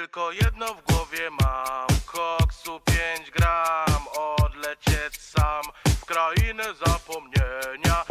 Tylko jedno w głowie mam, koksu 5 gram, odlecieć sam w krainę zapomnienia.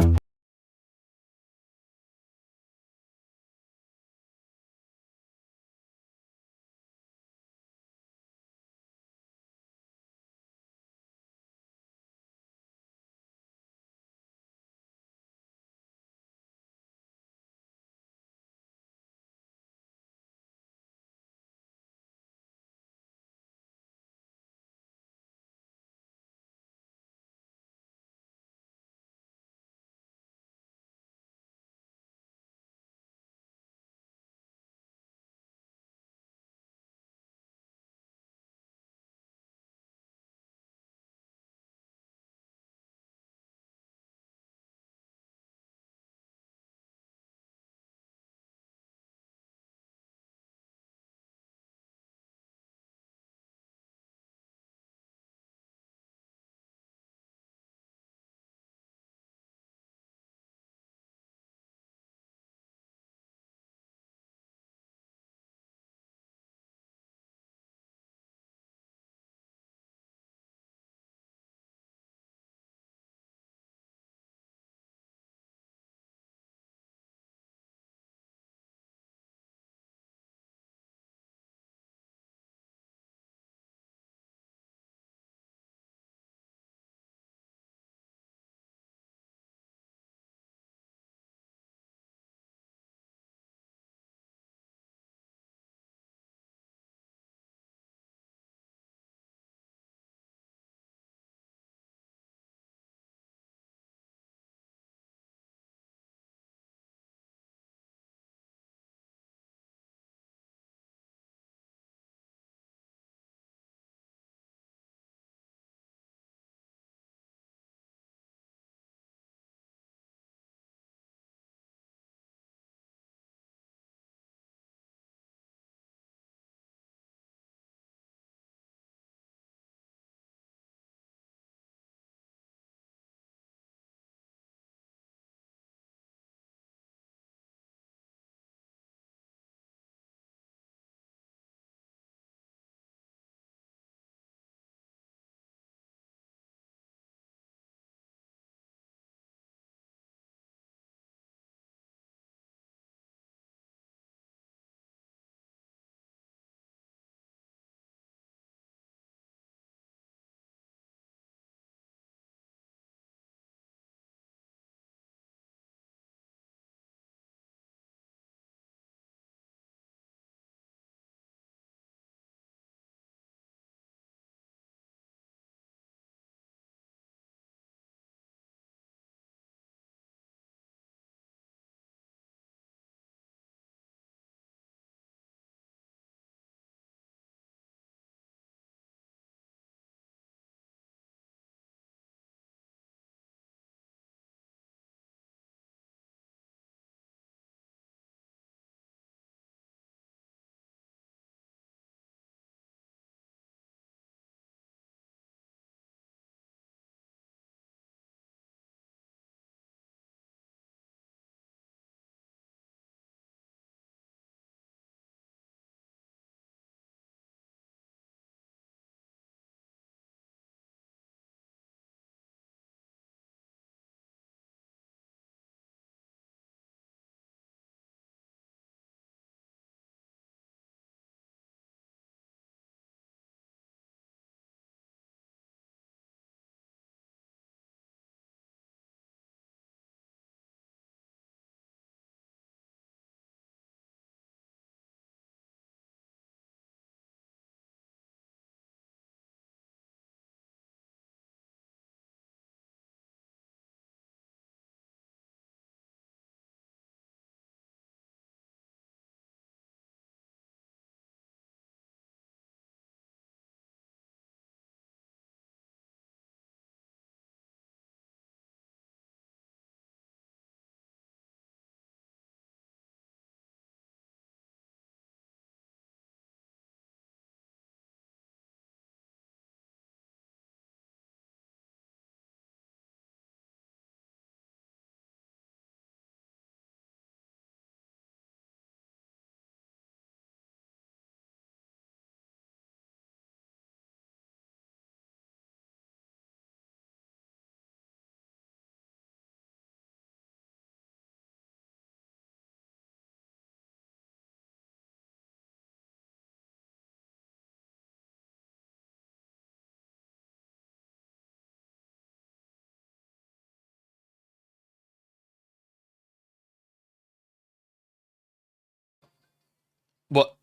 What?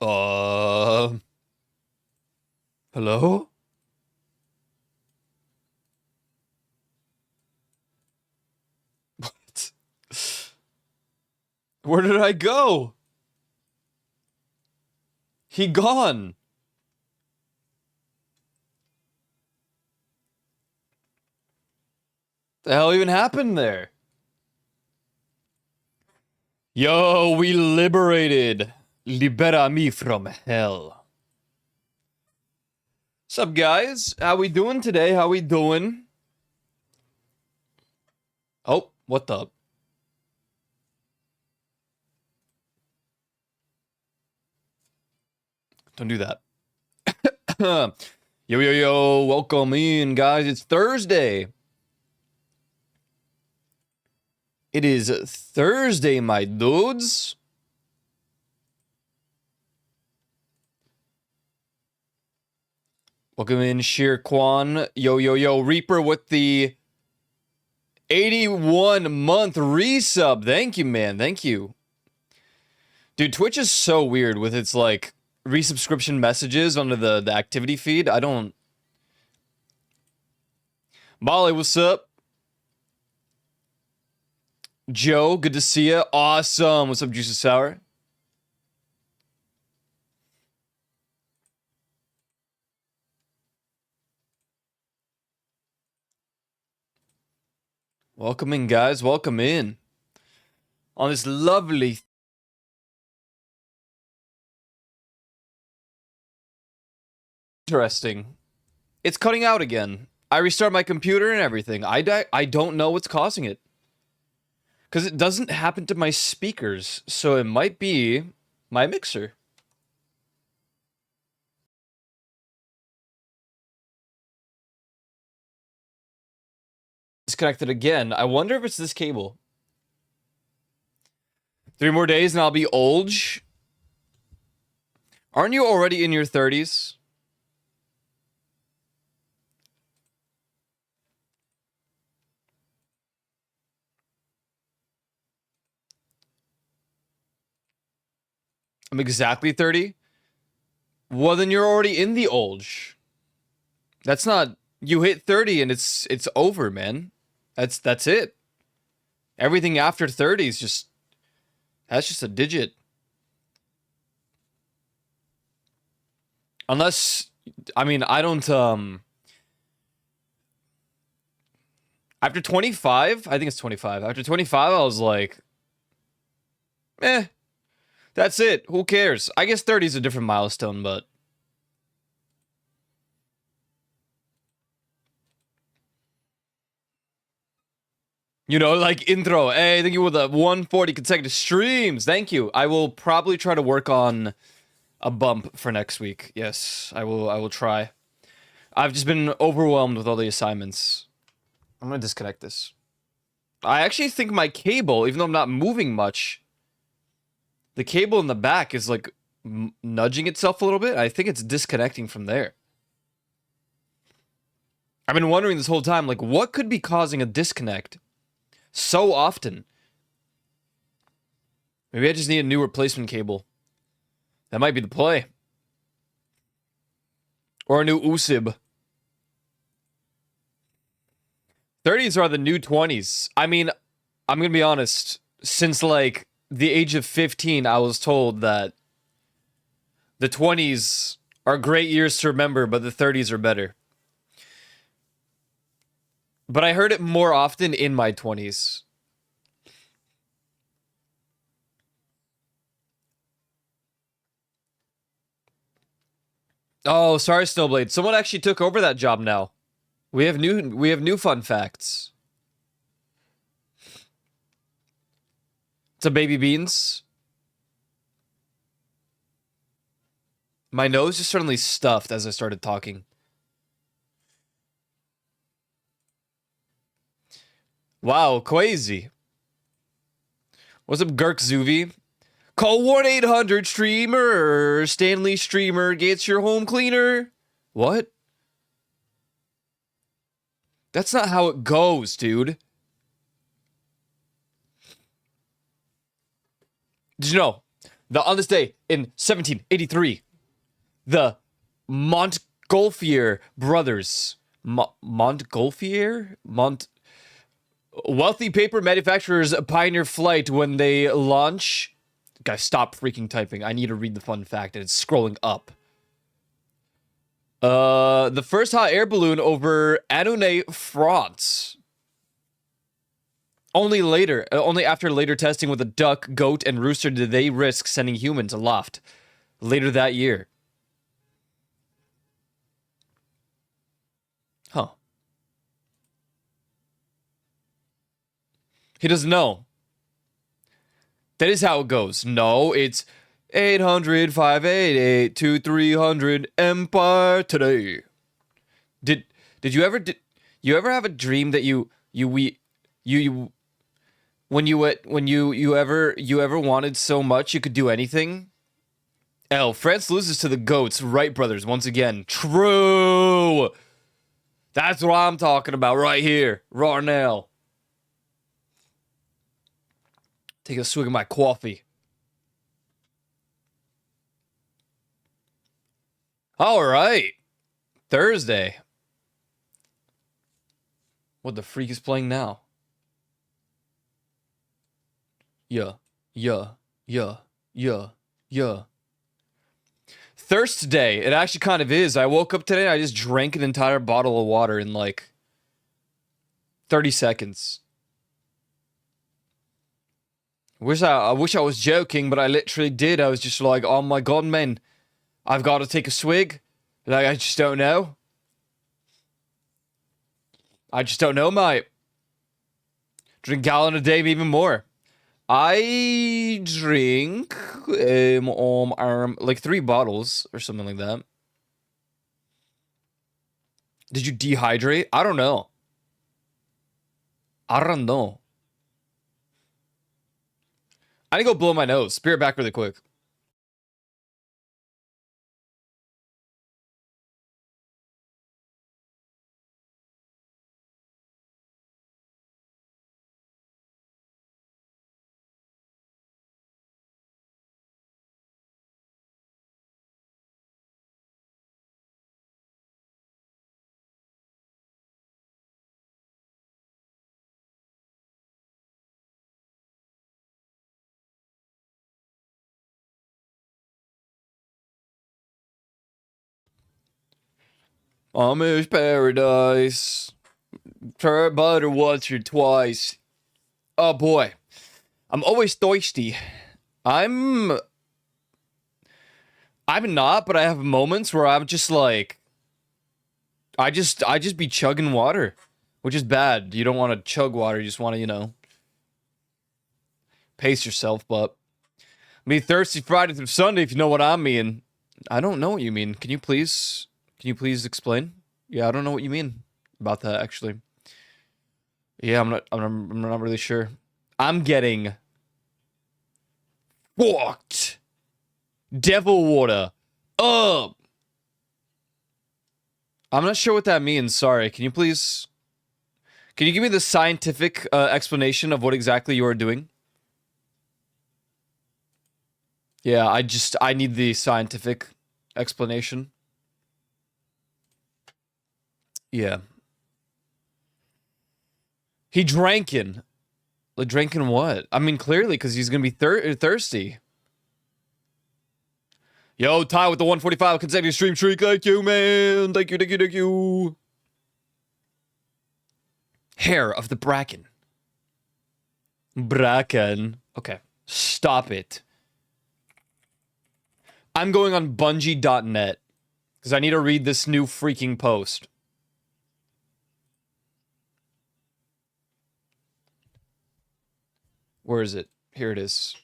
Hello? What? Where did I go? He gone. The hell even happened there? Yo, we liberated. Libera me from hell. What's up, guys? How we doing today? How we doing? Oh, what the? Don't do that. Yo, yo, yo, welcome in, guys. It's Thursday. It is Thursday, my dudes. Welcome in, Sheer Quan. Yo, yo, yo, Reaper with the 81-month resub. Thank you, man. Thank you. Dude, Twitch is so weird with its, like, resubscription messages under the activity feed. I don't... Molly, what's up? Joe, good to see you. Awesome. What's up, Juicy Sour? Welcome in, guys. Welcome in. On this lovely... Interesting. It's cutting out again. I restart my computer and everything. I don't know what's causing it. Because it doesn't happen to my speakers, so it might be my mixer. Disconnected again. I wonder if it's this cable. 3 more days and I'll be old. Aren't you already in your 30s? I'm exactly 30? Well, then you're already in the old. That's not... You hit 30 and it's over, man. That's it. Everything after 30 is just... That's just a digit. Unless... I mean, I don't... After 25? I think it's 25. After 25, I was like... That's it. Who cares? I guess 30 is a different milestone, but... You know, like intro. Hey, thank you for the 140 consecutive streams. Thank you. I will probably try to work on a bump for next week. Yes, I will try. I've just been overwhelmed with all the assignments. I'm gonna disconnect this. I actually think my cable, even though I'm not moving much, the cable in the back is like nudging itself a little bit. I think it's disconnecting from there. I've been wondering this whole time, like, what could be causing a disconnect so often? Maybe I just need a new replacement cable. That might be the play. Or a new USIB. 30s are the new 20s. I mean, I'm gonna be honest. Since, like, the age of 15, I was told that the 20s are great years to remember, but the 30s are better. But I heard it more often in my 20s. Oh, sorry, Snowblade. Someone actually took over that job now. We have new fun facts. It's a baby beans. My nose just suddenly stuffed as I started talking. Wow, crazy. What's up, Gurk Zuvi? Call 1-800-STREAMER. Stanley Streamer gets your home cleaner. What? That's not how it goes, dude. Did you know that on this day in 1783, the Montgolfier brothers, wealthy paper manufacturers pioneer flight when they launch. Guys, stop freaking typing. I need to read the fun fact, and it's scrolling up. The first hot air balloon over Annonay, France. Only after later testing with a duck, goat, and rooster did they risk sending humans aloft. Later that year. Huh. He doesn't know. That is how it goes. No, it's 800-588-2300 Empire Today. Did you ever have a dream that you ever wanted so much you could do anything? L. France loses to the goats. Wright brothers once again. True. That's what I'm talking about right here, right now. Take a swig of my coffee. All right. Thursday. What the freak is playing now? Yeah. Thirst day. It actually kind of is. I woke up today and I just drank an entire bottle of water in like 30 seconds. I wish I was joking, but I literally did. I was just like, oh my god, man. I've got to take a swig. Like, I just don't know. I just don't know, mate. Drink a gallon a day, even more. I drink like 3 bottles or something like that. Did you dehydrate? I don't know. I need to go blow my nose. Spirit back really quick. Amish paradise. Try butter once or twice. Oh boy. I'm always thirsty. I'm not, but I have moments where I'm just like I just be chugging water, which is bad. You don't want to chug water, you just want to, pace yourself, but be thirsty Friday through Sunday if you know what I mean. I don't know what you mean. Can you please explain? Yeah, I don't know what you mean about that actually. Yeah, I'm not really sure. I'm getting fucked. Devil water. Up. I'm not sure what that means. Sorry. Can you give me the scientific explanation of what exactly you are doing? Yeah, I need the scientific explanation. Yeah. He drankin'. Like, drinking what? I mean, clearly, because he's gonna be thirsty. Yo, Ty with the 145 consecutive stream streak. Thank you, man. Thank you. Hair of the Bracken. Bracken. Okay. Stop it. I'm going on Bungie.net because I need to read this new freaking post. Where is it? Here it is.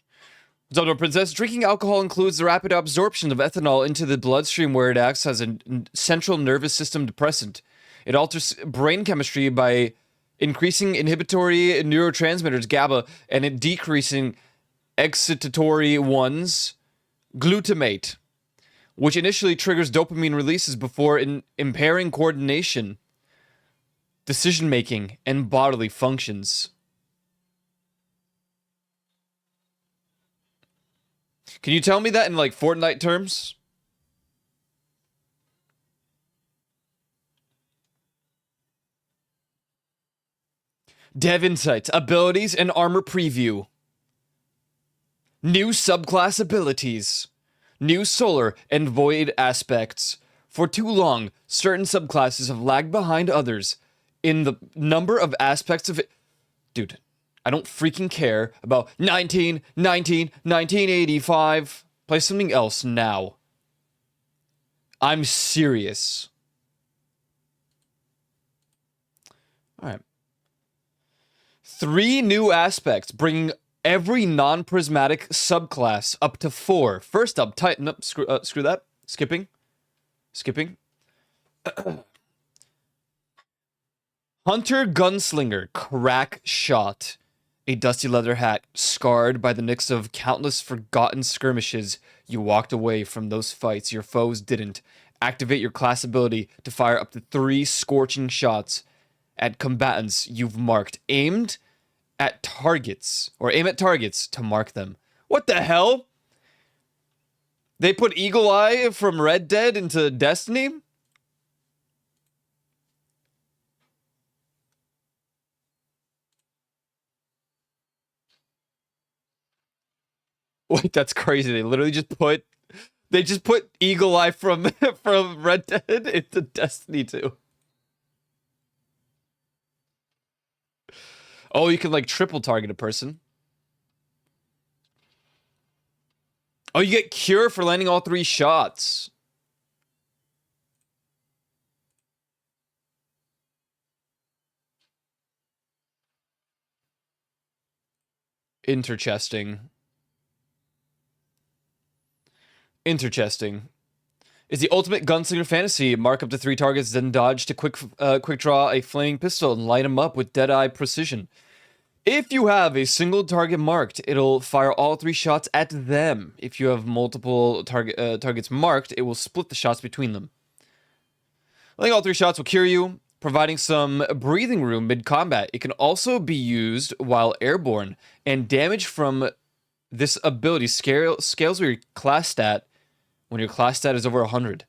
What's up, Princess? Drinking alcohol includes the rapid absorption of ethanol into the bloodstream where it acts as a central nervous system depressant. It alters brain chemistry by increasing inhibitory neurotransmitters GABA and it decreasing excitatory ones glutamate, which initially triggers dopamine releases before impairing coordination, decision-making, and bodily functions. Can you tell me that in like Fortnite terms? Dev insights, abilities, and armor preview. New subclass abilities. New solar and void aspects. For too long, certain subclasses have lagged behind others in the number of aspects of it. Dude, I don't freaking care about 1985. Play something else now. I'm serious. Alright. 3 new aspects, bringing every non-prismatic subclass up to 4. First up, Titan. Nope, screw that. Skipping. Hunter Gunslinger, crack shot. A dusty leather hat, scarred by the nicks of countless forgotten skirmishes. You walked away from those fights your foes didn't. Activate your class ability to fire up to 3 scorching shots at combatants you've marked. Aim at targets to mark them. What the hell? They put Eagle Eye from Red Dead into Destiny? Wait, that's crazy. They literally just put Eagle Eye from from Red Dead into Destiny 2. Oh, you can like triple target a person. Oh, you get cure for landing all 3 shots. Interchesting. Is the ultimate gunslinger fantasy. Mark up to 3 targets, then dodge to quick draw a flaming pistol and light them up with dead-eye precision. If you have a single target marked, it'll fire all 3 shots at them. If you have multiple targets marked, it will split the shots between them. Letting all 3 shots will cure you, providing some breathing room mid-combat. It can also be used while airborne, and damage from this ability scales with your class stat when your class stat is over 100.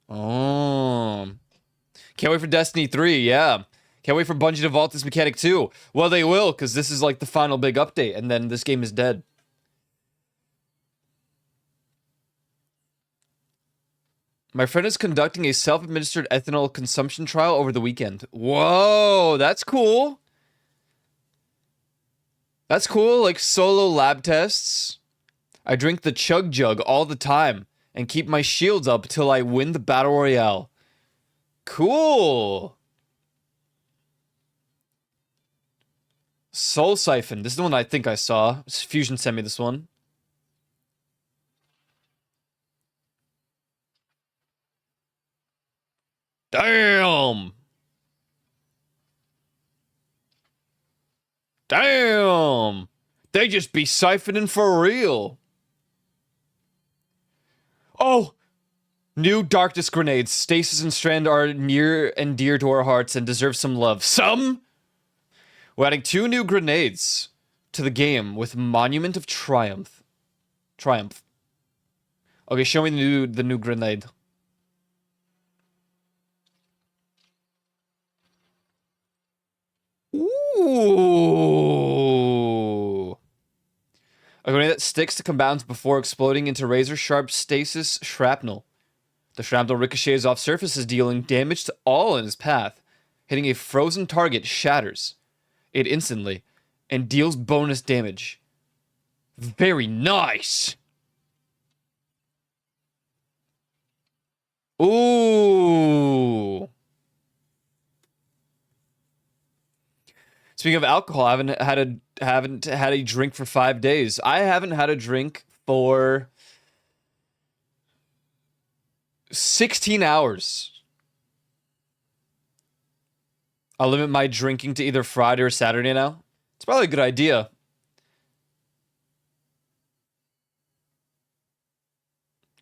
Oh. Can't wait for Destiny 3, yeah. Can't wait for Bungie to vault this mechanic too. Well, they will, because this is like the final big update, and then this game is dead. My friend is conducting a self-administered ethanol consumption trial over the weekend. Whoa, that's cool. That's cool, like solo lab tests. I drink the Chug Jug all the time and keep my shields up till I win the Battle Royale. Cool. Soul Siphon. This is the one I think I saw. Fusion sent me this one. Damn. Damn. They just be siphoning for real. Oh. New Darkness grenades. Stasis and Strand are near and dear to our hearts and deserve some love. Some? We're adding 2 new grenades to the game with Monument of Triumph. Okay, show me the new grenade. Ooh. A grenade that sticks to combatants before exploding into razor-sharp stasis shrapnel. The shrapnel ricochets off surfaces, dealing damage to all in its path. Hitting a frozen target shatters it instantly and deals bonus damage. Very nice! Ooh! Speaking of alcohol, I haven't had a drink for 5 days. I haven't had a drink for 16 hours. I'll limit my drinking to either Friday or Saturday now. It's probably a good idea.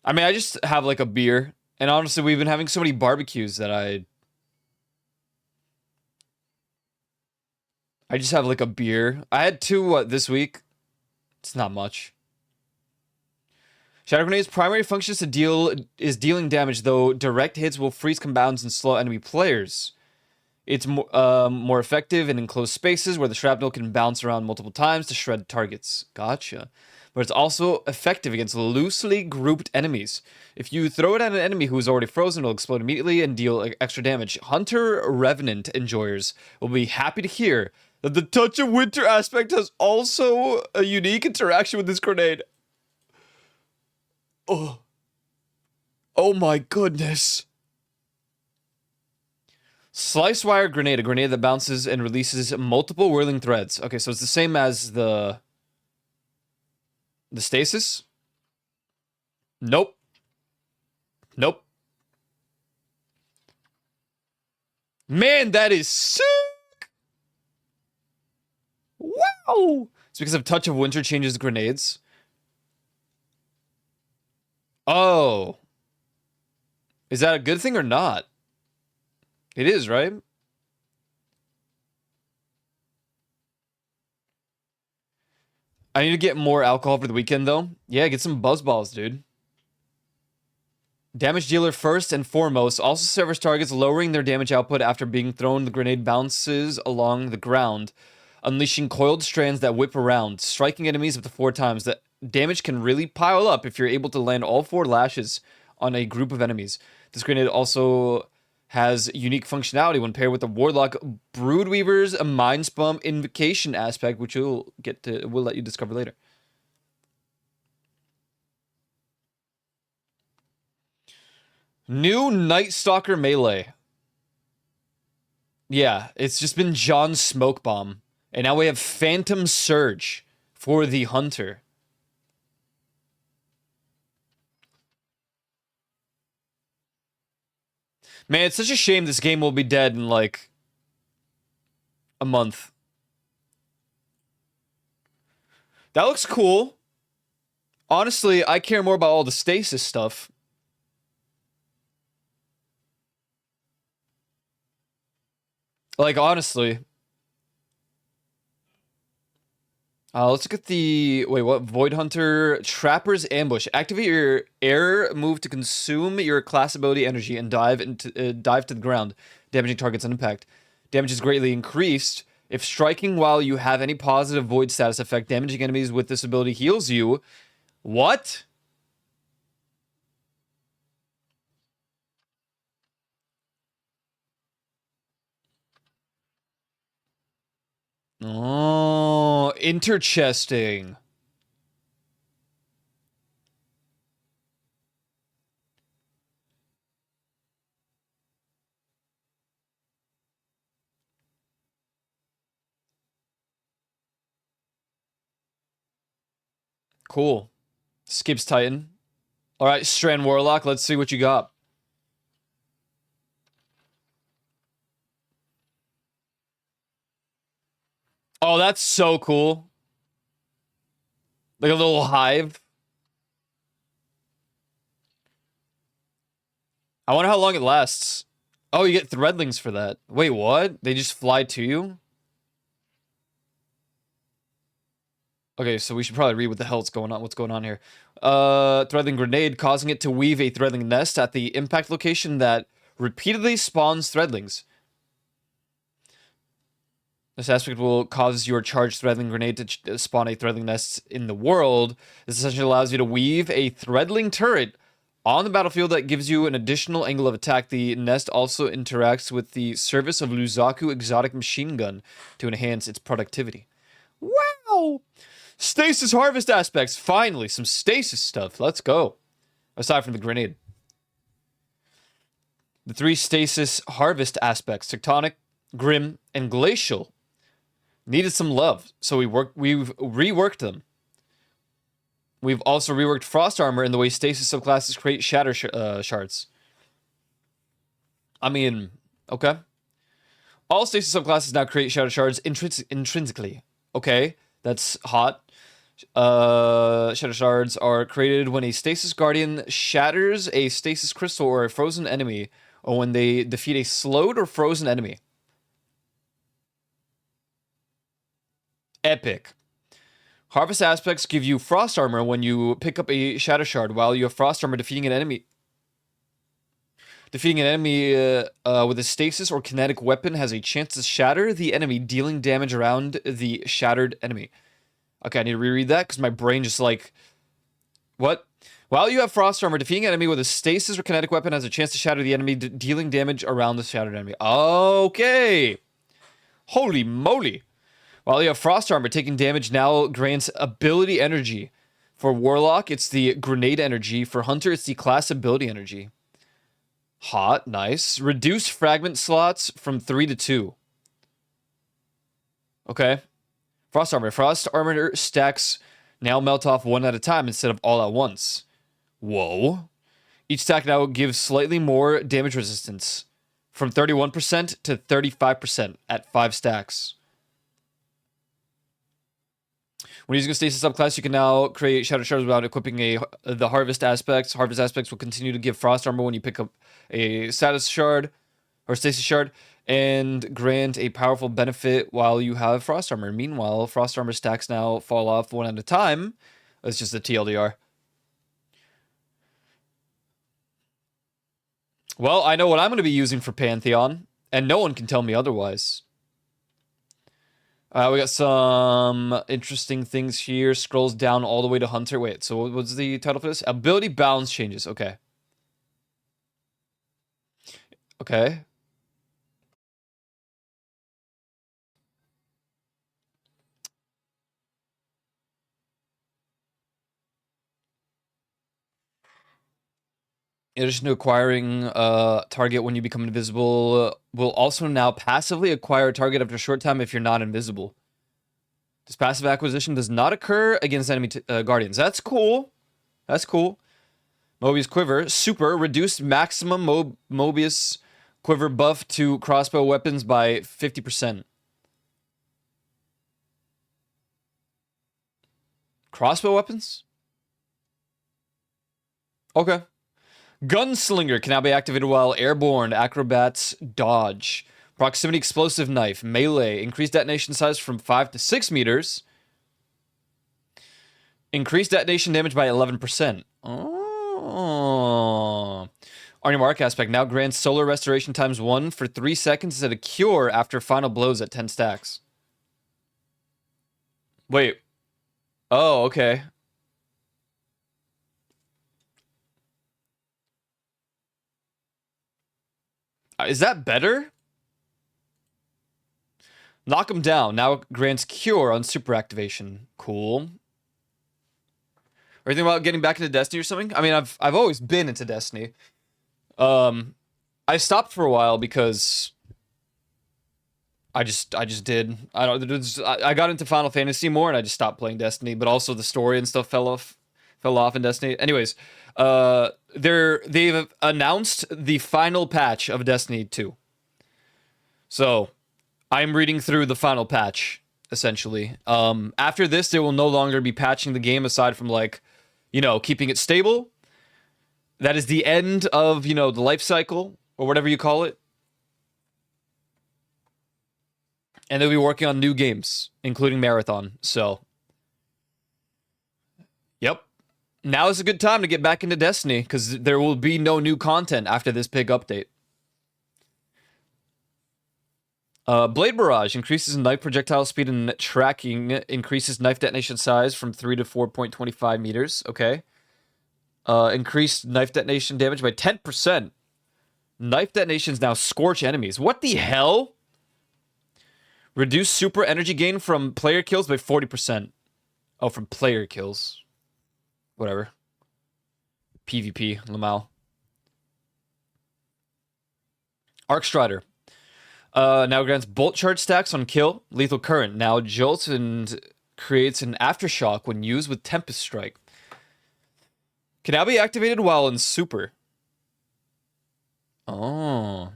I mean, I just have like a beer. And honestly, we've been having so many barbecues that I just have like a beer. I had 2 this week. It's not much. Shatter Grenade's primary function is dealing damage, though direct hits will freeze combatants and slow enemy players. It's more effective in enclosed spaces where the shrapnel can bounce around multiple times to shred targets. Gotcha. But it's also effective against loosely grouped enemies. If you throw it at an enemy who is already frozen, it'll explode immediately and deal extra damage. Hunter Revenant enjoyers will be happy to hear that the Touch of Winter aspect has also a unique interaction with this grenade. Oh. Oh my goodness. Slice Wire Grenade, a grenade that bounces and releases multiple whirling threads. Okay, so it's the same as the stasis? Nope. Nope. Man, that is sick! Wow! It's because of Touch of Winter changes grenades. Oh. Is that a good thing or not? It is, right? I need to get more alcohol for the weekend, though. Yeah, get some buzz balls, dude. Damage dealer first and foremost. Also severs targets, lowering their damage output after being thrown. The grenade bounces along the ground, unleashing coiled strands that whip around, striking enemies up to 4 times. The damage can really pile up if you're able to land all 4 lashes on a group of enemies. This grenade also has unique functionality when paired with the Warlock Broodweaver's Mind Spum Invocation aspect, which we'll let you discover later. New Night Stalker melee. Yeah, it's just been John's Smoke Bomb. And now we have Phantom Surge for the Hunter. Man, it's such a shame this game will be dead in, like, a month. That looks cool. Honestly, I care more about all the stasis stuff. Like, honestly. Let's look at the... Wait, what? Void Hunter Trapper's Ambush. Activate your air move to consume your class ability energy and dive to the ground, damaging targets on impact. Damage is greatly increased. If striking while you have any positive void status effect, damaging enemies with this ability heals you. What? Oh, interchesting. Cool. Skips Titan. All right, Strand Warlock, let's see what you got. Oh, that's so cool. Like a little hive. I wonder how long it lasts. Oh, you get threadlings for that. Wait, what? They just fly to you? Okay, so we should probably read what the hell's going on. What's going on here? Threadling grenade, causing it to weave a threadling nest at the impact location that repeatedly spawns threadlings. This aspect will cause your charged threadling grenade to spawn a threadling nest in the world. This essentially allows you to weave a threadling turret on the battlefield that gives you an additional angle of attack. The nest also interacts with the service of Luzaku exotic machine gun to enhance its productivity. Wow! Stasis harvest aspects. Finally, some stasis stuff. Let's go. Aside from the grenade. The 3 stasis harvest aspects, Tectonic, Grim, and Glacial, needed some love, so we've reworked them. We've also reworked Frost Armor in the way stasis subclasses create shatter shards. I mean, okay. All stasis subclasses now create shatter shards intrinsically. Okay, that's hot. Shatter shards are created when a stasis guardian shatters a stasis crystal or a frozen enemy, or when they defeat a slowed or frozen enemy. Epic. Harvest aspects give you frost armor when you pick up a shadow shard. While you have frost armor, defeating an enemy with a stasis or kinetic weapon has a chance to shatter the enemy, dealing damage around the shattered enemy. Okay, I need to reread that because my brain just like... What? While you have frost armor, defeating an enemy with a stasis or kinetic weapon has a chance to shatter the enemy, dealing damage around the shattered enemy. Okay. Holy moly. While you have frost armor, taking damage now grants ability energy. For Warlock, it's the grenade energy. For Hunter, it's the class ability energy. Hot, nice. Reduce fragment slots from 3 to 2. Okay. Frost armor. Frost armor stacks now melt off one at a time instead of all at once. Whoa. Each stack now gives slightly more damage resistance. From 31% to 35% at 5 stacks. When using a stasis subclass, you can now create shadow shards without equipping the harvest aspects. Harvest aspects will continue to give frost armor when you pick up a status shard or stasis shard and grant a powerful benefit while you have frost armor. Meanwhile, frost armor stacks now fall off one at a time. That's just a TLDR. Well, I know what I'm going to be using for Pantheon, and no one can tell me otherwise. We got some interesting things here. Scrolls down all the way to Hunter. Wait, so what's the title for this? Ability balance changes. Okay. Okay. In addition to acquiring target when you become invisible, will also now passively acquire a target after a short time if you're not invisible. This passive acquisition does not occur against enemy guardians. That's cool. That's cool. Mobius Quiver. Super. Reduced maximum Mobius Quiver buff to crossbow weapons by 50%. Crossbow weapons? Okay. Gunslinger can now be activated while airborne. Acrobats dodge. Proximity explosive knife. Melee. Increased detonation size from 5 to 6 meters. Increased detonation damage by 11%. Oh. On your mark aspect now grants solar restoration times 1 for 3 seconds instead of cure after final blows at 10 stacks. Wait. Oh, okay. Is that better? Knock him down. Now grants cure on super activation. Cool. Are you thinking about getting back into Destiny or something? I mean, I've always been into Destiny. I stopped for a while because I just did. I got into Final Fantasy more and I just stopped playing Destiny, but also the story and stuff fell off in Destiny. Anyways, they've announced the final patch of Destiny 2. So, I'm reading through the final patch, essentially. After this, they will no longer be patching the game aside from, like, keeping it stable. That is the end of, the life cycle, or whatever you call it. And they'll be working on new games, including Marathon, so... Yep. Now is a good time to get back into Destiny, because there will be no new content after this big update. Blade Barrage increases knife projectile speed and tracking, increases knife detonation size from 3 to 4.25 meters. Okay. Increased knife detonation damage by 10%. Knife detonations now scorch enemies. What the hell? Reduce super energy gain from player kills by 40%. Oh, from player kills. Whatever. PvP, Lamau. Arcstrider. Now grants bolt charge stacks on kill. Lethal current now jolts and creates an aftershock when used with Tempest Strike. Can now be activated while in super. Oh.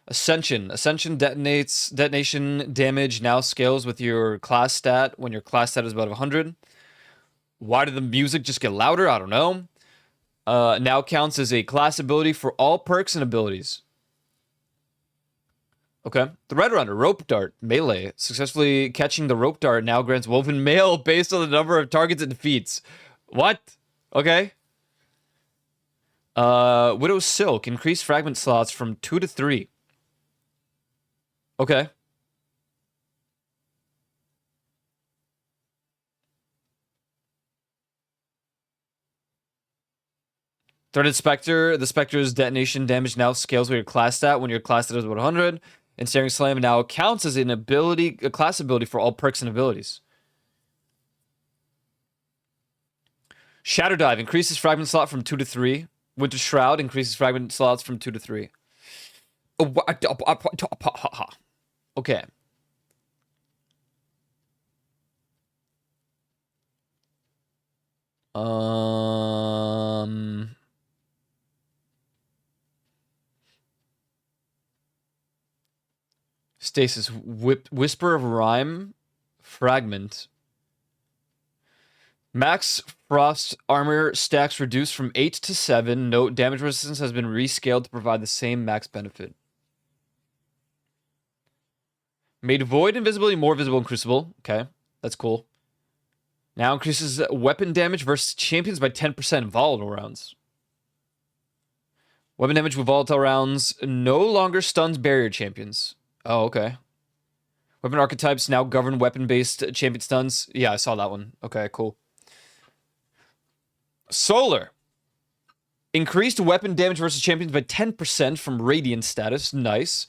Ascension. Ascension detonation damage now scales with your class stat when your class stat is about 100. Why did the music just get louder? I don't know. Now counts as a class ability for all perks and abilities. Okay. The Red Runner, Rope Dart, Melee. Successfully catching the Rope Dart now grants Woven Mail based on the number of targets it defeats. What? Okay. Widow's Silk, increased fragment slots from 2 to 3. Okay. Threaded Spectre, the Spectre's detonation damage now scales with your class stat when your class stat is 100. And Staring Slam now counts as an ability, a class ability for all perks and abilities. Shadow Dive increases fragment slot from 2 to 3. Winter Shroud increases fragment slots from 2 to 3. Okay. Stasis, Whisper of Rhyme, Fragment. Max Frost armor stacks reduced from 8 to 7. Note, damage resistance has been rescaled to provide the same max benefit. Made Void invisibility more visible in Crucible. Okay, that's cool. Now increases weapon damage versus champions by 10% in volatile rounds. Weapon damage with volatile rounds no longer stuns barrier champions. Oh, okay. Weapon archetypes now govern weapon-based champion stuns. Yeah, I saw that one. Okay, cool. Solar. Increased weapon damage versus champions by 10% from Radiant status. Nice.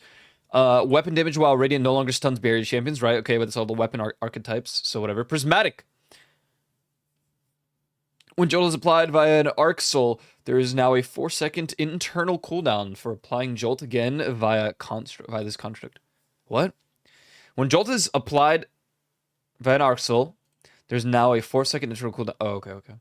Weapon damage while Radiant no longer stuns barrier champions, right? Okay, but it's all the weapon archetypes, so whatever. Prismatic. When Jolt is applied via an Arc Soul, there is now a 4-second internal cooldown for applying Jolt again via this construct. What? When Jolt is applied via an Arc Soul, there's now a 4-second internal cooldown. Oh, okay, okay.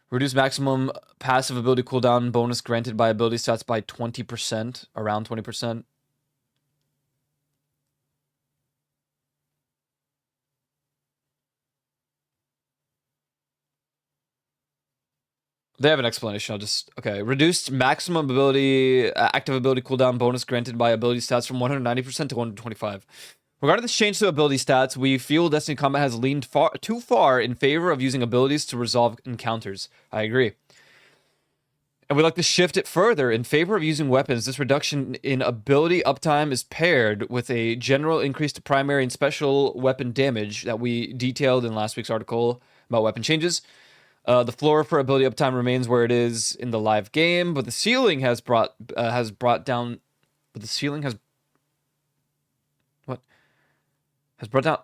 Reduce maximum passive ability cooldown bonus granted by ability stats by 20%, around 20%. They have an explanation. I'll just... Okay. Reduced maximum ability, active ability cooldown bonus granted by ability stats from 190% to 125. Regarding this change to ability stats, we feel Destiny Combat has leaned too far in favor of using abilities to resolve encounters. I agree. And we'd like to shift it further. In favor of using weapons, this reduction in ability uptime is paired with a general increase to primary and special weapon damage that we detailed in last week's article about weapon changes. The floor for ability uptime remains where it is in the live game, but the ceiling has brought down. But the ceiling has brought down.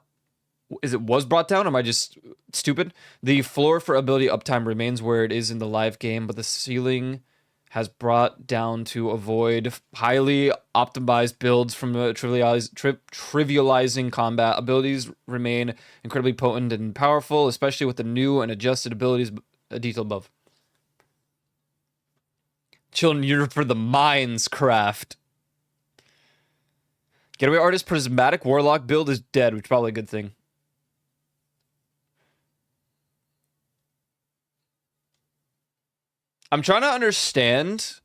Was brought down? Or am I just stupid? The floor for ability uptime remains where it is in the live game, but the ceiling has brought down to avoid highly optimized builds from trivializing combat. Abilities remain incredibly potent and powerful, especially with the new and adjusted abilities detailed above. Children, you're for the mind's craft. Getaway Artist Prismatic Warlock build is dead, which is probably a good thing. I'm trying to understand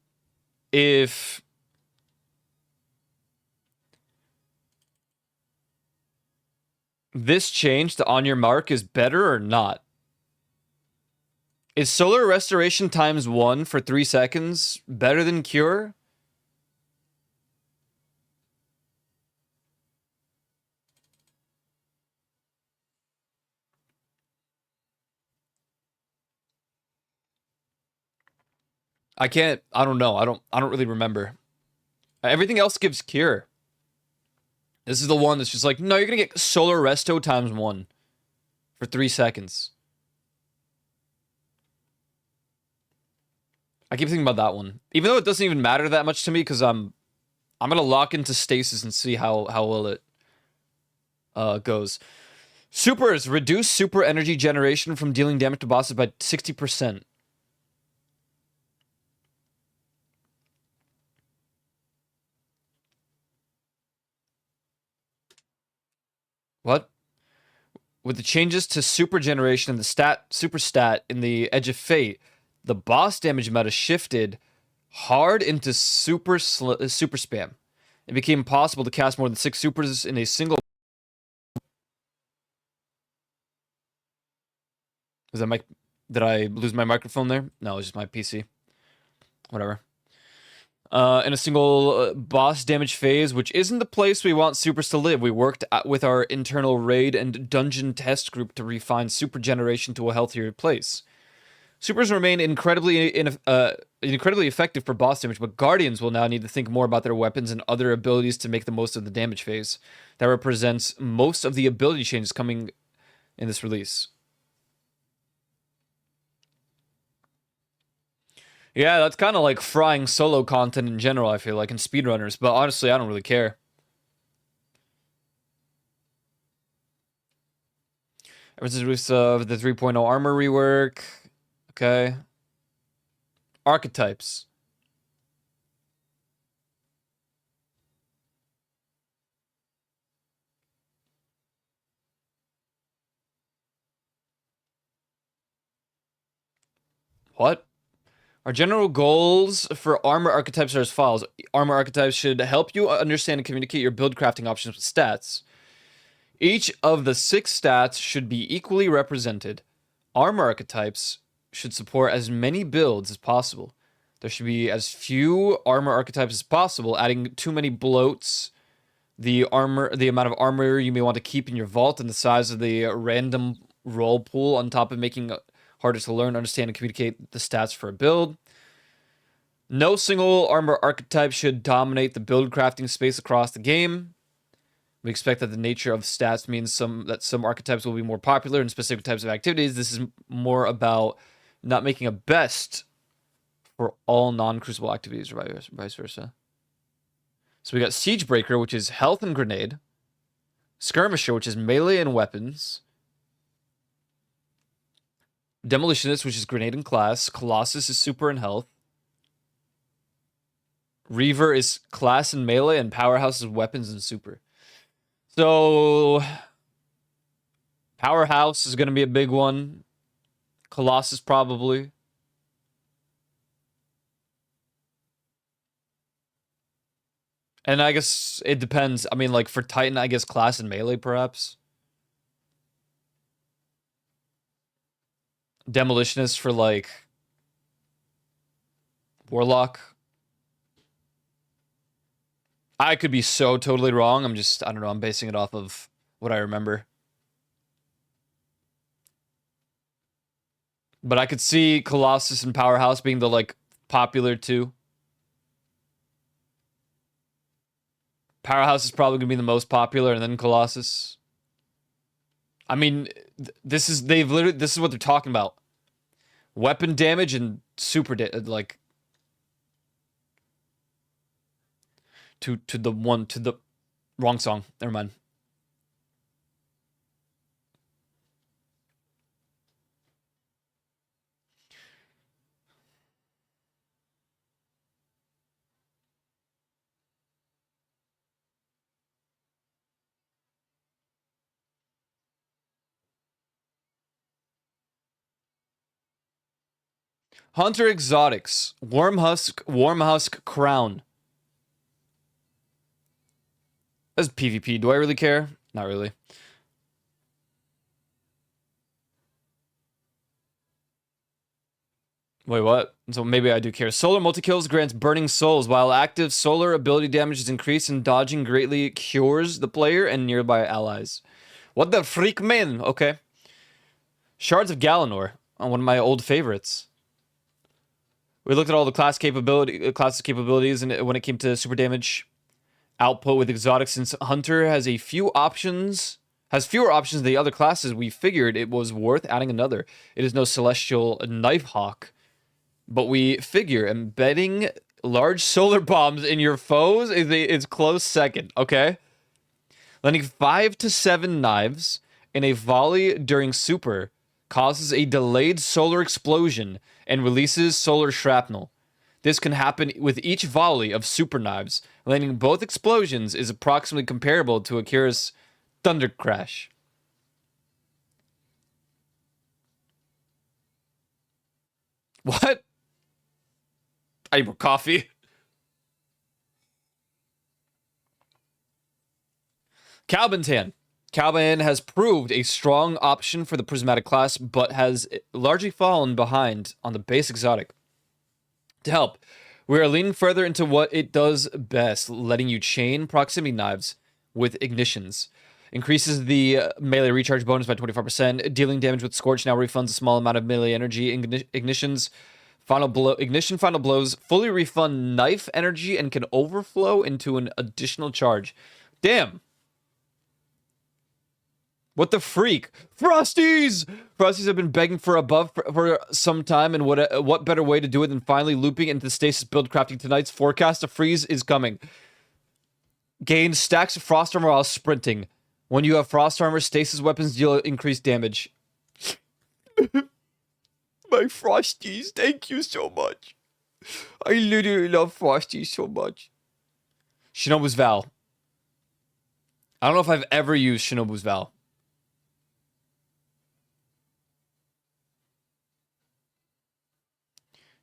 if this change to on your mark is better or not. Is Solar Restoration times 1 for 3 seconds better than Cure? I don't know. I don't really remember. Everything else gives Cure. This is the one that's just like, no, you're gonna get Solar Resto times 1 for 3 seconds. I keep thinking about that one. Even though it doesn't even matter that much to me, because I'm gonna lock into Stasis and see how well it goes. Supers reduce super energy generation from dealing damage to bosses by 60%. What? With the changes to super generation and the super stat in the Edge of Fate, the boss damage meta shifted hard into super spam. It became possible to cast more than 6 supers in a single. Is that mic? Did I lose my microphone there? No, it's just my PC. Whatever. In a single boss damage phase, which isn't the place we want supers to live. We worked with our internal raid and dungeon test group to refine super generation to a healthier place. Supers remain incredibly effective for boss damage, but Guardians will now need to think more about their weapons and other abilities to make the most of the damage phase. That represents most of the ability changes coming in this release. Yeah, that's kind of like frying solo content in general, I feel like, in speedrunners, but honestly, I don't really care. Ever since release of the 3.0 armor rework. Okay. Archetypes. What? Our general goals for armor archetypes are as follows. Armor archetypes should help you understand and communicate your build crafting options with stats. Each of the 6 stats should be equally represented. Armor archetypes should support as many builds as possible. There should be as few armor archetypes as possible. Adding too many bloats the amount of armor you may want to keep in your vault, and the size of the random roll pool, on top of making it harder to learn, understand, and communicate the stats for a build. No single armor archetype should dominate the build crafting space across the game. We expect that the nature of stats means that some archetypes will be more popular in specific types of activities. This is more about not making a best for all non-crucible activities, or vice versa. So we got Siegebreaker, which is health and grenade. Skirmisher, which is melee and weapons. Demolitionist, which is grenade and class. Colossus is super and health. Reaver is class and melee, and Powerhouse is weapons and super. So Powerhouse is going to be a big one. Colossus probably. And I guess it depends. I mean, like for Titan, I guess class and melee perhaps. Demolitionist for like Warlock. I could be so totally wrong. I don't know, I'm basing it off of what I remember. But I could see Colossus and Powerhouse being the like popular two. Powerhouse is probably going to be the most popular, and then Colossus. I mean, this is what they're talking about. Weapon damage and super like to the wrong song. Never mind. Hunter Exotics. Warmhusk Crown. That's PvP. Do I really care? Not really. Wait, what? So maybe I do care. Solar multi-kills grants burning souls. While active, solar ability damage is increased, and dodging greatly cures the player and nearby allies. What the freak, man? Okay. Shards of Galanor. One of my old favorites. We looked at all the class capabilities, and when it came to super damage output with exotics, since Hunter has fewer options than the other classes, we figured it was worth adding another. It is no celestial knife hawk, but we figure embedding large solar bombs in your foes is close second. Okay, landing 5 to 7 knives in a volley during super causes a delayed solar explosion and releases solar shrapnel. This can happen with each volley of super knives. Landing both explosions is approximately comparable to Akira's Thunder Crash. What? I need more coffee. Calbantan. Calban has proved a strong option for the prismatic class, but has largely fallen behind on the base exotic. To help, we are leaning further into what it does best, letting you chain proximity knives with ignitions. Increases the melee recharge bonus by 25%. Dealing damage with Scorch now refunds a small amount of melee energy. Ignitions, final blows fully refund knife energy and can overflow into an additional charge. Damn. What the freak? Frosties! Frosties have been begging for a buff for some time, and what better way to do it than finally looping into the stasis build crafting tonight's forecast? A freeze is coming. Gain stacks of frost armor while sprinting. When you have frost armor, stasis weapons deal increased damage. My Frosties, thank you so much. I literally love Frosties so much. Shinobu's Vow. I don't know if I've ever used Shinobu's Vow.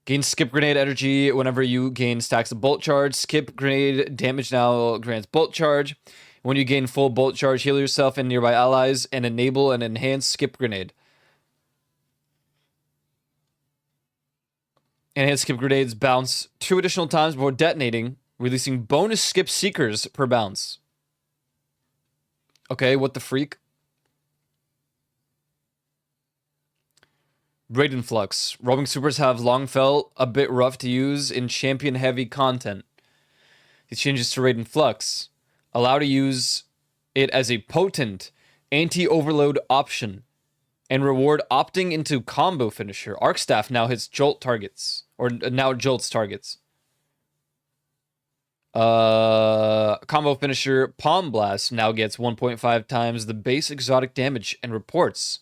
Gain skip grenade energy whenever you gain stacks of bolt charge. Skip grenade damage now grants bolt charge. When you gain full bolt charge, heal yourself and nearby allies and enable an enhanced skip grenade. Enhanced skip grenades bounce 2 additional times before detonating, releasing bonus skip seekers per bounce. Okay, what the freak? Raiden Flux. Roaming supers have long felt a bit rough to use in champion-heavy content. These changes to Raiden Flux allow to use it as a potent anti-overload option and reward opting into combo finisher. Arc Staff now hits jolt targets, or now jolts targets. Combo finisher Palm Blast now gets 1.5 times the base exotic damage and reports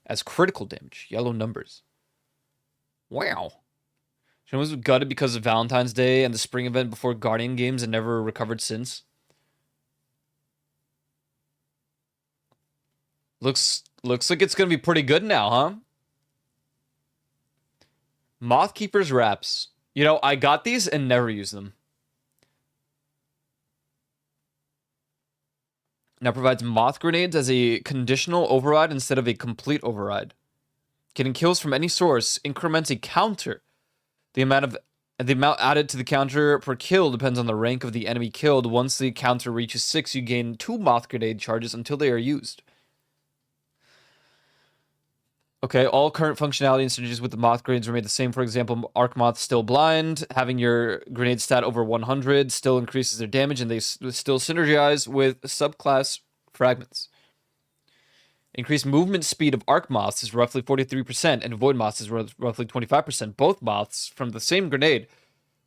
as critical damage. Yellow numbers. Wow. She was gutted because of Valentine's Day and the spring event before Guardian Games and never recovered since. Looks like it's going to be pretty good now, huh? Mothkeeper's Wraps. You know, I got these and never used them. Now provides moth grenades as a conditional override instead of a complete override. Getting kills from any source increments a counter. The amount added to the counter per kill depends on the rank of the enemy killed. Once the counter reaches 6, you gain 2 moth grenade charges until they are used. Okay, all current functionality and synergies with the moth grenades remain the same. For example, Arc Moth Still Blind, having your grenade stat over 100 still increases their damage, and they still synergize with subclass fragments. Increased movement speed of Arc Moths is roughly 43%, and Void Moths is roughly 25%. Both Moths from the same grenade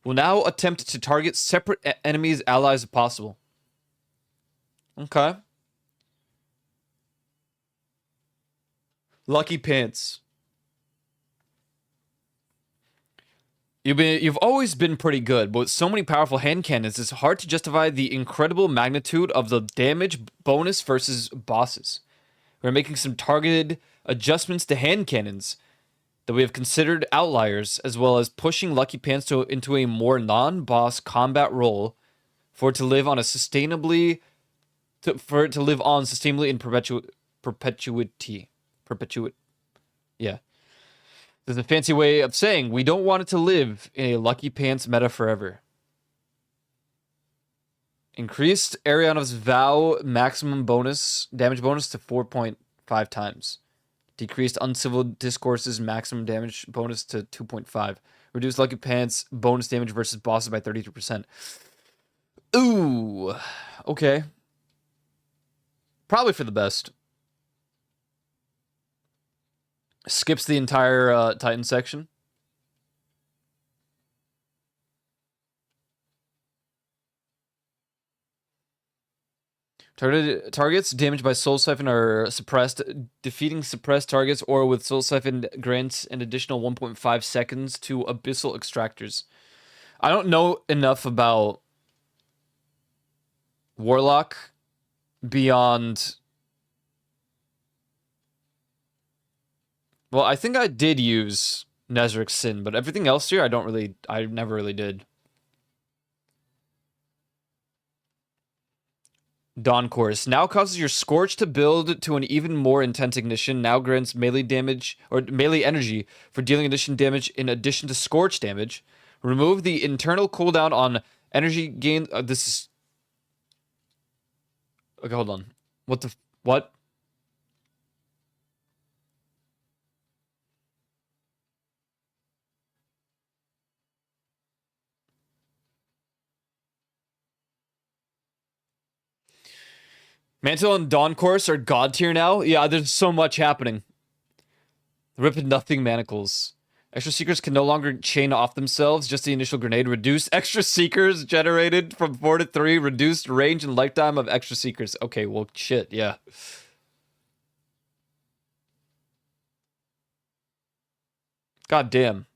will now attempt to target separate enemies, allies if possible. Okay. Lucky Pants. You've always been pretty good, but with so many powerful hand cannons, it's hard to justify the incredible magnitude of the damage bonus versus bosses. We're making some targeted adjustments to hand cannons that we have considered outliers, as well as pushing Lucky Pants into a more non-boss combat role for it to live on sustainably in perpetuity. Yeah. There's a fancy way of saying we don't want it to live in a Lucky Pants meta forever. Increased Ariana's Vow maximum damage bonus to 4.5 times. Decreased Uncivil Discourse's maximum damage bonus to 2.5. Reduced Lucky Pants bonus damage versus bosses by 33%. Ooh. Okay. Probably for the best. Skips the entire Titan section. Targets damaged by Soul Siphon are suppressed. Defeating suppressed targets or with Soul Siphon grants an additional 1.5 seconds to Abyssal Extractors. I don't know enough about Warlock beyond... Well, I think I did use Nezric's Sin, but everything else here, I never really did. Dawn Course. Now causes your Scorch to build to an even more intense ignition. Now grants melee damage, or melee energy, for dealing addition damage in addition to Scorch damage. Remove the internal cooldown on energy gain. This is... Okay, hold on. What? Mantle and Dawn Course are god tier now? Yeah, there's so much happening. Rip nothing manacles. Extra Seekers can no longer chain off themselves, just the initial grenade. Reduce Extra Seekers generated from 4 to 3. Reduced range and lifetime of Extra Seekers. Okay, well, shit, yeah. God damn.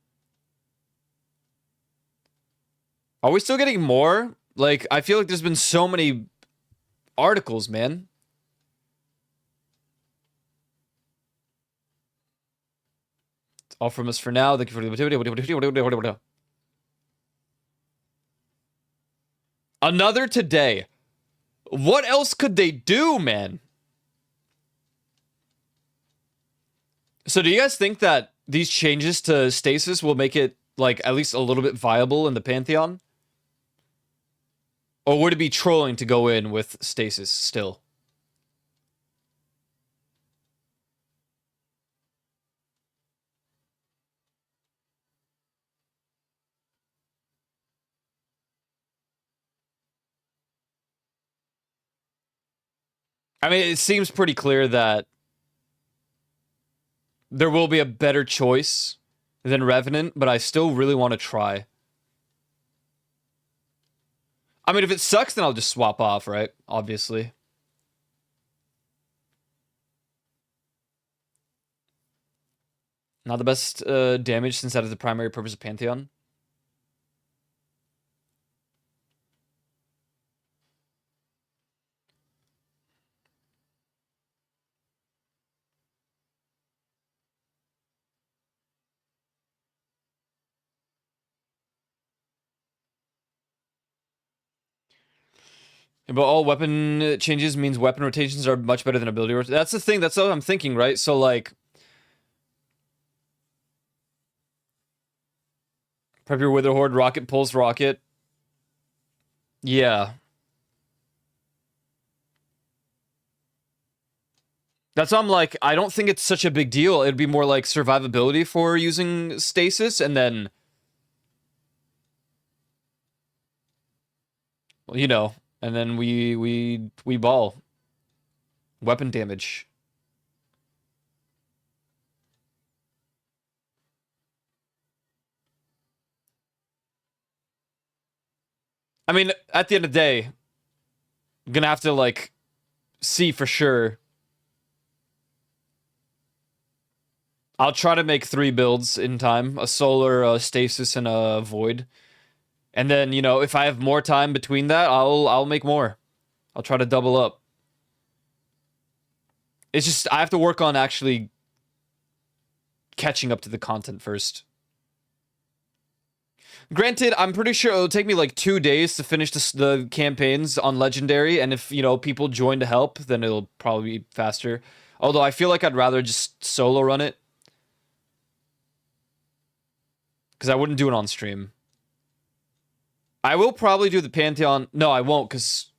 Are we still getting more? Like, I feel like there's been so many articles, man. It's all from us for now. Thank you for the... Another today. What else could they do, man? So do you guys think that these changes to stasis will make it, like, at least a little bit viable in the Pantheon? Or would it be trolling to go in with stasis still? I mean, it seems pretty clear that there will be a better choice than Revenant, but I still really want to try. I mean, if it sucks, then I'll just swap off, right? Obviously. Not the best damage since that is the primary purpose of Pantheon. But all weapon changes means weapon rotations are much better than ability rotations. That's the thing. That's what I'm thinking, right? So, like... Prep your Wither Horde, Rocket Pulse, Rocket. Yeah. That's why I'm like, I don't think it's such a big deal. It'd be more like survivability for using stasis, and then... You know, and then we ball. Weapon damage. I mean, at the end of the day, I'm gonna have to, like, see for sure. I'll try to make 3 builds in time. A solar, a stasis, and a void. And then, you know, if I have more time between that, I'll make more. I'll try to double up. It's just, I have to work on actually catching up to the content first. Granted, I'm pretty sure it'll take me like 2 days to finish the campaigns on Legendary, and if, you know, people join to help, then it'll probably be faster. Although I feel like I'd rather just solo run it. Because I wouldn't do it on stream. I will probably do the Pantheon. No, I won't, because...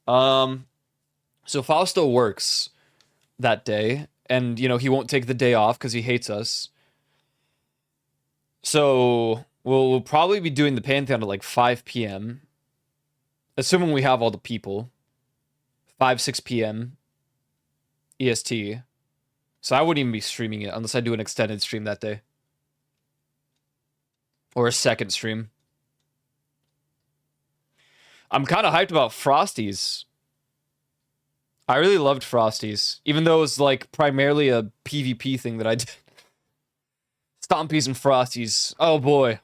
So Fausto works that day, and, you know, he won't take the day off because he hates us. So we'll probably be doing the Pantheon at like 5 p.m. Assuming we have all the people. 5, 6 p.m. EST. So I wouldn't even be streaming it unless I do an extended stream that day. Or a second stream. I'm kind of hyped about Frosties. I really loved Frosties. Even though it was like primarily a PvP thing that I did. Stompies and Frosties. Oh boy.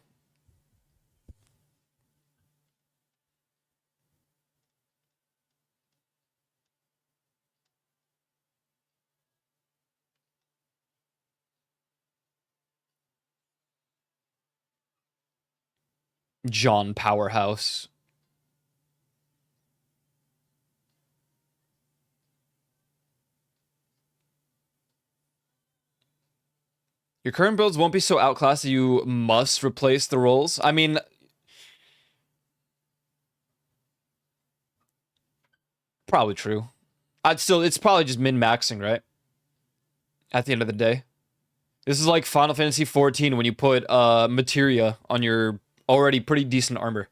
John Powerhouse. Your current builds won't be so outclassed that you must replace the roles. I mean, probably true. It's probably just min-maxing, right? At the end of the day. This is like Final Fantasy 14 when you put materia on your already pretty decent armor.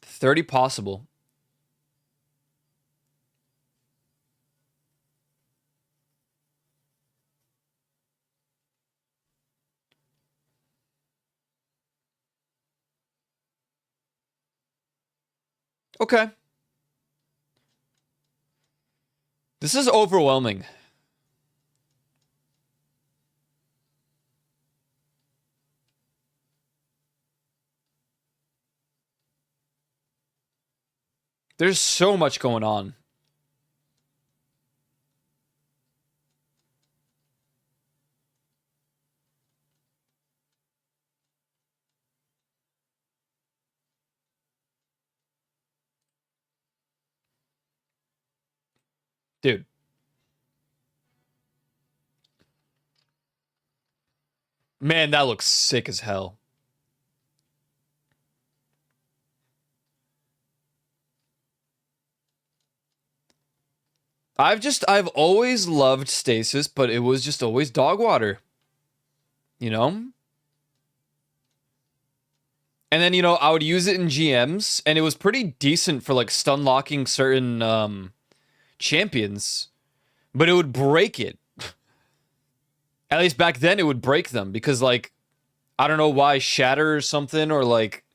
30 possible. Okay. This is overwhelming. There's so much going on. Dude. Man, that looks sick as hell. I've always loved stasis, but it was just always dog water. You know? And then, I would use it in GMs, and it was pretty decent for, like, stun locking certain, champions. But it would break it. At least back then, it would break them, because, like, I don't know why, Shatter or something, or, like...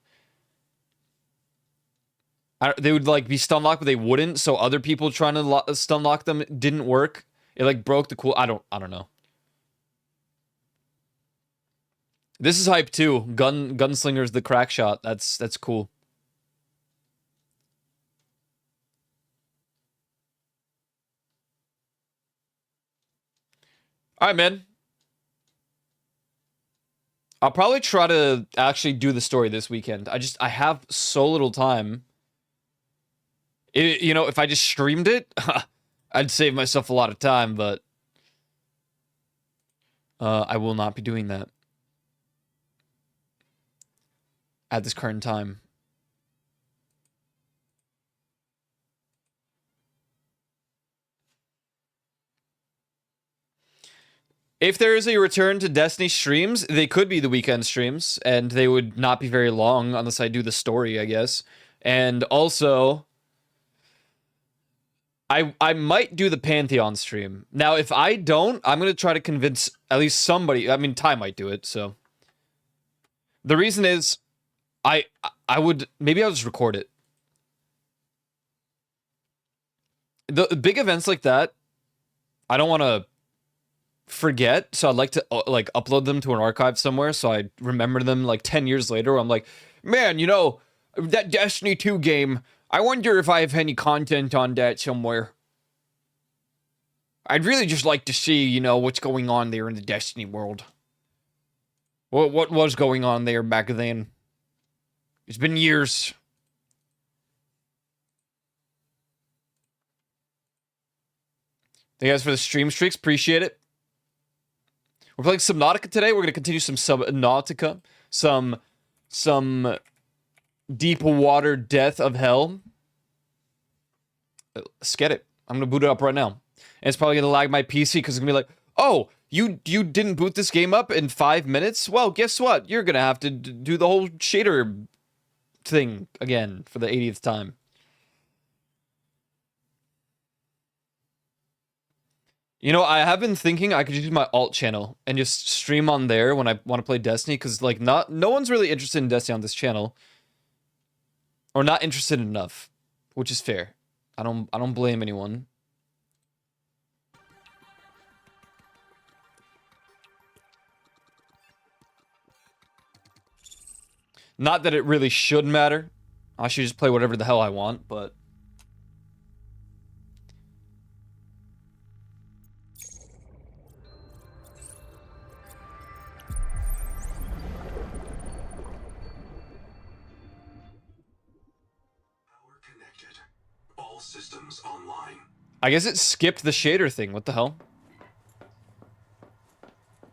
they would, like, be stun locked, but they wouldn't, so other people trying to stun lock them didn't work. It, like, broke the cool... I don't know. This is hype too. Gunslinger's the crack shot. That's cool. All right, man. I'll probably try to actually do the story this weekend. I have so little time. If I just streamed it, I'd save myself a lot of time, but I will not be doing that at this current time. If there is a return to Destiny streams, they could be the weekend streams, and they would not be very long unless I do the story, I guess. And also, I might do the Pantheon stream. Now, if I don't, I'm going to try to convince at least somebody. I mean, Ty might do it, so. The reason is, maybe I'll just record it. The big events like that, I don't want to forget, so I'd like to like upload them to an archive somewhere so I remember them like 10 years later where I'm like, man, that Destiny 2 game, I wonder if I have any content on that somewhere. I'd really just like to see, what's going on there in the Destiny world. What was going on there back then? It's been years. Thank you guys for the stream streaks. Appreciate it. We're playing Subnautica today. We're going to continue some Subnautica. Some deep water death of hell. Let's get it. I'm going to boot it up right now. And it's probably going to lag my PC because it's going to be like, oh, you didn't boot this game up in 5 minutes? Well, guess what? You're going to have to do the whole shader thing again for the 80th time. I have been thinking I could use my alt channel and just stream on there when I want to play Destiny, because like no one's really interested in Destiny on this channel, or not interested enough, which is fair. I don't blame anyone. Not that it really should matter. I should just play whatever the hell I want, but. But, I don't blame anyone. Not that it really should matter. I should just play whatever the hell I want, but. 'Cause, like, no one's really interested in Destiny on this channel, or not interested enough, which is fair. I don't blame anyone. systems online. I guess it skipped the shader thing. What the hell?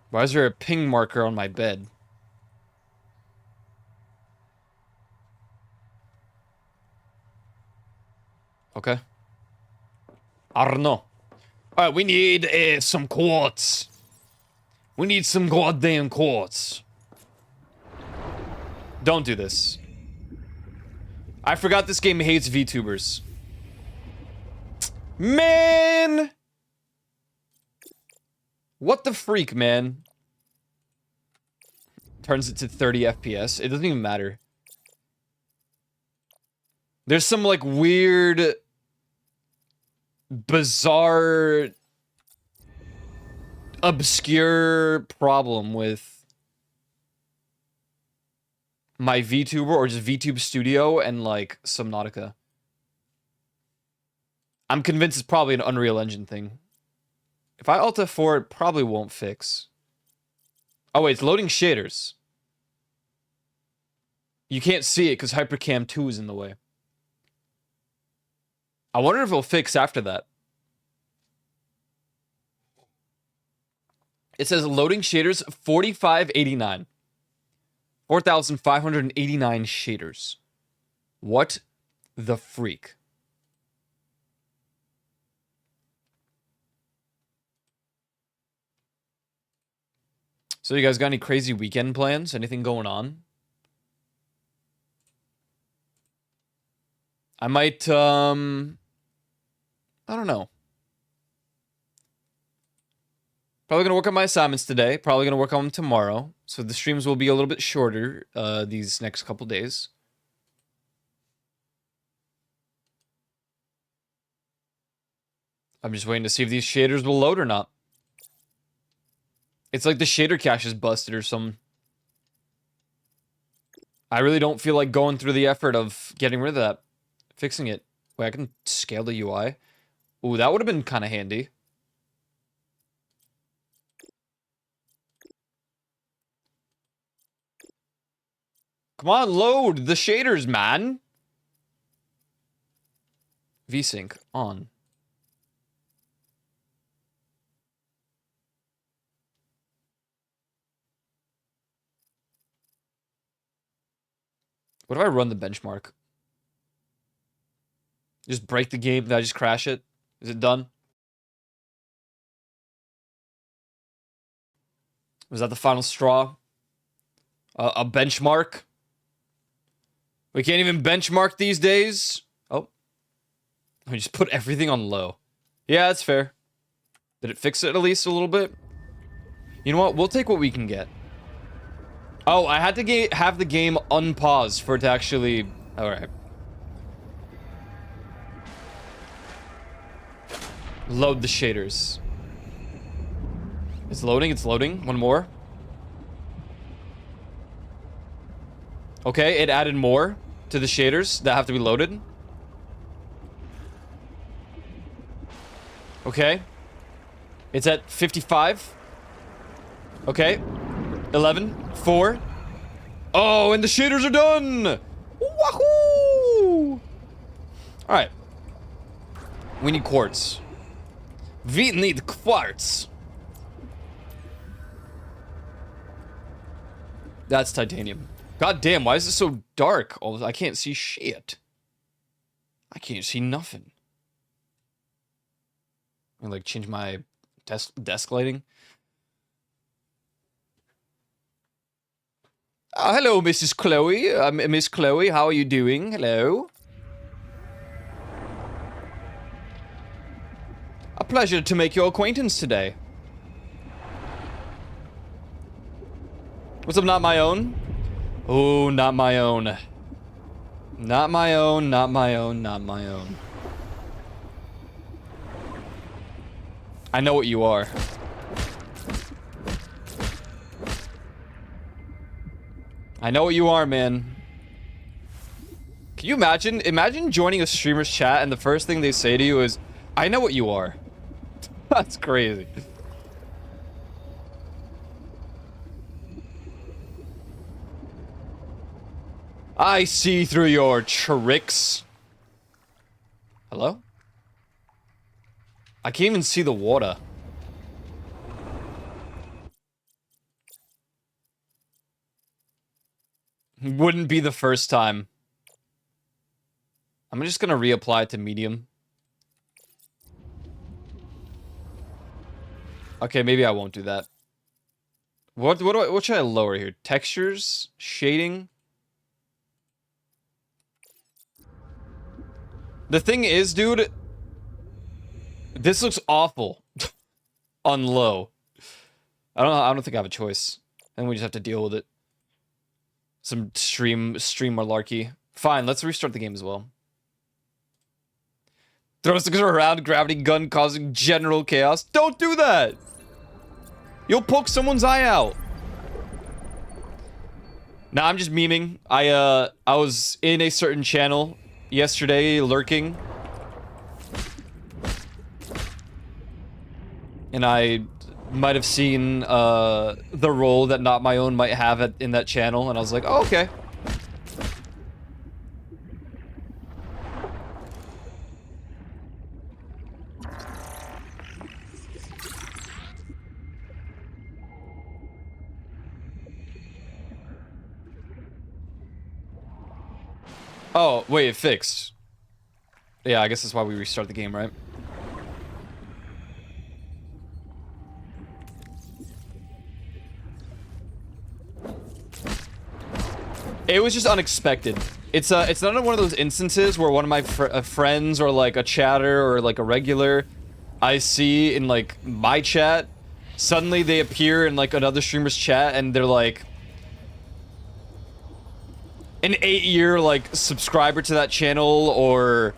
Why is there a ping marker on my bed? Okay. I don't know. Alright, we need some quartz. We need some goddamn quartz. Don't do this. I forgot this game hates VTubers. Man! What the freak, man? Turns it to 30 FPS. It doesn't even matter. There's some, like, weird... bizarre... obscure problem with... my VTuber, or just VTube Studio, and, like, Subnautica. I'm convinced it's probably an Unreal Engine thing. If I Alt F4, it probably won't fix. Oh wait, it's loading shaders. You can't see it because Hypercam 2 is in the way. I wonder if it'll fix after that. It says loading shaders 4589. 4,589 shaders. What the freak? So you guys got any crazy weekend plans? Anything going on? I might, I don't know. Probably gonna work on my assignments today. Probably gonna work on them tomorrow. So the streams will be a little bit shorter, these next couple days. I'm just waiting to see if these shaders will load or not. It's like the shader cache is busted or something. I really don't feel like going through the effort of getting rid of that. Fixing it. Wait, I can scale the UI. Ooh, that would have been kind of handy. Come on, load the shaders, man. VSync on. What if I run the benchmark? Just break the game? Did I just crash it? Is it done? Was that the final straw? A benchmark? We can't even benchmark these days? Oh. I just put everything on low. Yeah, that's fair. Did it fix it at least a little bit? You know what? We'll take what we can get. Oh, I had to have the game unpause for it to actually... Alright. Load the shaders. It's loading, it's loading. One more. Okay, it added more to the shaders that have to be loaded. Okay. It's at 55. Okay. 11, 4. Oh, and the shaders are done! Wahoo! Alright. We need quartz. We need quartz. That's titanium. God damn, why is it so dark? Oh, I can't see shit. I can't see nothing. I like change my desk lighting. Oh, hello, Mrs. Chloe. Miss Chloe, how are you doing? Hello. A pleasure to make your acquaintance today. What's up, not my own? Oh, not my own. Not my own, not my own, not my own. I know what you are. I know what you are, man. Can you imagine? Imagine joining a streamer's chat and the first thing they say to you is, I know what you are. That's crazy. I see through your tricks. Hello? I can't even see the water. Wouldn't be the first time. I'm just gonna reapply it to medium. Okay, maybe I won't do that. What should I lower here? Textures? Shading? The thing is, dude, this looks awful on low. I don't think I have a choice. And we just have to deal with it. Some stream malarkey. Fine, let's restart the game as well. Throws the around, gravity gun causing general chaos. Don't do that! You'll poke someone's eye out. Nah, I'm just memeing. I was in a certain channel yesterday, lurking. And I might have seen the role that Not My Own might have in that channel, and I was like, oh, okay. Oh, wait, it fixed. Yeah, I guess that's why we restart the game, right? It was just unexpected. It's not one of those instances where one of my friends or like a chatter or like a regular I see in like my chat, suddenly they appear in like another streamer's chat and they're like an 8-year like subscriber to that channel or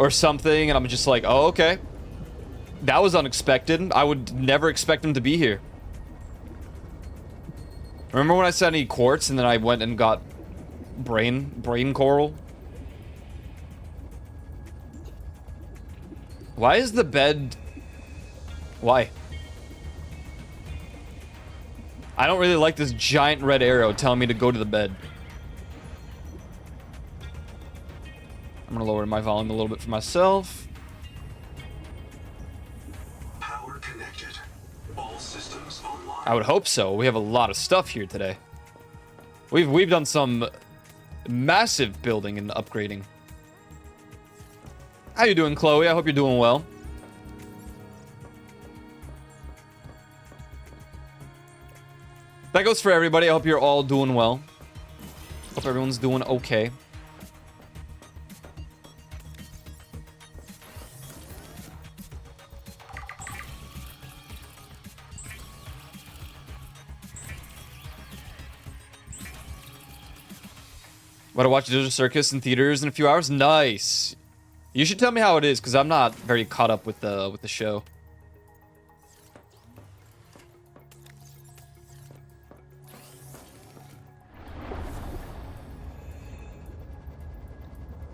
something, and I'm just like, oh, okay. That was unexpected. I would never expect him to be here. Remember when I said I need quartz and then I went and got brain coral? Why is the bed... Why? I don't really like this giant red arrow telling me to go to the bed. I'm gonna lower my volume a little bit for myself. Power connected. All systems online. I would hope so. We have a lot of stuff here today. We've done some massive building and upgrading. How you doing, Chloe? I hope you're doing well. That goes for everybody. I hope you're all doing well. Hope everyone's doing okay. Want to watch Digital Circus in theaters in a few hours? Nice. You should tell me how it is, because I'm not very caught up with the show.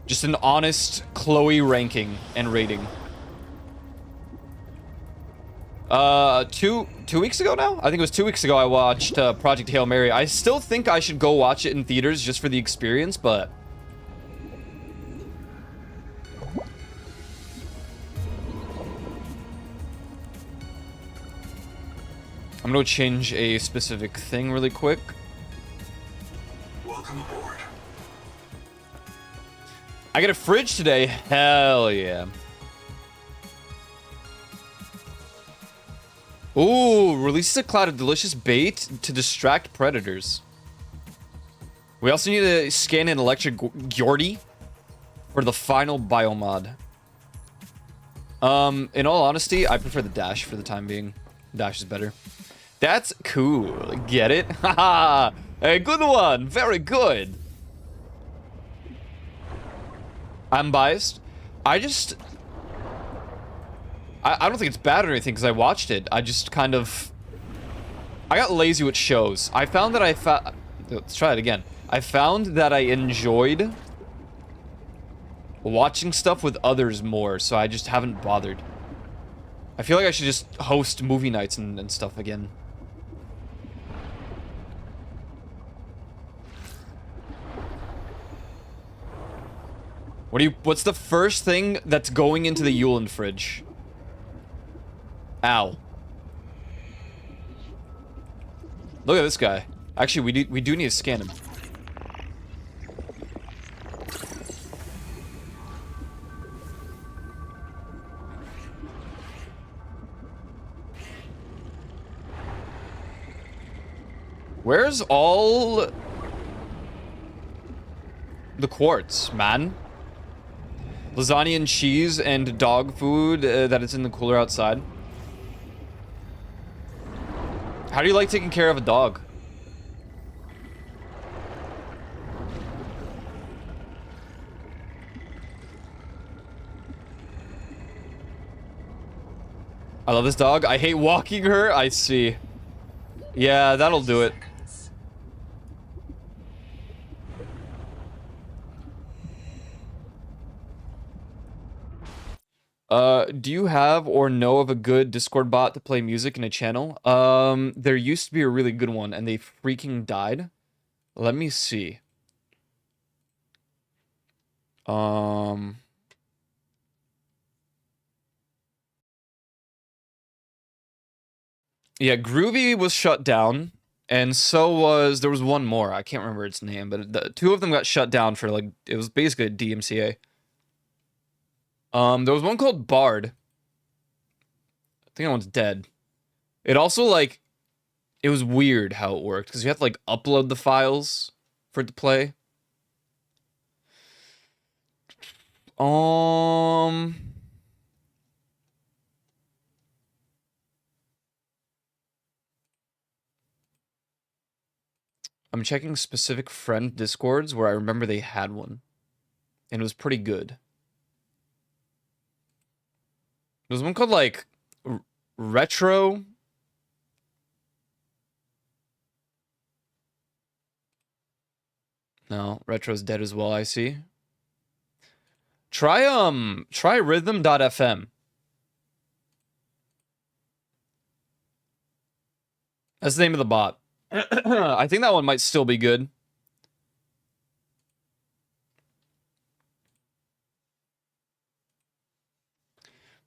Just an honest Chloe ranking and rating. Two weeks ago now? I think it was 2 weeks ago I watched Project Hail Mary. I still think I should go watch it in theaters just for the experience, but... I'm gonna change a specific thing really quick. Welcome aboard. I get a fridge today. Hell yeah. Ooh, releases a cloud of delicious bait to distract predators. We also need to scan an electric Gyordy for the final biomod. In all honesty, I prefer the dash for the time being. Dash is better. That's cool. Get it? Haha. A good one. Very good. I'm biased. I don't think it's bad or anything because I watched it. I just kind of... I got lazy with shows. I found that let's try it again. I found that I enjoyed watching stuff with others more, so I just haven't bothered. I feel like I should just host movie nights and stuff again. What's the first thing that's going into the Yulin fridge? Ow. Look at this guy. Actually, we do need to scan him. Where's all the quartz, man? Lasagna and cheese and dog food that is in the cooler outside. How do you like taking care of a dog? I love this dog. I hate walking her. I see. Yeah, that'll do it. Do you have or know of a good Discord bot to play music in a channel? There used to be a really good one, and they freaking died. Let me see. Yeah, Groovy was shut down, and so was, there was one more. I can't remember its name, but the two of them got shut down for, like, it was basically a DMCA. There was one called Bard. I think that one's dead. It also, like, it was weird how it worked, because you have to, like, upload the files for it to play. I'm checking specific friend Discords where I remember they had one. And it was pretty good. There's one called, like, Retro. No, Retro's dead as well, I see. Try rhythm.fm. That's the name of the bot. I think that one might still be good.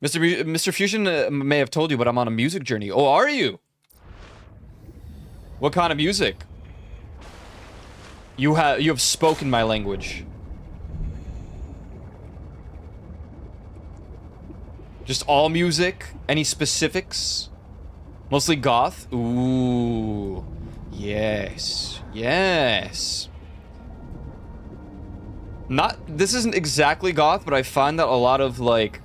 Mr. Fusion may have told you, but I'm on a music journey. Oh, are you? What kind of music? You have spoken my language. Just all music? Any specifics? Mostly goth? Ooh. Yes. Yes. This isn't exactly goth, but I find that a lot of, like,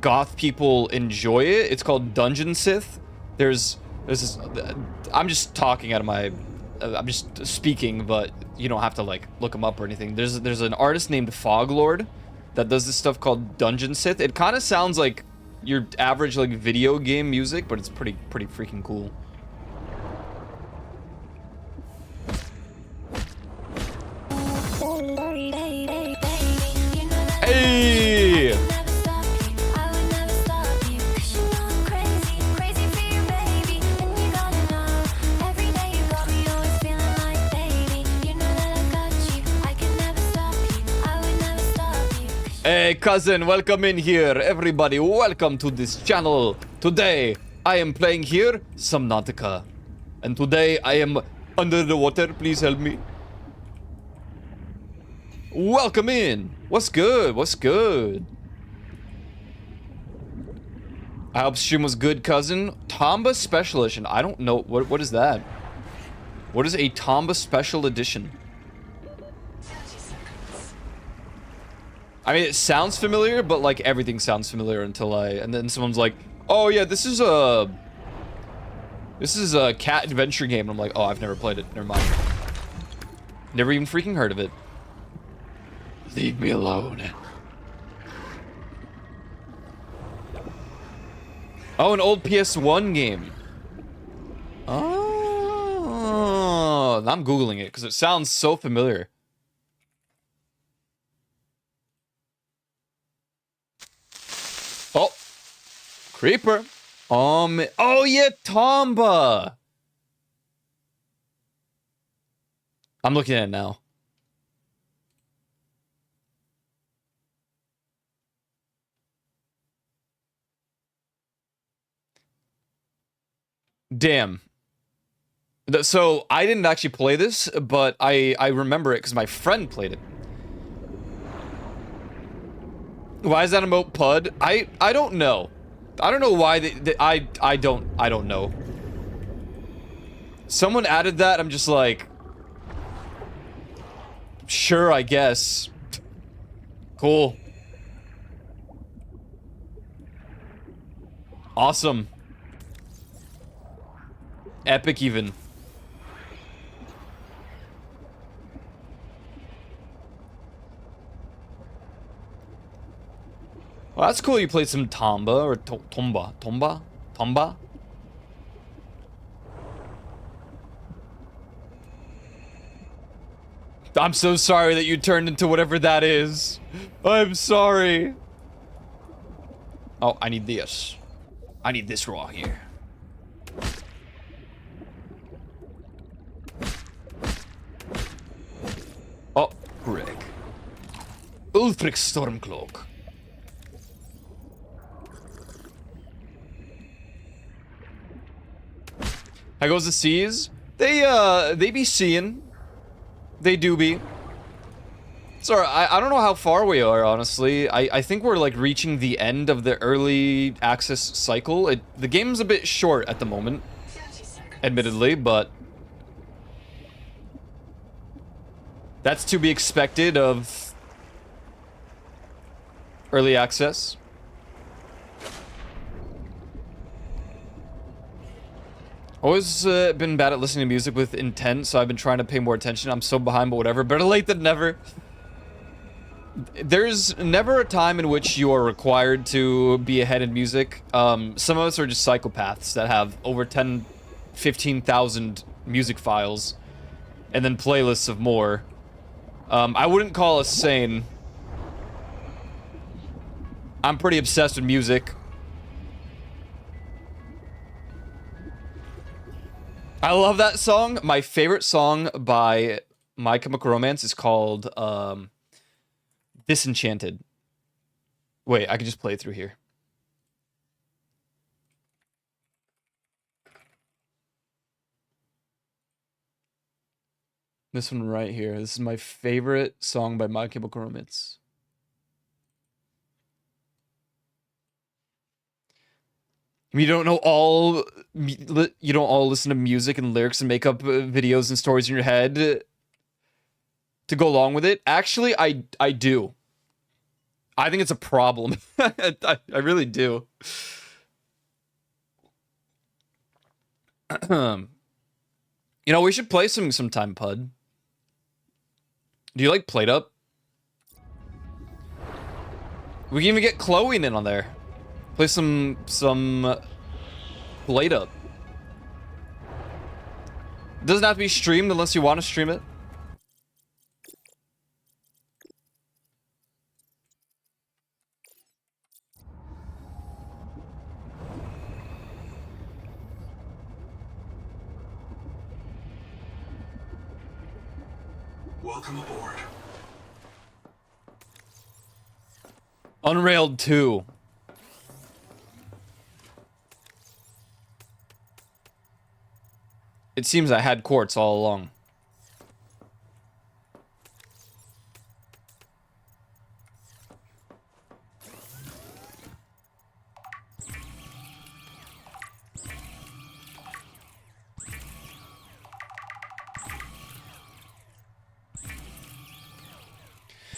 goth people enjoy it. It's called Dungeon Sith. There's this, I'm just talking out of my, I'm just speaking, but you don't have to, like, look them up or anything. There's an artist named Foglord that does this stuff called Dungeon Sith. It kind of sounds like your average, like, video game music, but it's pretty freaking cool. Hey! Hey cousin, welcome in here. Everybody, welcome to this channel. Today, I am playing here Subnautica. And today, I am under the water. Please help me. Welcome in. What's good? What's good? I hope stream was good, cousin. Tomba Special Edition. I don't know. What is that? What is a Tomba Special Edition? I mean, it sounds familiar, but, like, everything sounds familiar until and then someone's like, oh yeah, this is a cat adventure game. And I'm like, oh, I've never played it. Never mind. Never even freaking heard of it. Leave me alone. Oh, an old PS1 game. Oh, I'm Googling it because it sounds so familiar. Oh, creeper. Oh yeah, Tomba. I'm looking at it now. Damn. So I didn't actually play this, but I remember it because my friend played it. Why is that emote PUD? I don't know. I don't know why I don't know. Someone added that. I'm just like, sure, I guess. Cool. Awesome. Epic even. Well, that's cool you played some Tomba, or Tomba? I'm so sorry that you turned into whatever that is. I'm sorry. Oh, I need this. I need this raw here. Oh, Greg. Ulfric Stormcloak. How goes the seas? They be seeing. They do be. Sorry, I don't know how far we are, honestly. I think we're, like, reaching the end of the early access cycle. The game's a bit short at the moment, admittedly, but that's to be expected of early access. Always been bad at listening to music with intent, so I've been trying to pay more attention. I'm so behind, but whatever. Better late than never. There's never a time in which you are required to be ahead in music. Some of us are just psychopaths that have over 15,000 music files and then playlists of more. I wouldn't call us sane. I'm pretty obsessed with music. I love that song. My favorite song by My Chemical Romance is called Disenchanted. Wait, I can just play it through here. This one right here. This is my favorite song by My Chemical Romance. You don't know all. You don't all listen to music and lyrics and make up videos and stories in your head to go along with it. Actually, I do. I think it's a problem. I really do. You know, we should play sometime, Pud. Do you like Plate Up? We can even get Chloe in on there. Play some Plate Up. Doesn't have to be streamed unless you want to stream it. Welcome aboard. Unrailed 2. It seems I had quartz all along.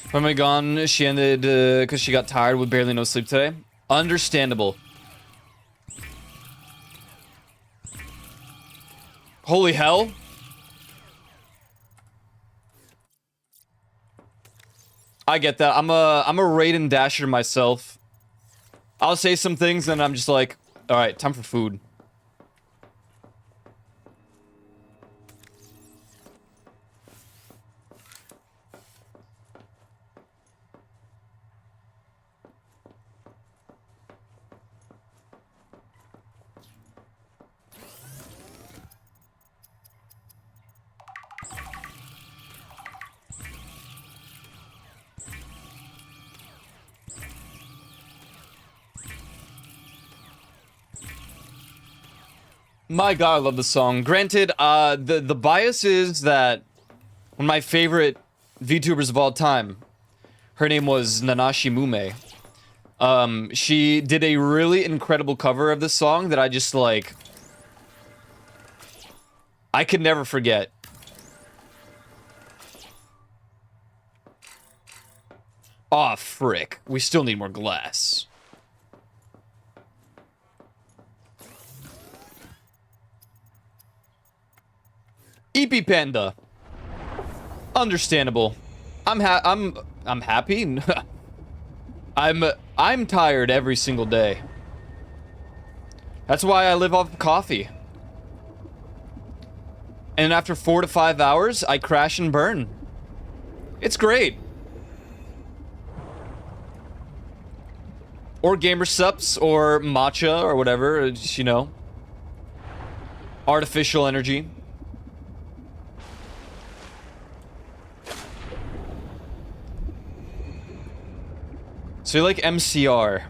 When am I gone? She ended because she got tired with barely no sleep today. Understandable. Holy hell. I get that. I'm a raid and dasher myself. I'll say some things and I'm just like, all right, time for food. My God, I love the song. Granted, the bias is that one of my favorite VTubers of all time, her name was Nanashi Mume. She did a really incredible cover of this song that I just, like, I could never forget. Aw, frick. We still need more glass. EP Panda. Understandable. I'm happy. I'm tired every single day. That's why I live off of coffee. And after 4 to 5 hours, I crash and burn. It's great. Or gamer sups, or matcha, or whatever, just, you know. Artificial energy. So you like MCR.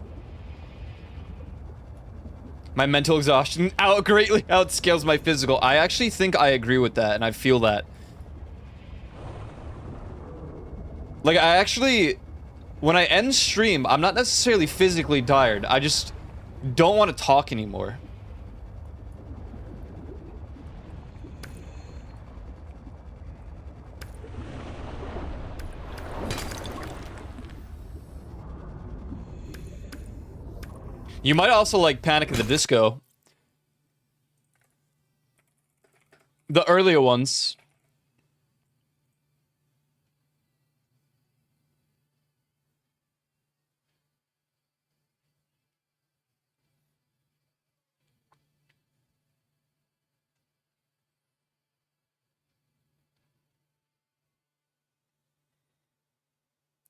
My mental exhaustion greatly outscales my physical. I actually think I agree with that, and I feel that. Like, I actually... When I end stream, I'm not necessarily physically tired. I just don't want to talk anymore. You might also like Panic at the Disco. The earlier ones.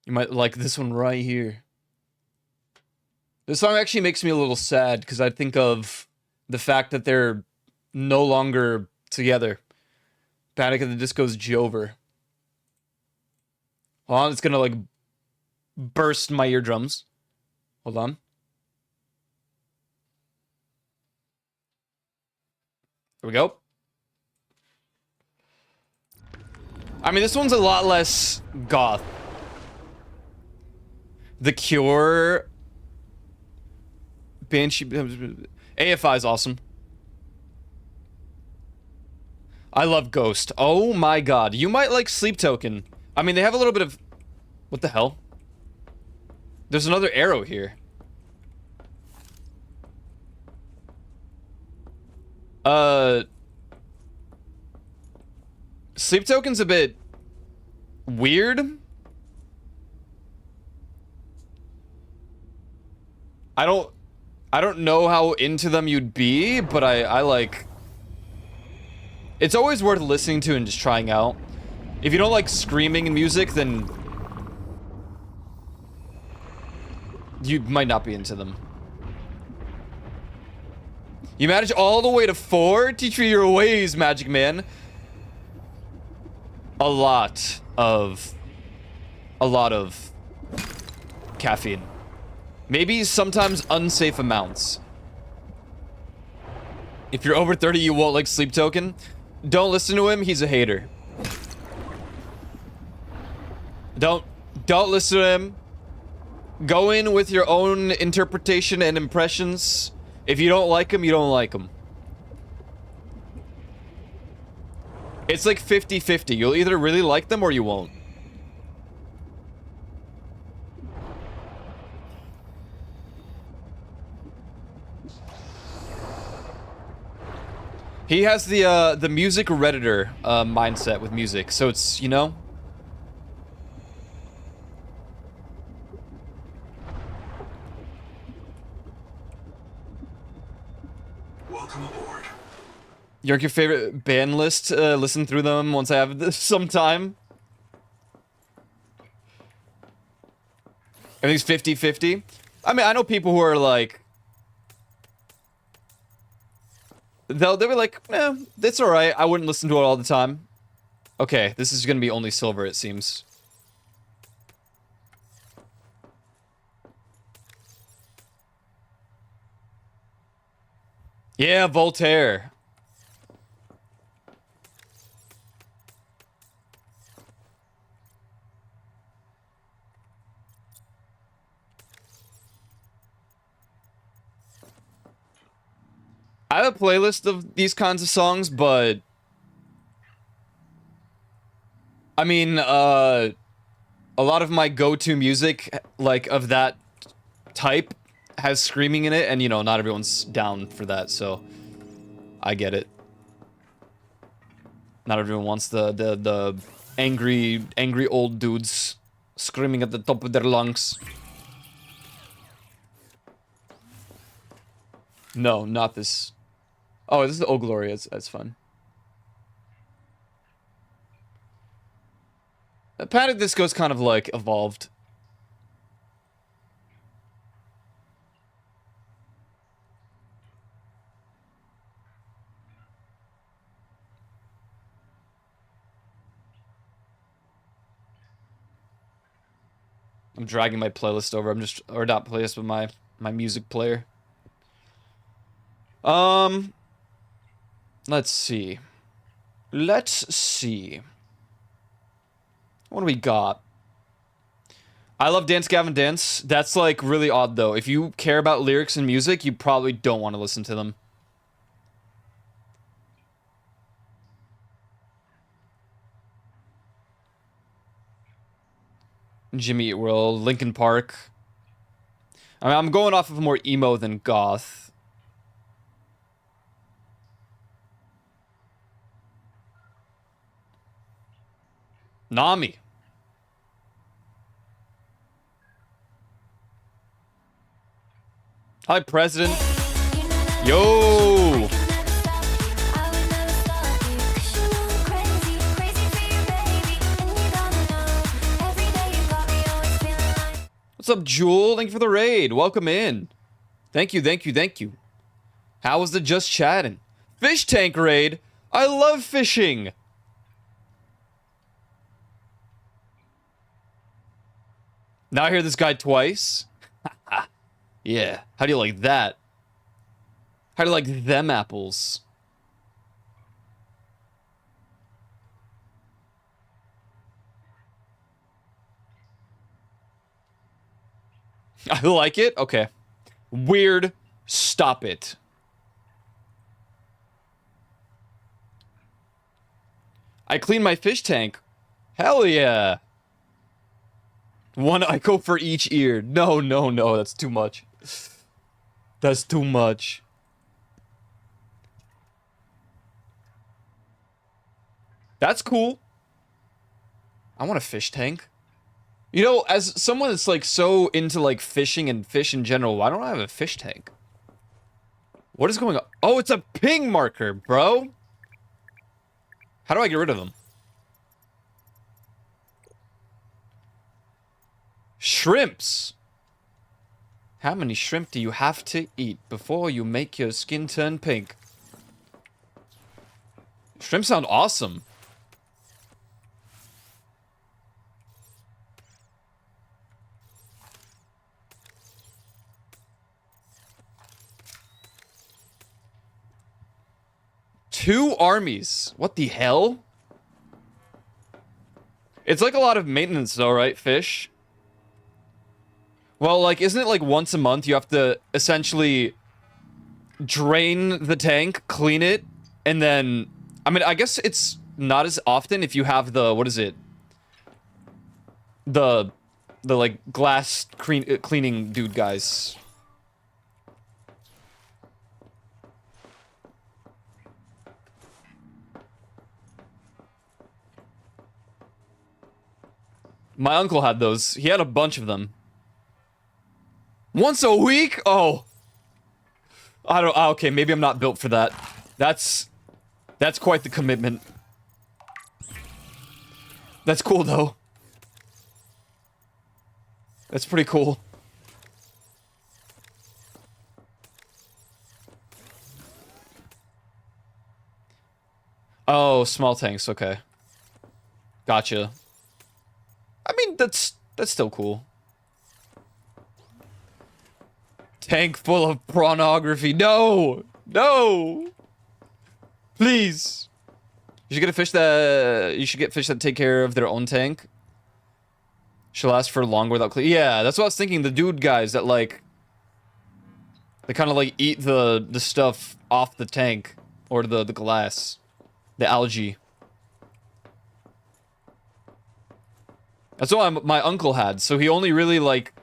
You might like this one right here. This song actually makes me a little sad because I think of the fact that they're no longer together. Panic at the Disco's Jover. Hold on, it's gonna like burst my eardrums. Hold on. Here we go. I mean, this one's a lot less goth. The Cure... Banshee... AFI is awesome. I love Ghost. Oh my god. You might like Sleep Token. I mean, they have a little bit of... What the hell? There's another arrow here. Sleep Token's a bit... weird. I don't know how into them you'd be, but I like... It's always worth listening to and just trying out. If you don't like screaming in music, then... you might not be into them. You manage all the way to 4? Teach me your ways, Magic Man. A lot of caffeine. Maybe sometimes unsafe amounts. If you're over 30, you won't like Sleep Token. Don't listen to him, he's a hater. Don't listen to him. Go in with your own interpretation and impressions. If you don't like him, you don't like him. It's like 50-50. You'll either really like them or you won't. He has the music redditor mindset with music, so it's, you know. Welcome aboard. Your favorite band list? Listen through them once I have some time. Everything's 50-50. I mean, I know people who are like... They'll be like, eh, it's alright. I wouldn't listen to it all the time. Okay, this is gonna be only silver, it seems. Yeah, Voltaire. I have a playlist of these kinds of songs, but I mean, a lot of my go-to music, like of that type, has screaming in it, and you know, not everyone's down for that, so I get it. Not everyone wants the angry old dudes screaming at the top of their lungs. No, not this. Oh, this is the Oh Glory. That's fun. Panic Disco's kind of like evolved. I'm dragging my playlist over. Or not playlist, but my music player. Let's see. Let's see. What do we got? I love Dance Gavin Dance. That's like really odd though. If you care about lyrics and music, you probably don't want to listen to them. Jimmy Eat World, Linkin Park. I mean, I'm going off of more emo than goth. Nami. Hi, President. Yo! What's up, Jewel? Thank you for the raid. Welcome in. Thank you, thank you, thank you. How was the just chatting? Fish tank raid? I love fishing! Now I hear this guy twice. Yeah. How do you like that? How do you like them apples? I like it? Okay. Weird. Stop it. I clean my fish tank. Hell yeah. One Ico for each ear. No, no, no. That's too much. That's too much. That's cool. I want a fish tank. You know, as someone that's like so into like fishing and fish in general, why don't I have a fish tank? What is going on? Oh, it's a ping marker, bro. How do I get rid of them? Shrimps. How many shrimp do you have to eat before you make your skin turn pink? Shrimp sound awesome. Two armies. What the hell? It's like a lot of maintenance though, right, fish? Well, like, isn't it like once a month you have to essentially drain the tank, clean it, and then... I mean, I guess it's not as often if you have the... What is it? The like, glass cleaning dude guys. My uncle had those. He had a bunch of them. Once a week? Oh. I don't... Okay, maybe I'm not built for that. That's quite the commitment. That's cool, though. That's pretty cool. Oh, small tanks, okay. Gotcha. I mean, that's still cool. Tank full of pornography. No! No! Please. You should get a fish that... You should get fish that take care of their own tank. Should last for longer without clean. Yeah, that's what I was thinking. The dude guys that, like... They kind of like eat the stuff off the tank or the glass, the algae. That's what my uncle had. So he only really like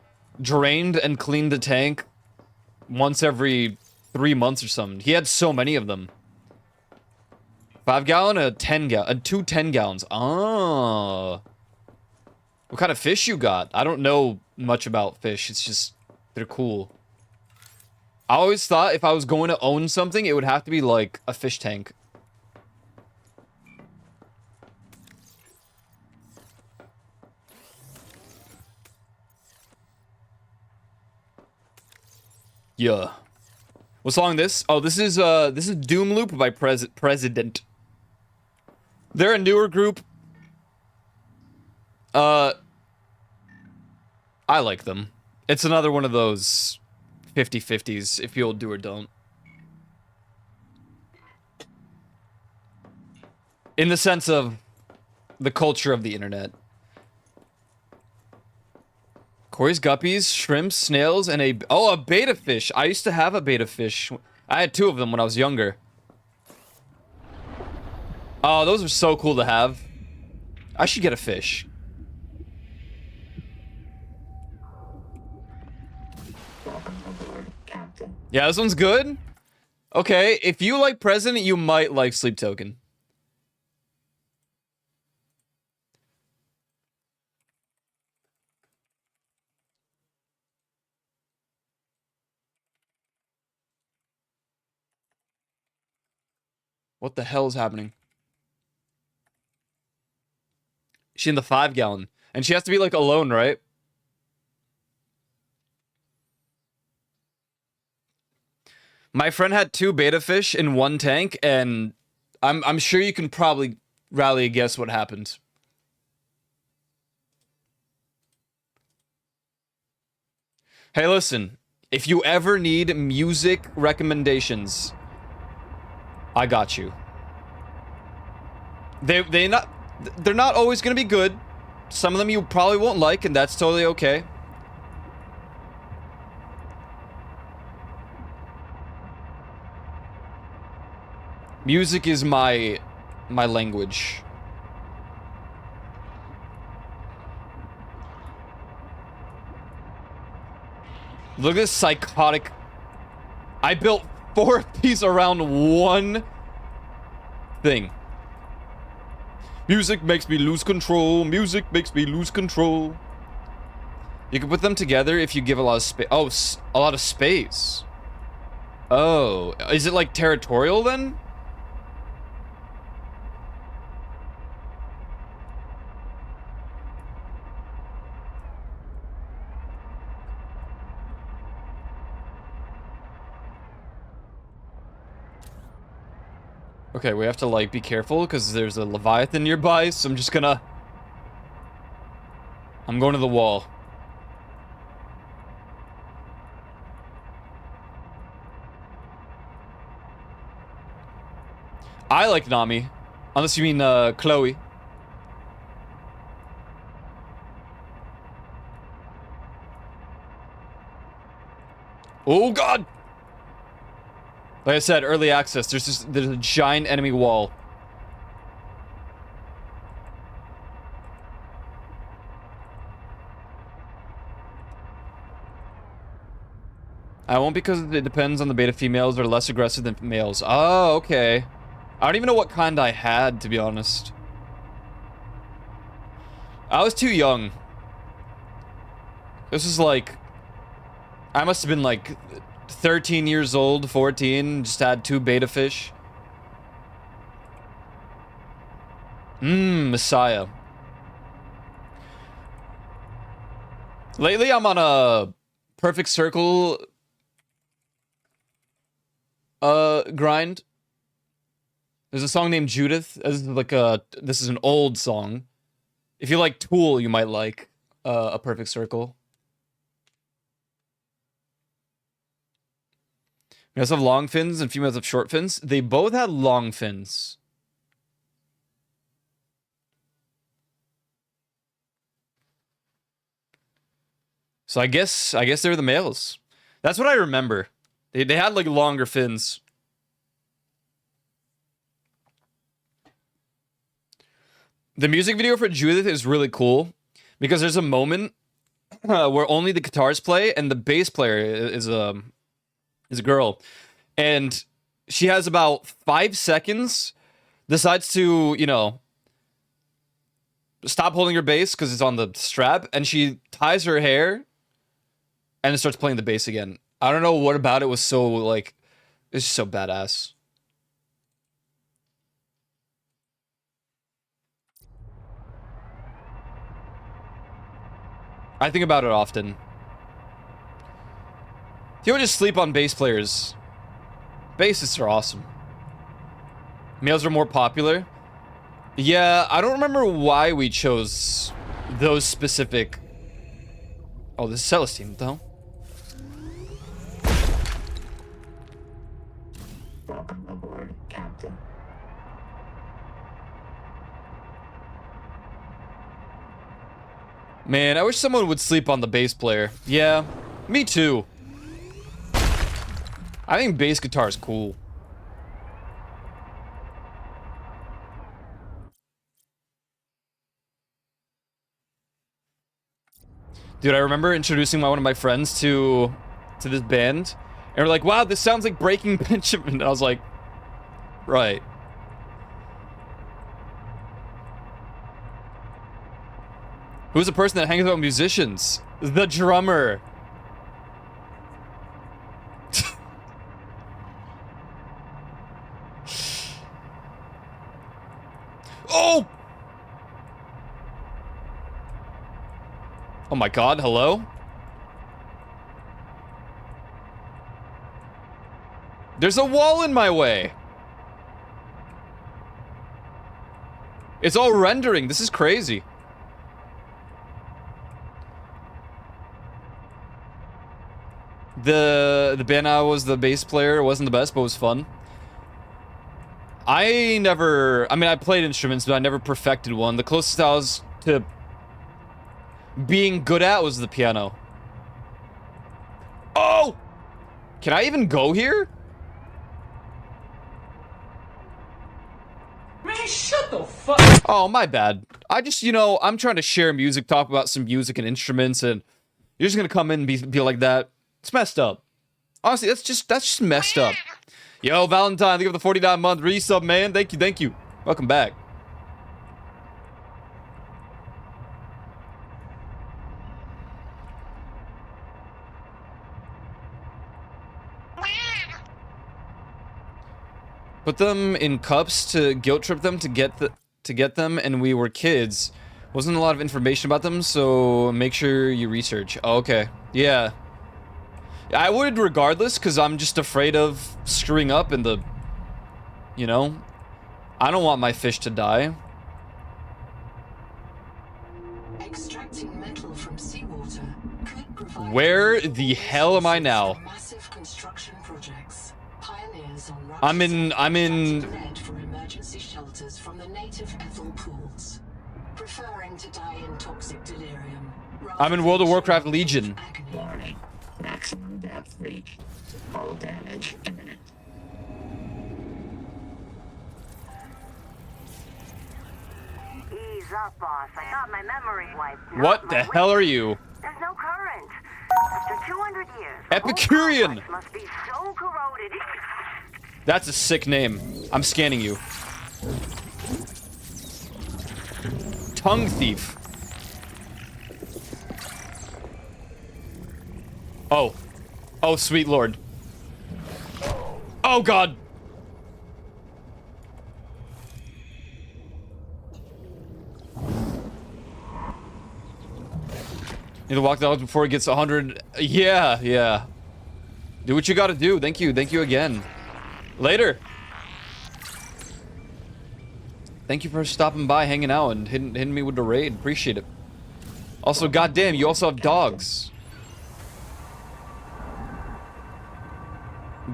drained and cleaned the tank once every 3 months or something. He had so many of them. 5 gallon, a 10 gallon, two 10 gallons. Oh. What kind of fish you got? I don't know much about fish. It's just, they're cool. I always thought if I was going to own something, it would have to be like a fish tank. Yeah. What song this? Oh, this is Doom Loop by President. They're a newer group. I like them. It's another one of those 50-50s, if you'll do or don't. In the sense of the culture of the internet. Corey's guppies, shrimps, snails, and a beta fish. I used to have a beta fish. I had 2 of them when I was younger. Oh, those are so cool to have. I should get a fish. Yeah, this one's good. Okay, if you like President, you might like Sleep Token. What the hell is happening? She's in the 5 gallon. And she has to be, like, alone, right? My friend had 2 beta fish in 1 tank, and I'm sure you can probably rally a guess what happened. Hey, listen. If you ever need music recommendations, I got you. They're not always gonna be good. Some of them you probably won't like, and that's totally okay. Music is my language. Look at this psychotic. I built 4 of these around 1 thing. Music makes me lose control. Music makes me lose control. You can put them together if you give a lot of space. Oh, a lot of space. Oh, is it like territorial then? Okay, we have to, like, be careful, because there's a Leviathan nearby, so I'm just gonna... I'm going to the wall. I like Nami. Unless you mean, Chloe. Oh, God! Like I said, early access. There's a giant enemy wall. I won't because it depends on the beta females are less aggressive than males. Oh, okay. I don't even know what kind I had, to be honest. I was too young. This is like... I must have been like 13 years old, 14, just had 2 beta fish. Messiah. Lately, I'm on a perfect circle grind. There's a song named Judith. This is an old song. If you like Tool, you might like A Perfect Circle. Males have long fins and females have short fins. They both had long fins. So I guess they're the males. That's what I remember. They had like longer fins. The music video for Judith is really cool because there's a moment where only the guitars play and the bass player is a girl, and she has about 5 seconds, decides to, you know, stop holding her bass because it's on the strap, and she ties her hair and it starts playing the bass again. I don't know what about it was so, like, it's just so badass. I think about it often. You would just sleep on bass players. Bassists are awesome. Males are more popular. Yeah, I don't remember why we chose those specific... Oh, this is Celestine, though. Welcome aboard, Captain. Man, I wish someone would sleep on the bass player. Yeah, me too. I think bass guitar is cool. Dude, I remember introducing one of my friends to this band, and we're like, wow, this sounds like Breaking Benjamin. And I was like, right. Who's the person that hangs out with musicians? The drummer. Oh! Oh my god, hello? There's a wall in my way. It's all rendering. This is crazy. The band I was the bass player wasn't the best, but it was fun. I mean, I played instruments, but I never perfected one. The closest I was to being good at was the piano. Oh! Can I even go here? Man, shut the fuck. Oh, my bad. I just, you know, I'm trying to share music, talk about some music and instruments, and you're just gonna come in and be like that. It's messed up. Honestly, that's just messed up. Yo, Valentine, thank you for the 49-month resub, man. Thank you. Welcome back. Put them in cups to guilt trip them to get them, and we were kids. Wasn't a lot of information about them, so make sure you research. Oh, okay. Yeah. I would regardless, because I'm just afraid of screwing up in the... You know? I don't want my fish to die. Extracting metal from seawater could provide Where the hell am I now? massive construction projects. Pioneers on I'm in... lead for emergency shelters from the native ethel pools, preferring to die in toxic delirium. I'm in World of Warcraft Legion. Agony. Maximum depth reached. Hull damage imminent. Ease up, boss. I got my memory wiped. What the hell are you? There's no current. After 200 years, Epicurean! the whole complex must be so corroded. That's a sick name. I'm scanning you. Tongue thief. Oh. Oh, sweet lord. Oh, God. Need to walk the dogs before it gets 100. Yeah. Do what you gotta do. Thank you again. Later. Thank you for stopping by, hanging out, and hitting me with the raid. Appreciate it. Also, goddamn, you also have dogs.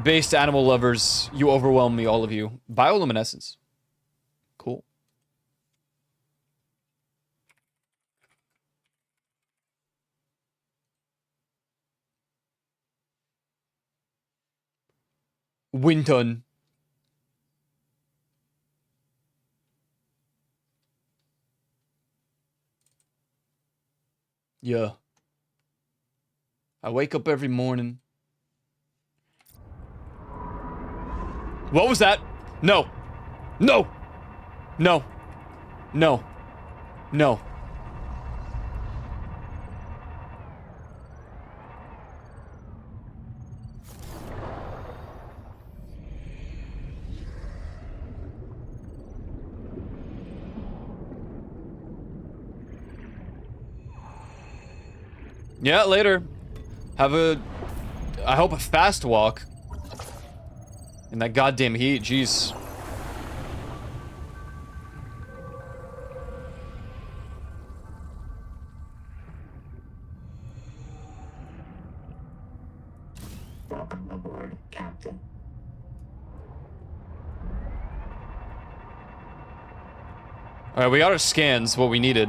Based animal lovers, you overwhelm me, all of you. Bioluminescence. Cool. Winton. Yeah. I wake up every morning. What was that? No. No. No. No. No. Yeah, later. Have a... I hope a fast walk. In that goddamn heat, jeez. Welcome aboard, Captain. Alright, we got our scans, what we needed.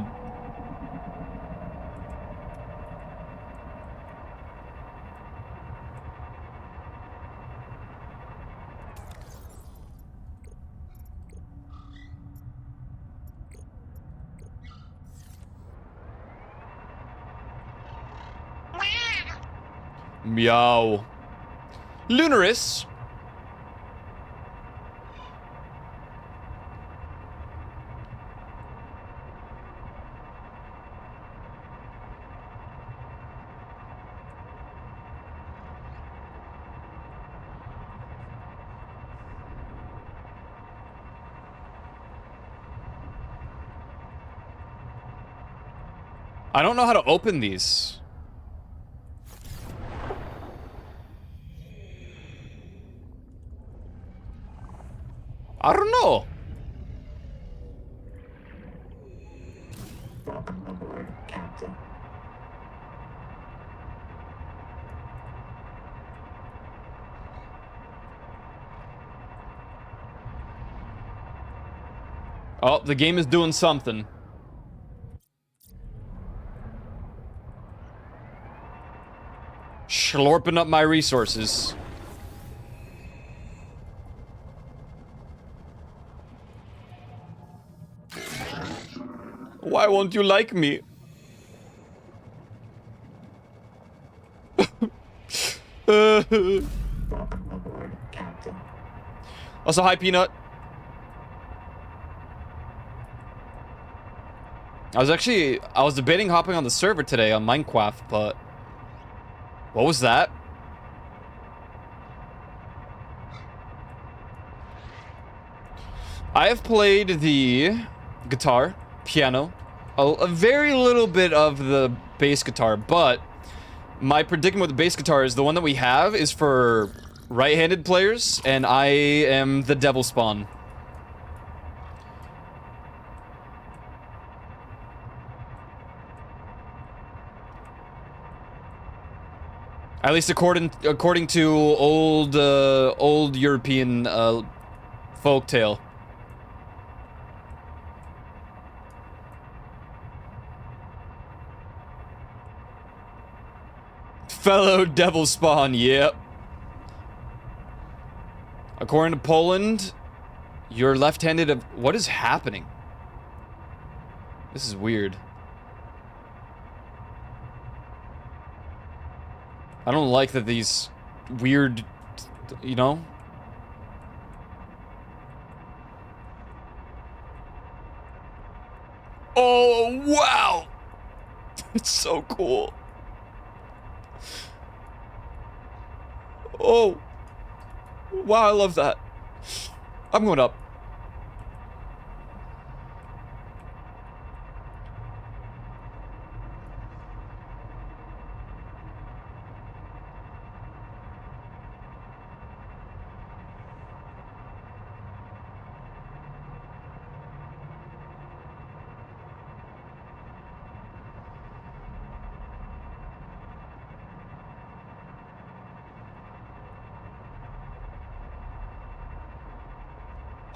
Meow. Lunaris. I don't know how to open these. I don't know. Welcome aboard, Captain. Oh, the game is doing something. Slurping up my resources. Why won't you like me? Welcome aboard, Captain. Also, hi, Peanut. I was debating hopping on the server today on Minecraft, but... What was that? I have played the guitar, piano, a very little bit of the bass guitar, but my predicament with the bass guitar is the one that we have is for right-handed players, and I am the devil spawn. At least according to old European folktale. Fellow devil spawn, yep. According to Poland, you're left-handed of... What is happening? This is weird. I don't like that these weird, you know? Oh, wow! It's so cool. Oh. Wow, I love that. I'm going up.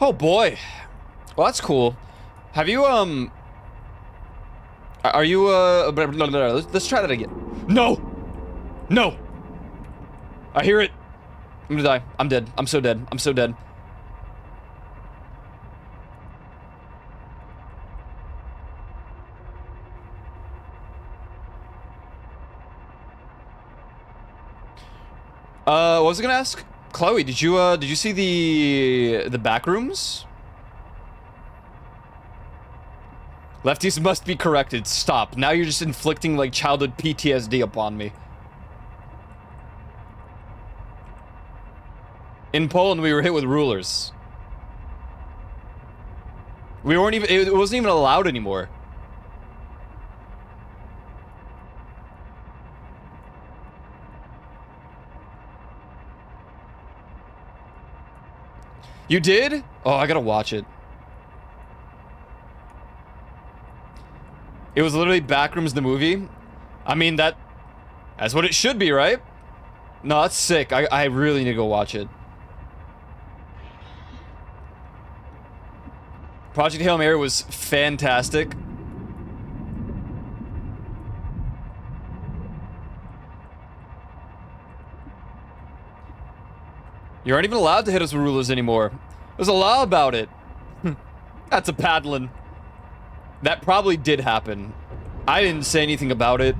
Oh boy. Well, that's cool. Have you, are you, let's try that again. No! No! I hear it. I'm gonna die. I'm dead. I'm so dead. I'm so dead. What was I gonna ask? Chloe, did you see the back rooms? Lefties must be corrected. Stop. Now you're just inflicting, like, childhood PTSD upon me. In Poland, we were hit with rulers. We weren't even... It wasn't even allowed anymore. You did? Oh, I gotta watch it. It was literally Backrooms the movie. I mean, that's what it should be, right? No, that's sick. I really need to go watch it. Project Hail Mary was fantastic. You aren't even allowed to hit us with rulers anymore. There's a law about it. That's a paddling. That probably did happen. I didn't say anything about it.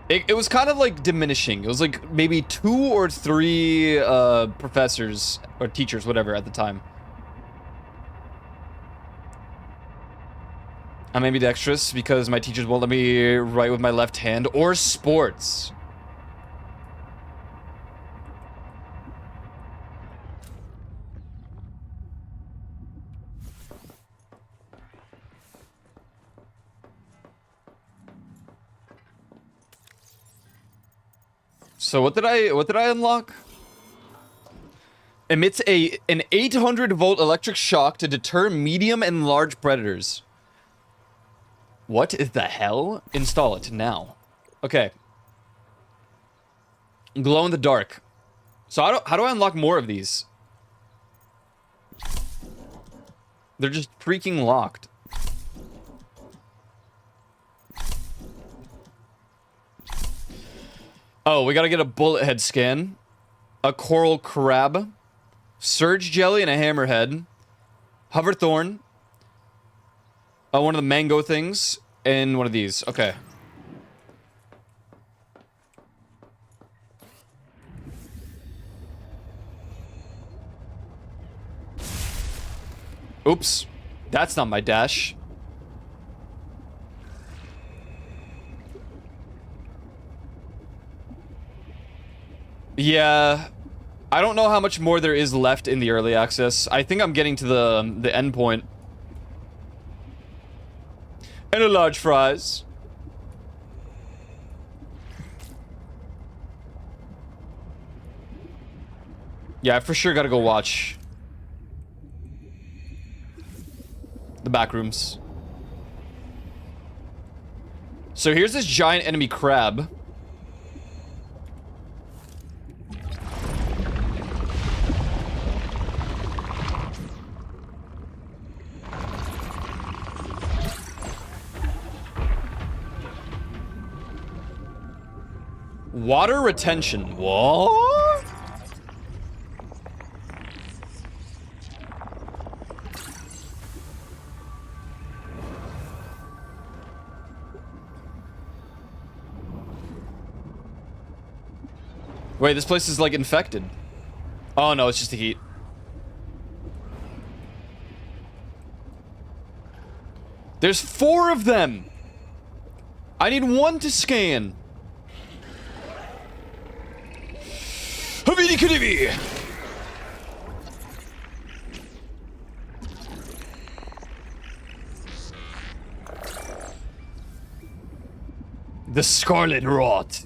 It was kind of like diminishing. It was like maybe 2 or 3 professors or teachers, whatever, at the time. I'm ambidextrous because my teachers won't let me write with my left hand, or sports. So what did I unlock? Emits an 800-volt electric shock to deter medium and large predators. What the hell? Install it now. Okay. Glow in the dark. So how do I unlock more of these? They're just freaking locked. Oh, we gotta get a bullet head scan, a coral crab, surge jelly and a hammerhead, hoverthorn, one of the mango things, and one of these. Okay. Oops. That's not my dash. Yeah, I don't know how much more there is left in the early access. I think I'm getting to the end point. And a large fries. Yeah, I for sure gotta go watch the back rooms. So here's this giant enemy crab. Water retention. What? Wait, this place is like infected. Oh no, it's just the heat. There's 4 of them. I need 1 to scan. The Scarlet Rot.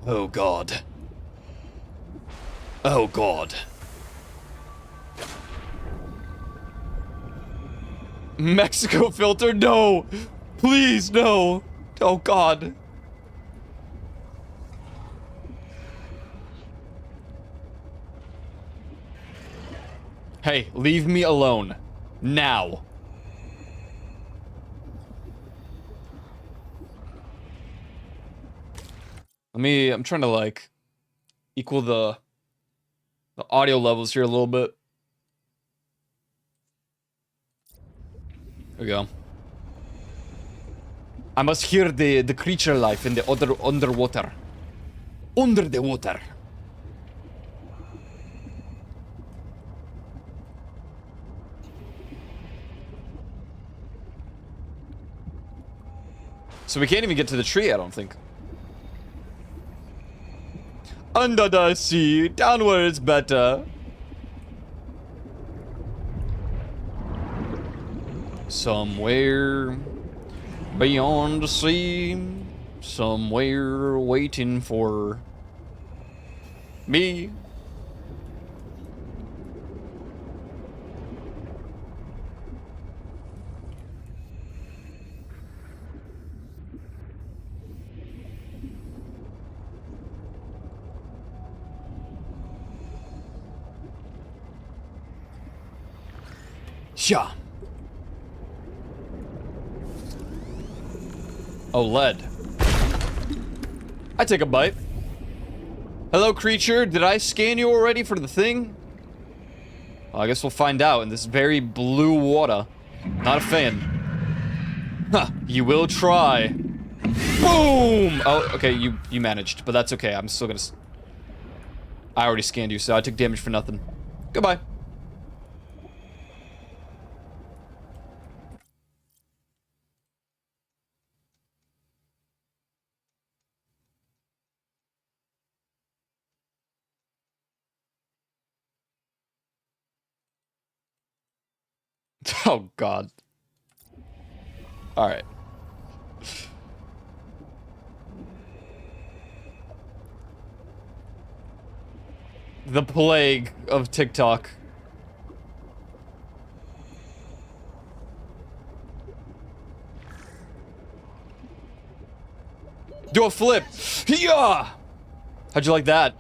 Oh god. Oh god. Mexico filter, no! Please, no! Oh god. Hey, leave me alone. Now. I'm trying to like equal the audio levels here a little bit. There we go. I must hear the creature life in the underwater. Under the water. So we can't even get to the tree, I don't think. Under the sea, downwards better. Somewhere beyond the sea, somewhere waiting for me. Sha. Oh, lead. I take a bite. Hello, creature. Did I scan you already for the thing? Well, I guess we'll find out in this very blue water. Not a fan. Huh. You will try. Boom! Oh, okay. You managed, but that's okay. I'm still gonna... I already scanned you, so I took damage for nothing. Goodbye. Oh, God. Alright. The plague of TikTok. Do a flip. Yeah. How'd you like that?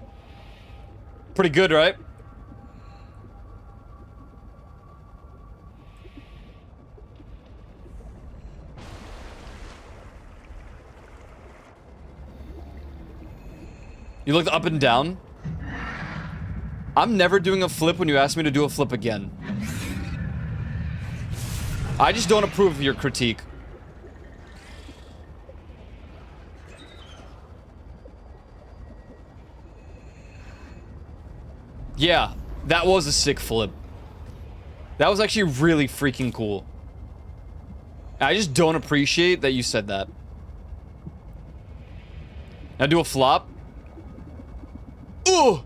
Pretty good, right? You looked up and down. I'm never doing a flip when you ask me to do a flip again. I just don't approve of your critique. Yeah, that was a sick flip. That was actually really freaking cool. I just don't appreciate that you said that. Now do a flop. Ooh!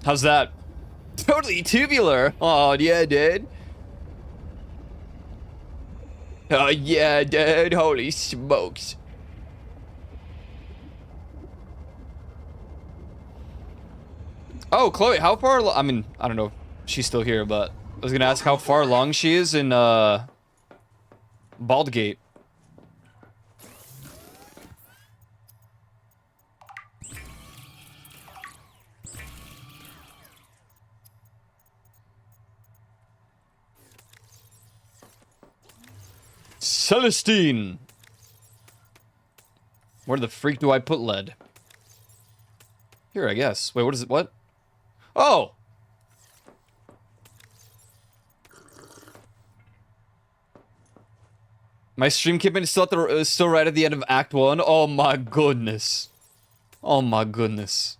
How's that? Totally tubular. Oh, yeah, dude. Oh, yeah, dude. Holy smokes. Oh, Chloe, how far... I mean, I don't know if she's still here, but... I was gonna ask how far along she is in, Baldgate. Celestine! Where the freak do I put lead? Here, I guess. Wait, what is it? What? Oh! My stream keeping is still right at the end of Act 1. Oh my goodness. Oh my goodness.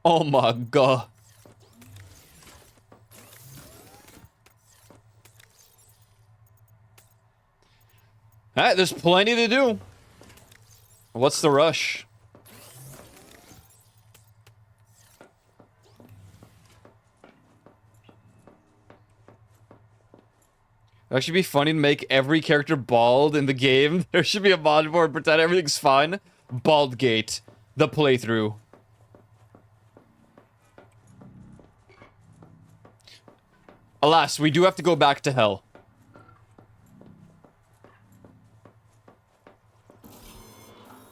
Oh my god. Alright, there's plenty to do. What's the rush? It'd actually be funny to make every character bald in the game. There should be a mod for it, pretend everything's fine. Baldgate, the playthrough. Alas, we do have to go back to hell.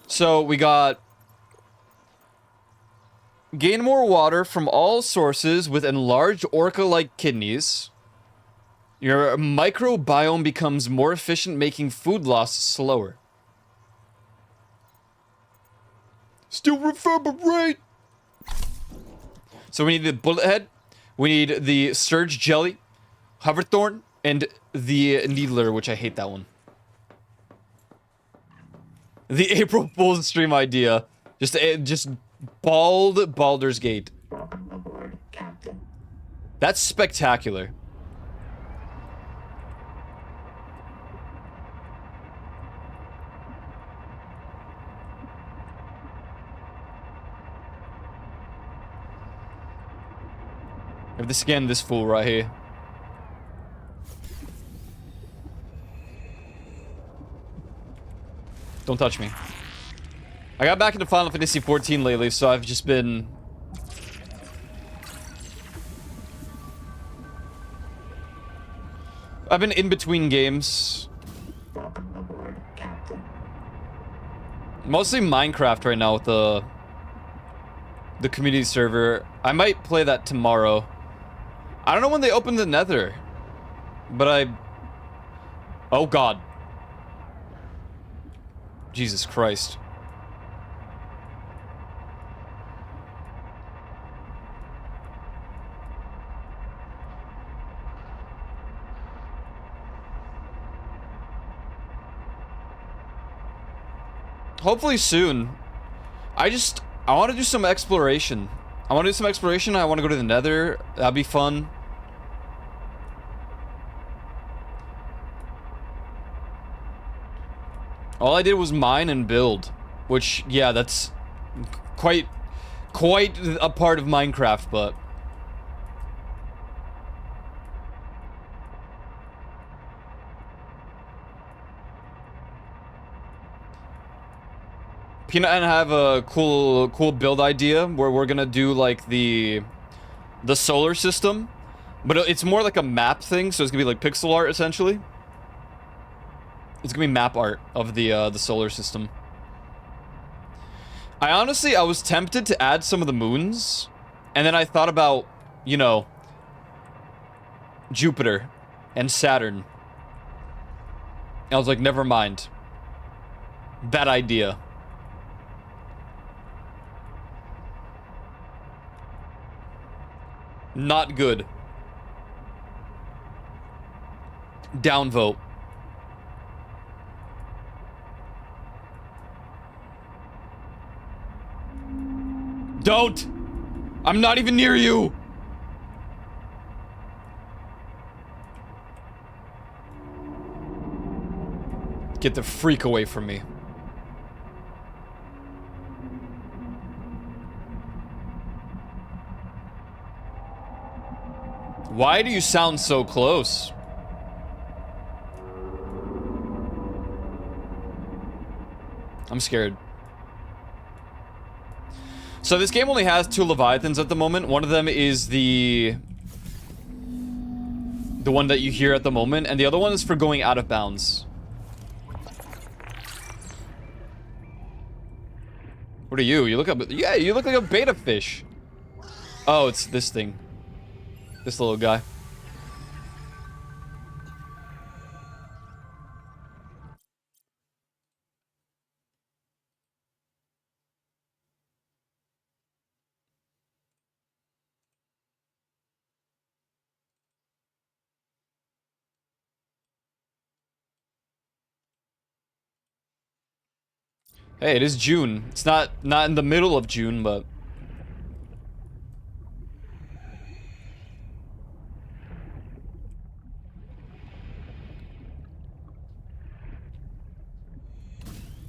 So, we got... Gain more water from all sources with enlarged orca-like kidneys. Your microbiome becomes more efficient, making food loss slower. Still reverberate! So we need the bullet head, we need the surge jelly, hoverthorn, and the needler, which I hate that one. The April Fool's stream idea. Just bald Baldur's Gate. Welcome aboard, Captain. That's spectacular. If this again, this fool right here. Don't touch me. I got back into Final Fantasy XIV lately, so I've just been... I've been in between games. Welcome aboard, Captain. Mostly Minecraft right now with the community server. I might play that tomorrow. I don't know when they open the Nether, but oh God. Jesus Christ. Hopefully soon. I want to do some exploration. I want to go to the Nether. That'd be fun. All I did was mine and build, which, yeah, that's quite a part of Minecraft, but... Peanut and I have a cool build idea where we're gonna do like the solar system, but it's more like a map thing, so it's gonna be like pixel art essentially. It's gonna be map art of the solar system. I was tempted to add some of the moons, and then I thought about, you know, Jupiter and Saturn. And I was like, never mind. Bad idea. Not good. Downvote. Don't! I'm not even near you! Get the freak away from me. Why do you sound so close? I'm scared. So this game only has 2 Leviathans at the moment. One of them is the one that you hear at the moment, and the other one is for going out of bounds. What are you? You look up. Yeah, you look like a beta fish. Oh, it's this thing. This little guy. Hey, it is June. It's not in the middle of June, but...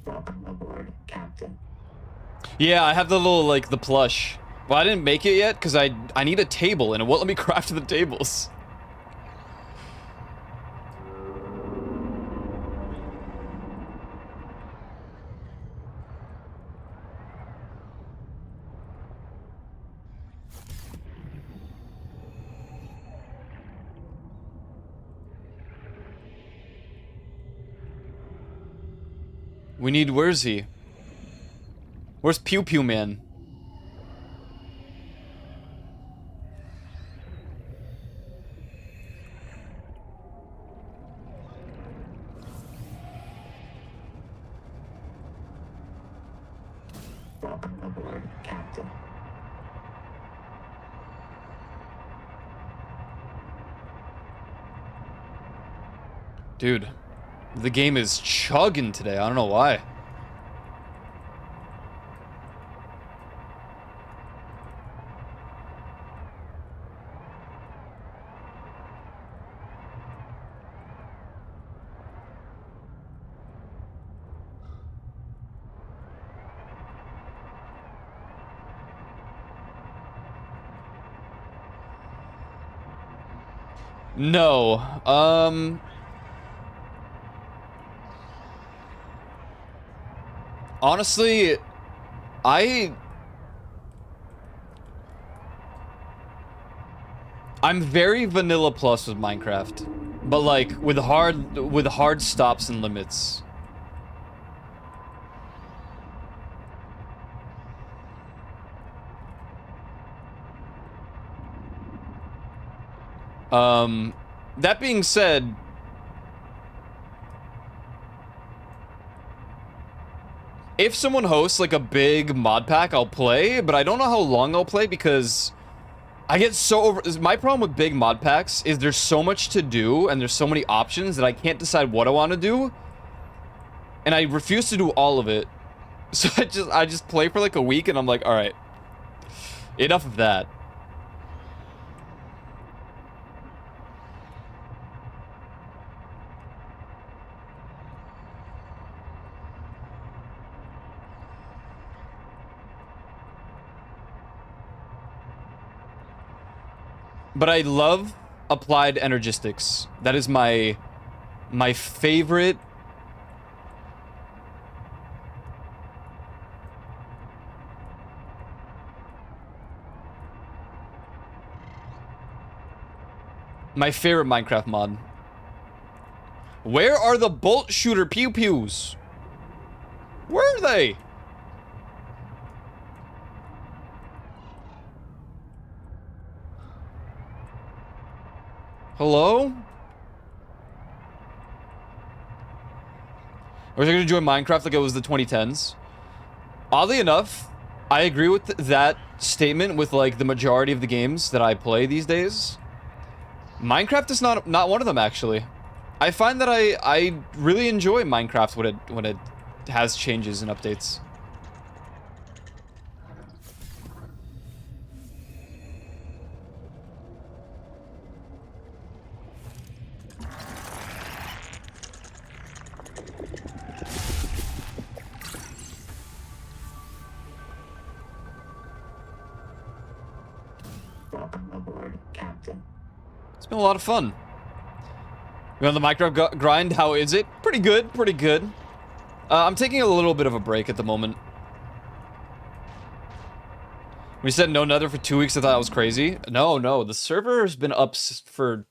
Welcome aboard, Captain. Yeah, I have the little, like, the plush. Well, I didn't make it yet, because I need a table, and it won't let me craft the tables. We need, where's he? Where's Pew Pew Man? Captain. Dude, the game is chugging today. I don't know why. No. Honestly, I'm very vanilla plus with Minecraft, but like with hard stops and limits. That being said, if someone hosts like a big mod pack, I'll play, but I don't know how long I'll play because I get so over. My problem with big mod packs is there's so much to do and there's so many options that I can't decide what I want to do, and I refuse to do all of it. So I just play for like a week and I'm like, all right, enough of that. But I love applied energistics. That is my favorite. My favorite Minecraft mod. Where are the bolt shooter pew pews? Where are they? Hello? I was gonna join Minecraft like it was the 2010s. Oddly enough, I agree with that statement with like the majority of the games that I play these days. Minecraft is not one of them, actually. I find that I really enjoy Minecraft when it has changes and updates. Welcome aboard, Captain. It's been a lot of fun. You on the Minecraft grind? How is it? Pretty good, pretty good. I'm taking a little bit of a break at the moment. We said no nether for 2 weeks. I thought that was crazy. No, the server has been up for...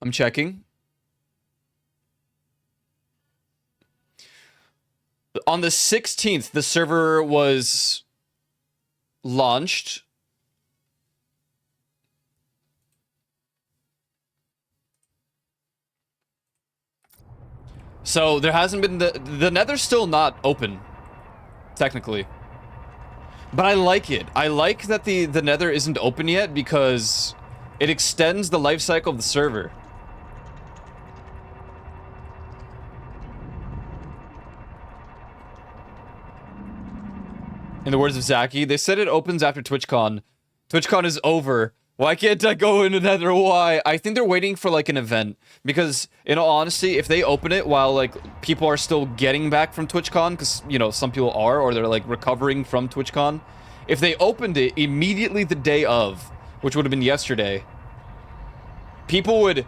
I'm checking. On the 16th, the server was launched. So there hasn't been the nether's still not open, technically. But I like it. I like that the nether isn't open yet because it extends the life cycle of the server. In the words of Zaki, they said it opens after TwitchCon. TwitchCon is over. Why can't I go into Nether? Why? I think they're waiting for like an event. Because, in all honesty, if they open it while like people are still getting back from TwitchCon, because, you know, some people are, or they're like recovering from TwitchCon. If they opened it immediately the day of, which would have been yesterday, people would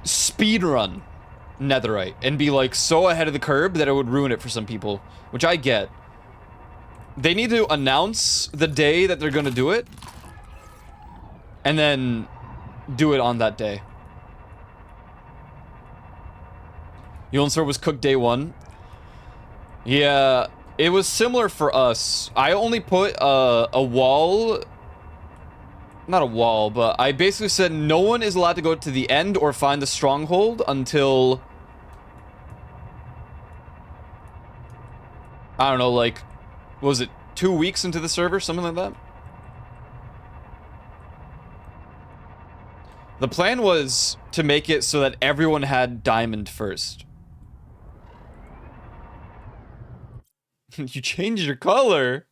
speedrun Netherite and be like so ahead of the curve that it would ruin it for some people, which I get. They need to announce the day that they're gonna do it, and then do it on that day. Yulensor was cooked day one. Yeah, it was similar for us. I only put a wall... not a wall, but I basically said no one is allowed to go to the end or find the stronghold until, I don't know, like, what was it, 2 weeks into the server, something like that? The plan was to make it so that everyone had diamond first. You changed your color.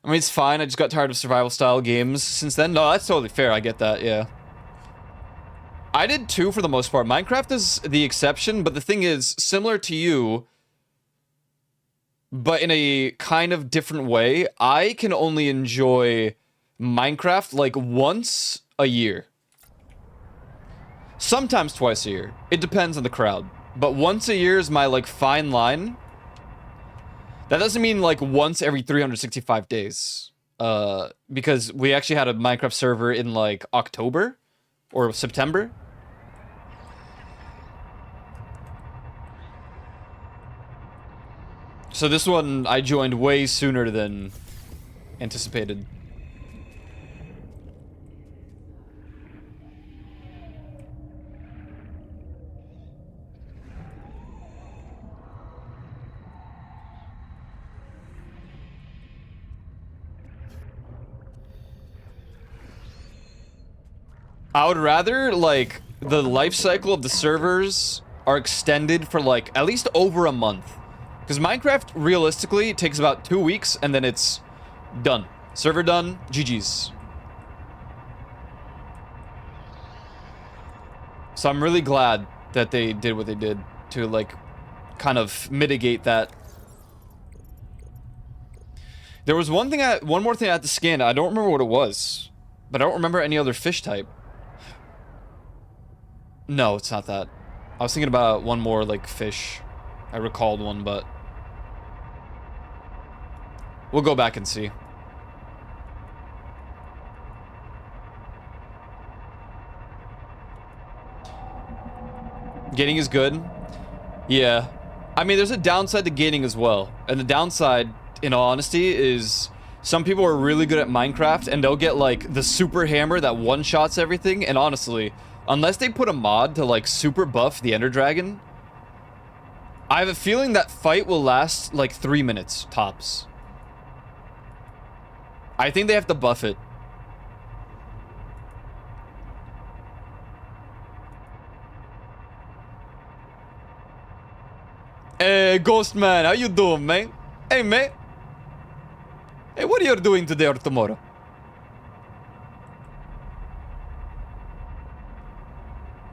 I mean, it's fine. I just got tired of survival style games since then. No, that's totally fair. I get that, yeah. I did too for the most part. Minecraft is the exception, but the thing is, similar to you, but in a kind of different way, I can only enjoy Minecraft like once a year. Sometimes twice a year. It depends on the crowd. But once a year is my like fine line. That doesn't mean like once every 365 days. Because we actually had a Minecraft server in like October or September. So this one I joined way sooner than anticipated. I would rather, like, the life cycle of the servers are extended for, like, at least over a month. Because Minecraft, realistically, takes about 2 weeks, and then it's done. Server done, GG's. So I'm really glad that they did what they did to, like, kind of mitigate that. There was one more thing I had to scan. I don't remember what it was. But I don't remember any other fish type. No, it's not that. I was thinking about one more, like, fish. I recalled one, but we'll go back and see. Gating is good. Yeah. I mean, there's a downside to gating as well. And the downside, in all honesty, is some people are really good at Minecraft and they'll get, like, the super hammer that one-shots everything. And honestly, unless they put a mod to, like, super buff the Ender Dragon, I have a feeling that fight will last, like, 3 minutes, tops. I think they have to buff it. Hey, Ghost Man, how you doing, man? Hey, man. Hey, what are you doing today or tomorrow?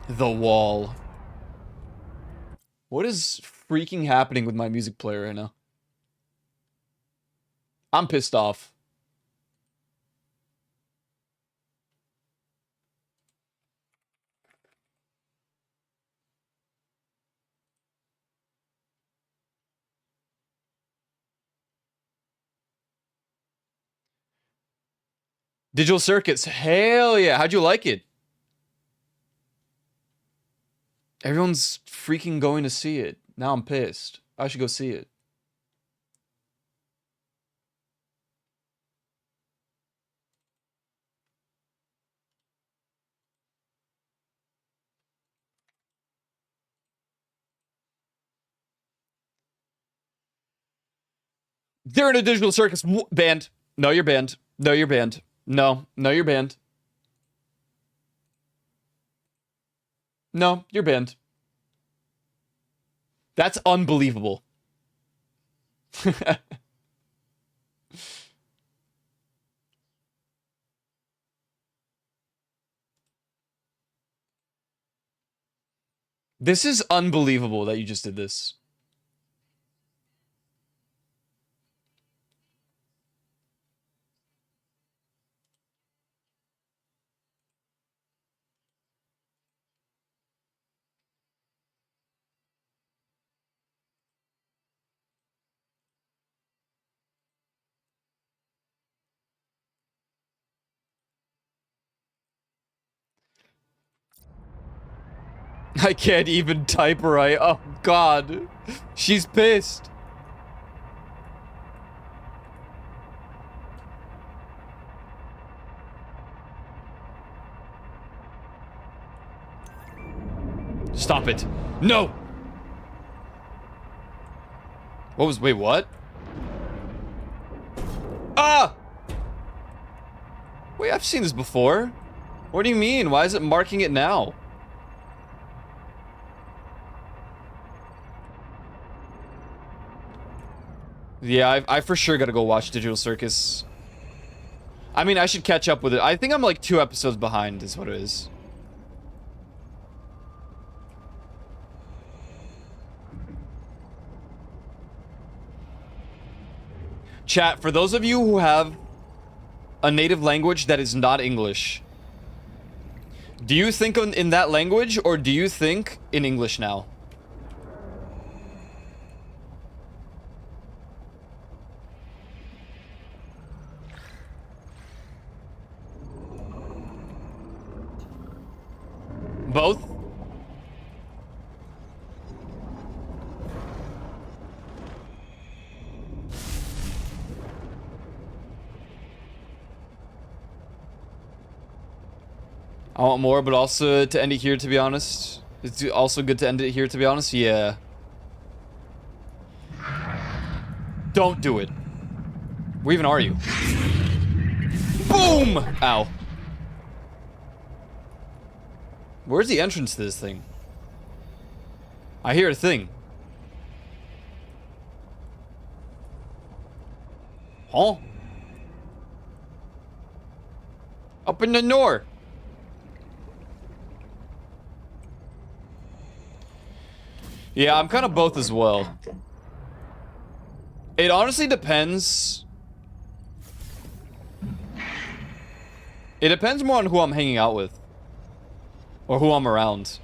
The wall. What is freaking happening with my music player right now? I'm pissed off. Digital Circuits. Hell yeah. How'd you like it? Everyone's freaking going to see it. Now I'm pissed. I should go see it. They're in a Digital Circus band. No, you're banned. No, you're banned. No, you're banned. No, you're banned. That's unbelievable. This is unbelievable that you just did this. I can't even type right. Oh, God. She's pissed. Stop it. No! Wait, what? Ah! Wait, I've seen this before. What do you mean? Why is it marking it now? Yeah, I for sure gotta go watch Digital Circus. I mean, I should catch up with it. I think I'm like 2 episodes behind is what it is. Chat, for those of you who have a native language that is not English, do you think in that language or do you think in English now? Both? I want more, but also to end it here, to be honest. It's also good to end it here, to be honest. Yeah. Don't do it. Where even are you? Boom! Ow. Where's the entrance to this thing? I hear a thing. Huh? Up in the north. Yeah, I'm kind of both as well. It honestly depends. It depends more on who I'm hanging out with. Or who I'm around.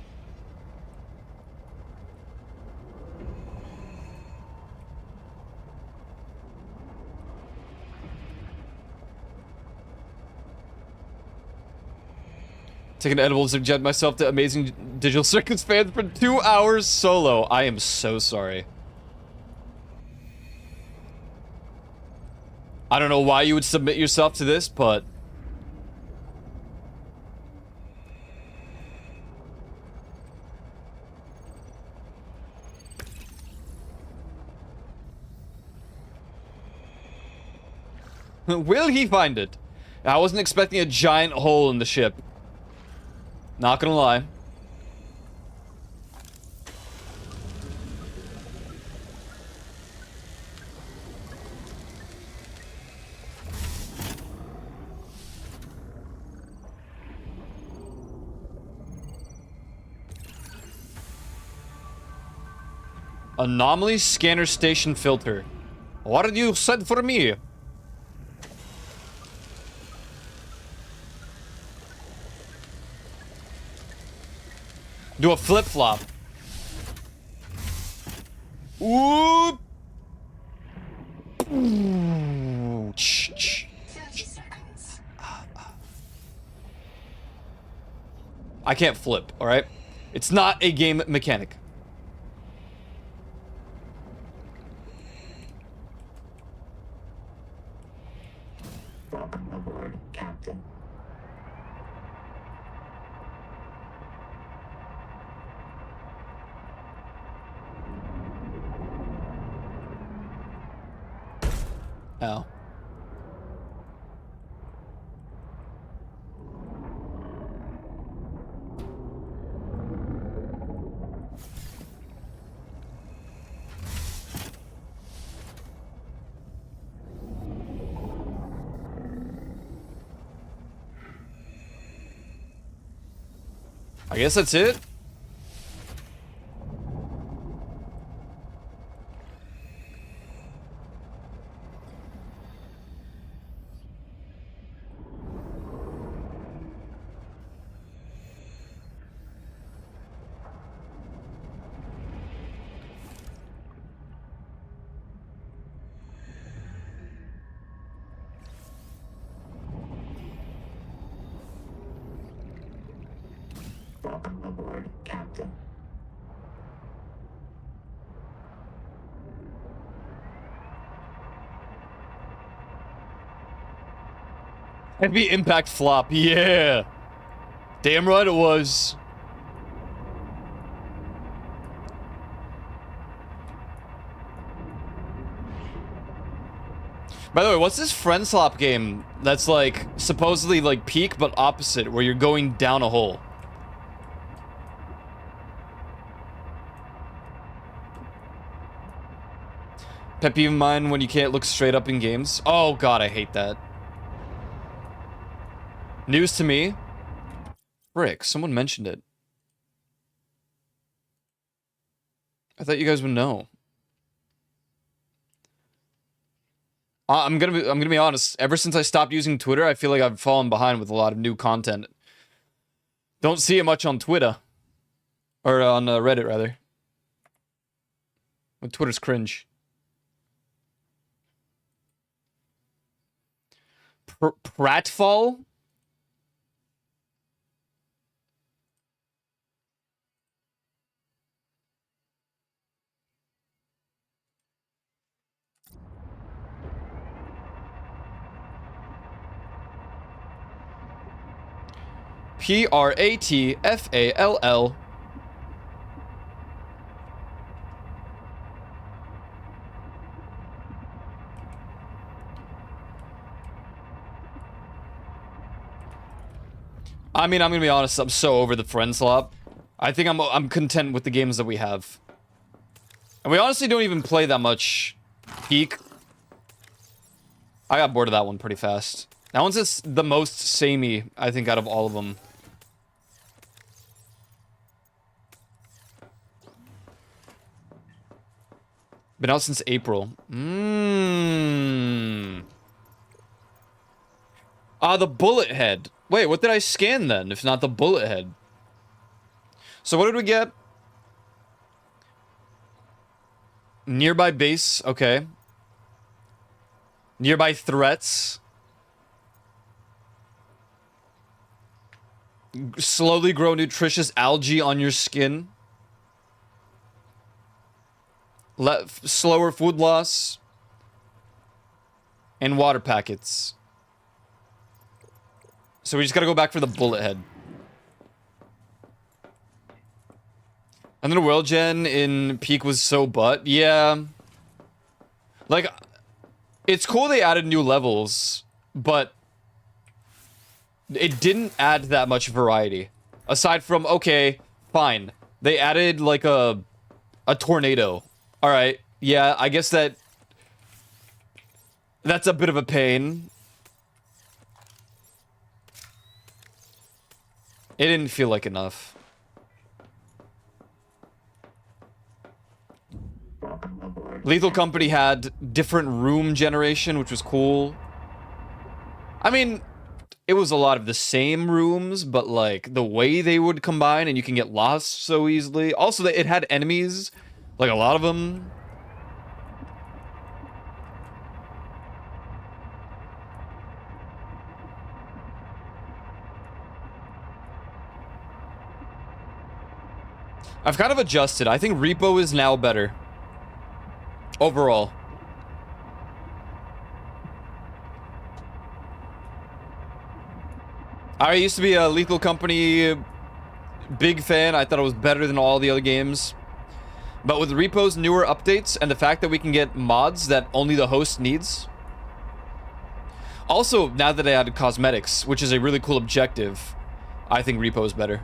Taking an edible to subject myself to amazing Digital Circus fans for 2 hours solo. I am so sorry. I don't know why you would submit yourself to this, but... Will he find it? I wasn't expecting a giant hole in the ship. Not gonna lie. Anomaly scanner station filter. What did you said for me? Do a flip-flop. Ooh. Ooh. 30 seconds. I can't flip, alright? It's not a game mechanic. Welcome aboard, Captain. Oh. I guess that's it. Welcome aboard, Captain. Heavy impact flop, yeah. Damn right it was. By the way, what's this friend slop game that's like supposedly like Peak but opposite, where you're going down a hole? Pet peeve of mine when you can't look straight up in games. Oh god, I hate that. News to me. Frick, someone mentioned it. I thought you guys would know. I'm gonna be honest. Ever since I stopped using Twitter, I feel like I've fallen behind with a lot of new content. Don't see it much on Twitter, or on Reddit rather. But Twitter's cringe. Pratfall? Pratfall. I mean, I'm gonna be honest, I'm so over the friend slop. I think I'm content with the games that we have. And we honestly don't even play that much Peak. I got bored of that one pretty fast. That one's just the most samey, I think, out of all of them. Been out since April. The bullet head. Wait, what did I scan then, if not the bullet head? So what did we get? Nearby base, okay. Nearby threats. Slowly grow nutritious algae on your skin. Slower food loss. And water packets. So we just gotta go back for the bullet head. And then World Gen in Peak was so butt. Yeah. Like, it's cool they added new levels, but it didn't add that much variety. Aside from, okay, fine. They added, like, a tornado. Alright, yeah, I guess that's a bit of a pain. It didn't feel like enough. Lethal Company had different room generation, which was cool. I mean, it was a lot of the same rooms, but like the way they would combine and you can get lost so easily. Also, it had enemies, like a lot of them. I've kind of adjusted. I think Repo is now better. Overall. I used to be a Lethal Company big fan. I thought it was better than all the other games. But with Repo's newer updates and the fact that we can get mods that only the host needs. Also, now that I added cosmetics, which is a really cool objective, I think Repo is better.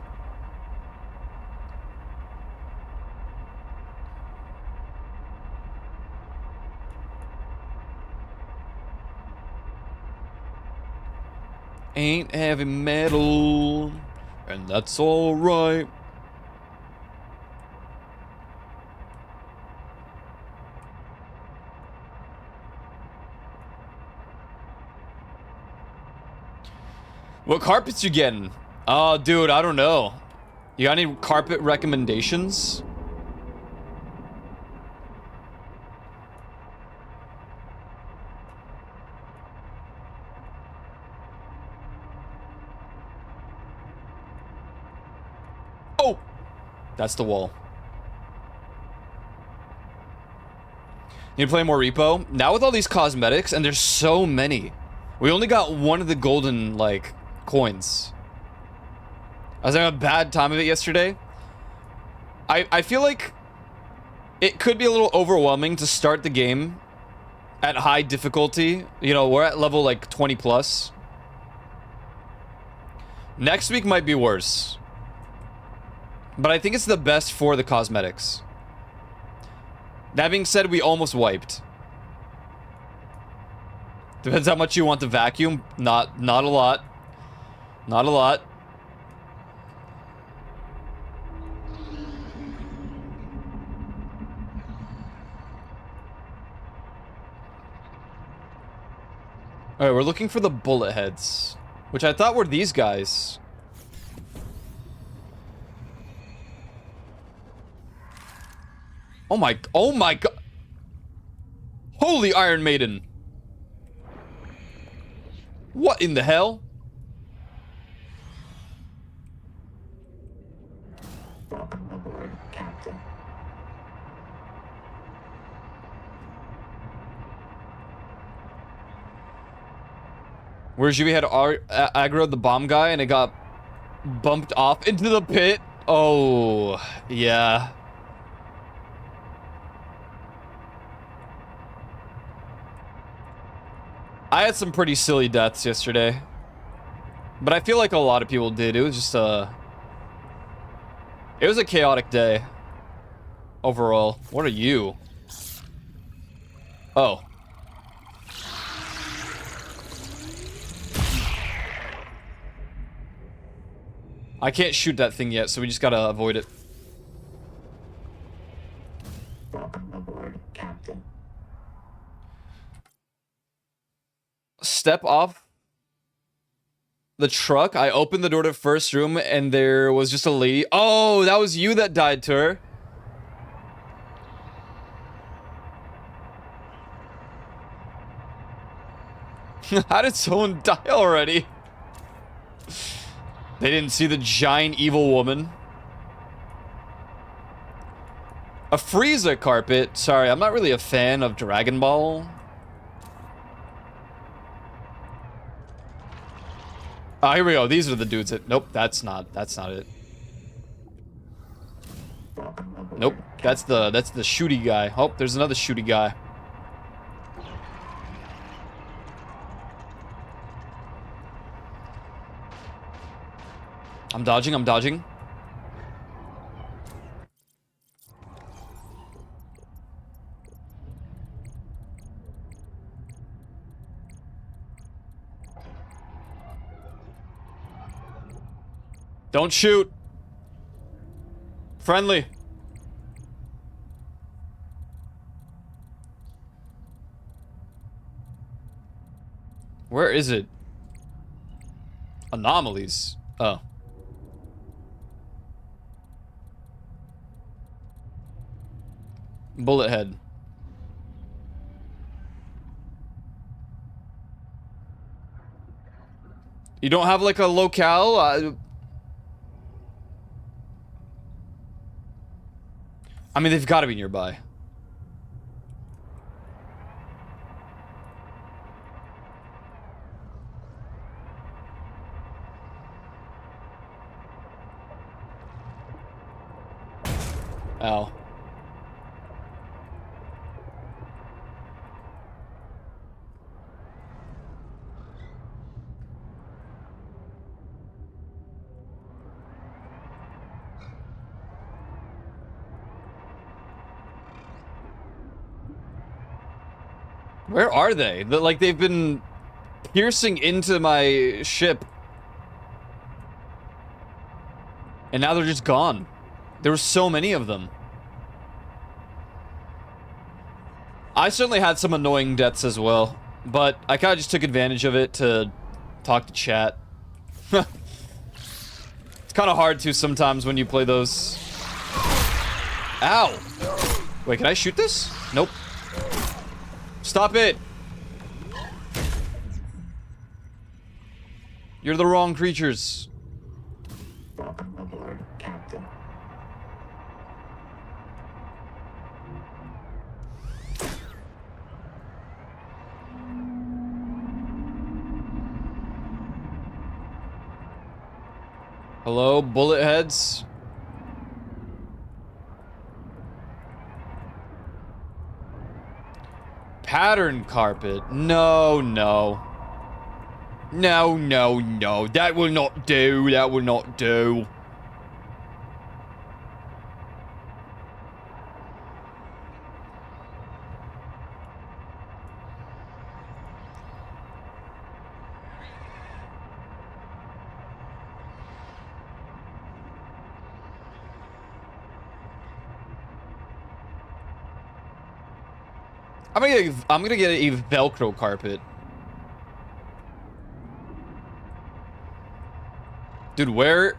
Ain't heavy metal, and that's alright. What carpets you getting? Oh, dude, I don't know. You got any carpet recommendations? Oh! That's the wall. Need to play more Repo? Now with all these cosmetics, and there's so many. We only got one of the golden, like, coins. I was having a bad time of it yesterday. I feel like it could be a little overwhelming to start the game at high difficulty. You know, we're at level like 20 plus. Next week might be worse. But I think it's the best for the cosmetics. That being said, we almost wiped. Depends how much you want the vacuum. Not a lot. Not a lot. Alright, we're looking for the bullet heads, which I thought were these guys. Oh my god. Holy Iron Maiden. What in the hell? Welcome aboard, Captain. Whereas we had aggroed the bomb guy and it got bumped off into the pit. Oh, yeah. I had some pretty silly deaths yesterday. But I feel like a lot of people did. It was just it was a chaotic day. Overall. What are you? Oh. I can't shoot that thing yet, so we just gotta avoid it. Welcome aboard, Captain. Step off the truck. I opened the door to first room and there was just a lady. Oh, that was you that died to her. How did someone die already? They didn't see the giant evil woman. A Frieza carpet. Sorry, I'm not really a fan of Dragon Ball. Oh, here we go. These are the dudes that... Nope, that's not it. Nope, that's the shooty guy. Oh, there's another shooty guy. I'm dodging. Don't shoot. Friendly. Where is it? Anomalies. Oh. Bullet head. You don't have like a locale? I mean, they've got to be nearby. Ow. Where are they? Like, they've been piercing into my ship. And now they're just gone. There were so many of them. I certainly had some annoying deaths as well. But I kind of just took advantage of it to talk to chat. It's kind of hard to sometimes when you play those. Ow! Wait, can I shoot this? Nope. Stop it! You're the wrong creatures. Welcome aboard, Captain. Hello, bullet heads. Pattern carpet. No, no. No, no, no. That will not do. That will not do. I'm gonna get a Velcro carpet. Dude, where?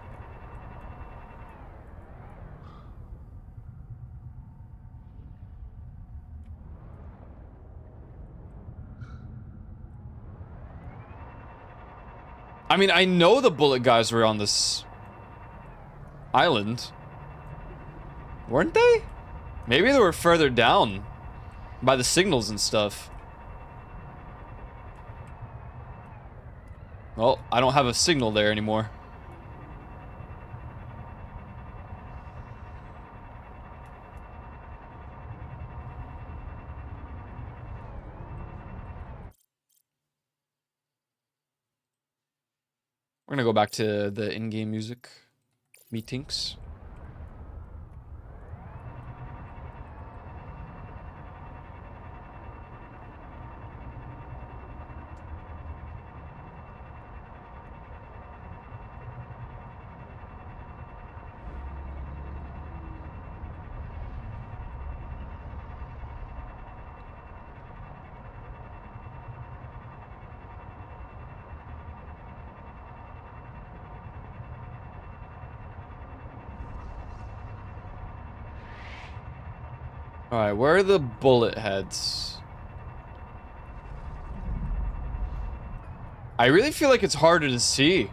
I mean, I know the bullet guys were on this island. Weren't they? Maybe they were further down by the signals and stuff. Well, I don't have a signal there anymore. We're gonna go back to the in-game music meetings. Alright, where are the bullet heads? I really feel like it's harder to see.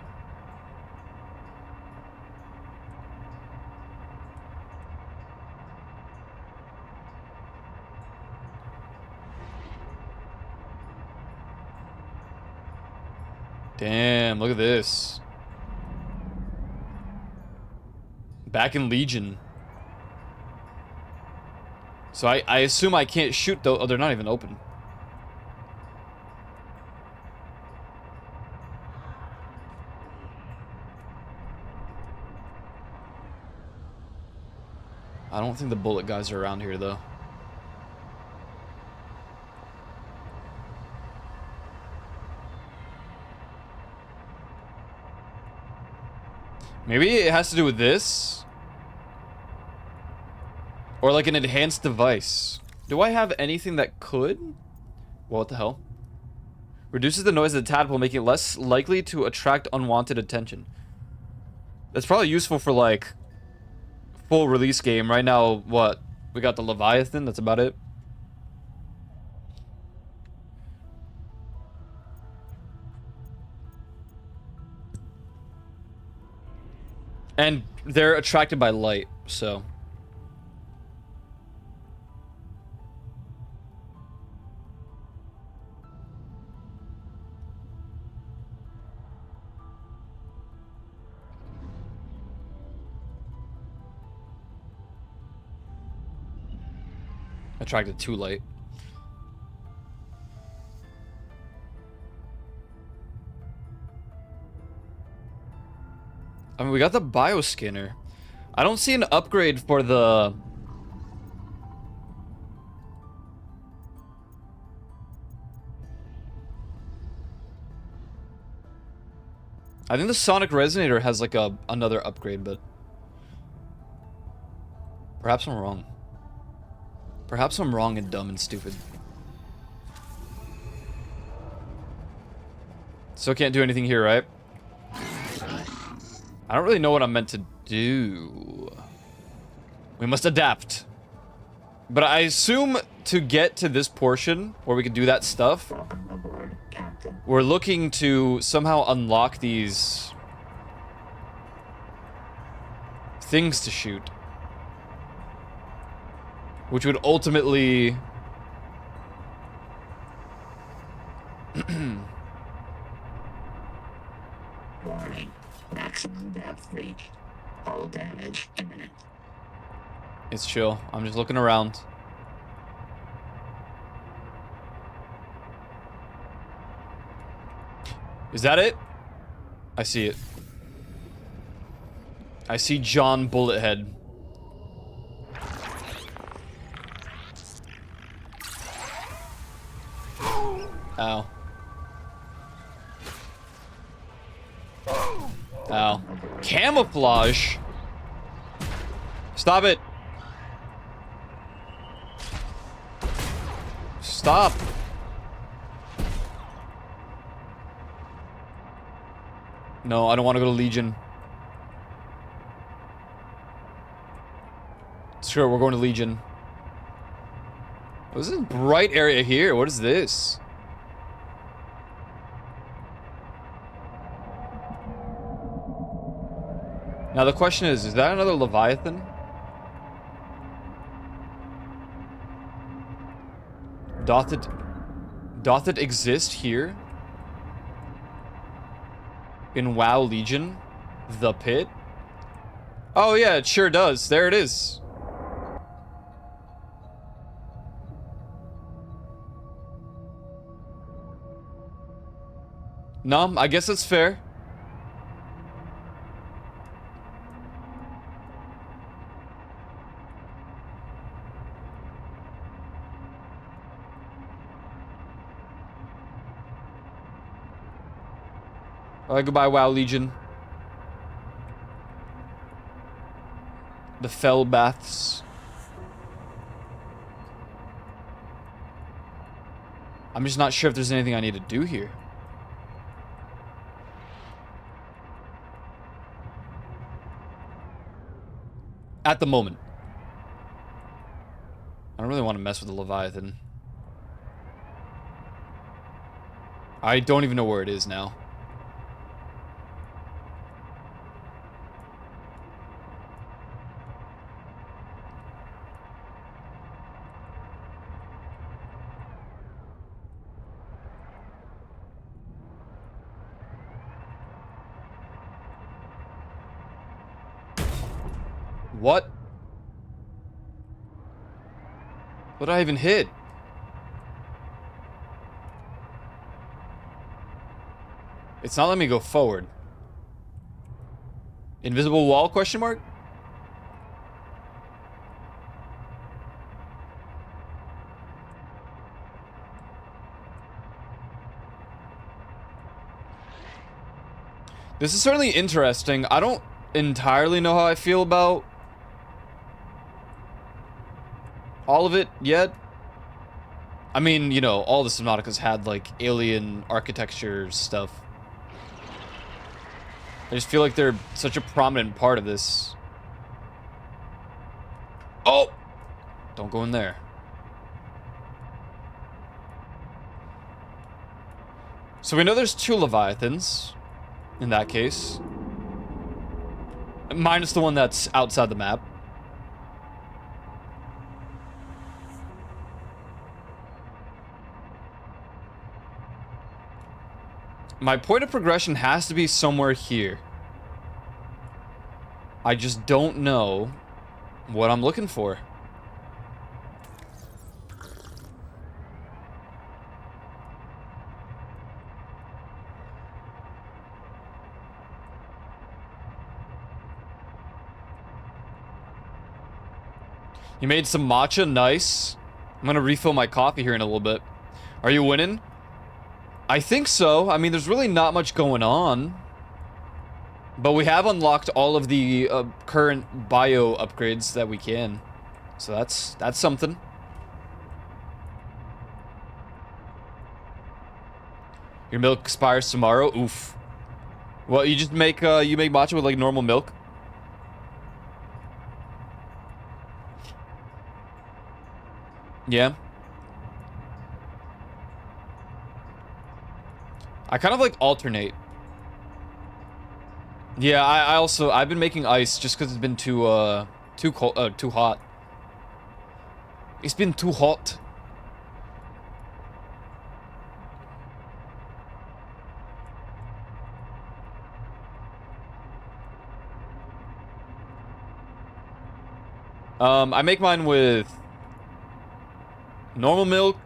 Damn, look at this. Back in Legion. So I assume I can't shoot though. Oh, they're not even open. I don't think the bullet guys are around here though. Maybe it has to do with this? Or like an enhanced device. Do I have anything that could? Well, what the hell? Reduces the noise of the tadpole, making it less likely to attract unwanted attention. That's probably useful for like full release game. Right now, what? We got the Leviathan, that's about it. And they're attracted by light, so. Attracted to light. I mean, we got the bioscanner. I don't see an upgrade for the... I think the sonic resonator has like another upgrade, but perhaps I'm wrong. Perhaps I'm wrong and dumb and stupid. So can't do anything here, right? I don't really know what I'm meant to do. We must adapt. But I assume to get to this portion where we can do that stuff, Welcome aboard, Captain. we're looking to somehow unlock these things to shoot. Which would ultimately... Warning. Maximum depth reached. Hull damage imminent. It's chill. I'm just looking around. Is that it? I see it. I see John Bullethead. Ow. Ow. Camouflage? Stop it. Stop. No, I don't want to go to Legion. Sure, we're going to Legion. What's this bright area here? What is this? Now the question is that another Leviathan? Doth it exist here? In WoW Legion? The pit? Oh yeah, it sure does. There it is. No, I guess it's fair. Alright, goodbye, WoW Legion. The Fell Baths. I'm just not sure if there's anything I need to do here. At the moment. I don't really want to mess with the Leviathan. I don't even know where it is now. What? What did I even hit? It's not letting me go forward. Invisible wall, question mark? This is certainly interesting. I don't entirely know how I feel about all of it yet. I mean, you know, all the Subnauticas had like alien architecture stuff. I just feel like they're such a prominent part of this. Oh! Don't go in there. So we know there's 2 Leviathans in that case. Minus the one that's outside the map. My point of progression has to be somewhere here. I just don't know what I'm looking for. You made some matcha, nice. I'm gonna refill my coffee here in a little bit. Are you winning? I think so. I mean, there's really not much going on. But we have unlocked all of the current bio upgrades that we can. So that's something. Your milk expires tomorrow? Oof. Well, you just make you make matcha with like normal milk? Yeah. I kind of like alternate. Yeah, I've been making ice just because it's been too cold, too hot. It's been too hot. I make mine with normal milk,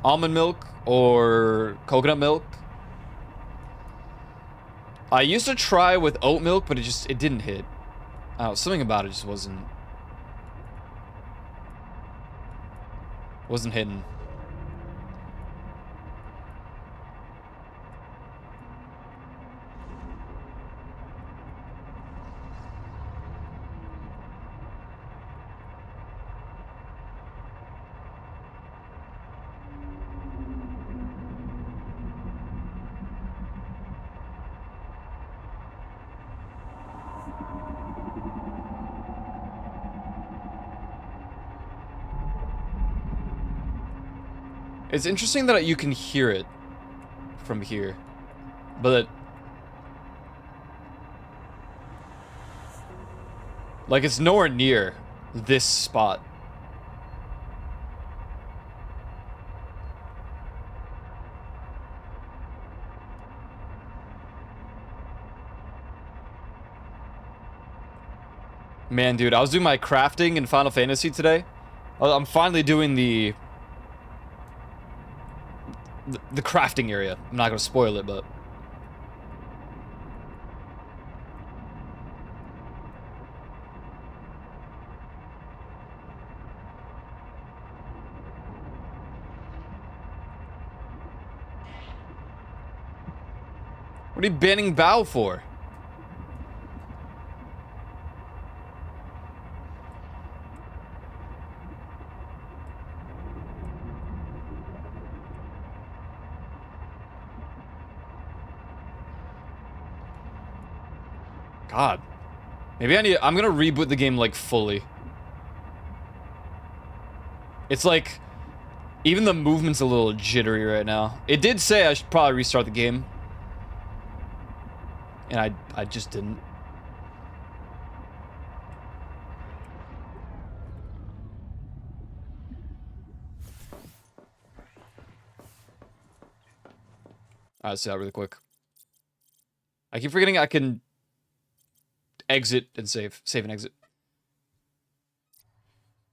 almond milk, or coconut milk. I used to try with oat milk, but it didn't hit. I don't know, something about it just wasn't hitting. It's interesting that you can hear it from here, but like it's nowhere near this spot. Man, dude, I was doing my crafting in Final Fantasy today. I'm finally doing the crafting area. I'm not gonna spoil it, but what are you banning Bao for? God. Maybe I'm gonna reboot the game, like, fully. It's like, even the movement's a little jittery right now. It did say I should probably restart the game. And I just didn't. I'll see that really quick. I keep forgetting I can exit and save. Save and exit.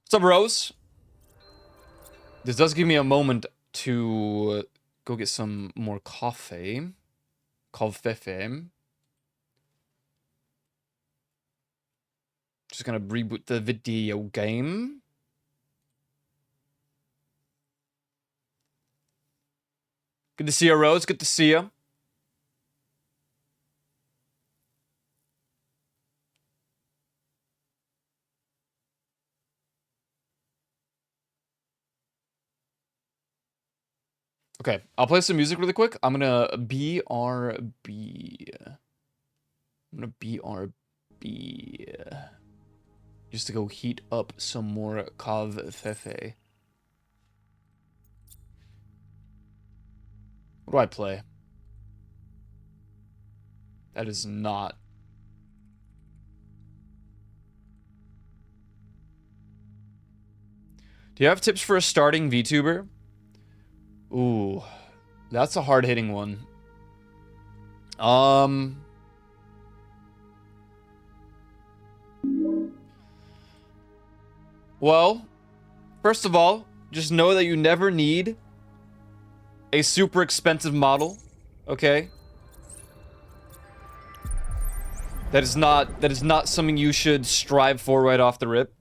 What's up, Rose? This does give me a moment to go get some more coffee. Coffee. Just gonna reboot the video game. Good to see you, Rose. Good to see you. Okay, I'll play some music really quick. I'm gonna BRB. I'm gonna BRB. Just to go heat up some more coffee. What do I play? That is not. Do you have tips for a starting VTuber? Ooh, that's a hard-hitting one. Well, first of all, just know that you never need a super expensive model, okay? That is not something you should strive for right off the rip.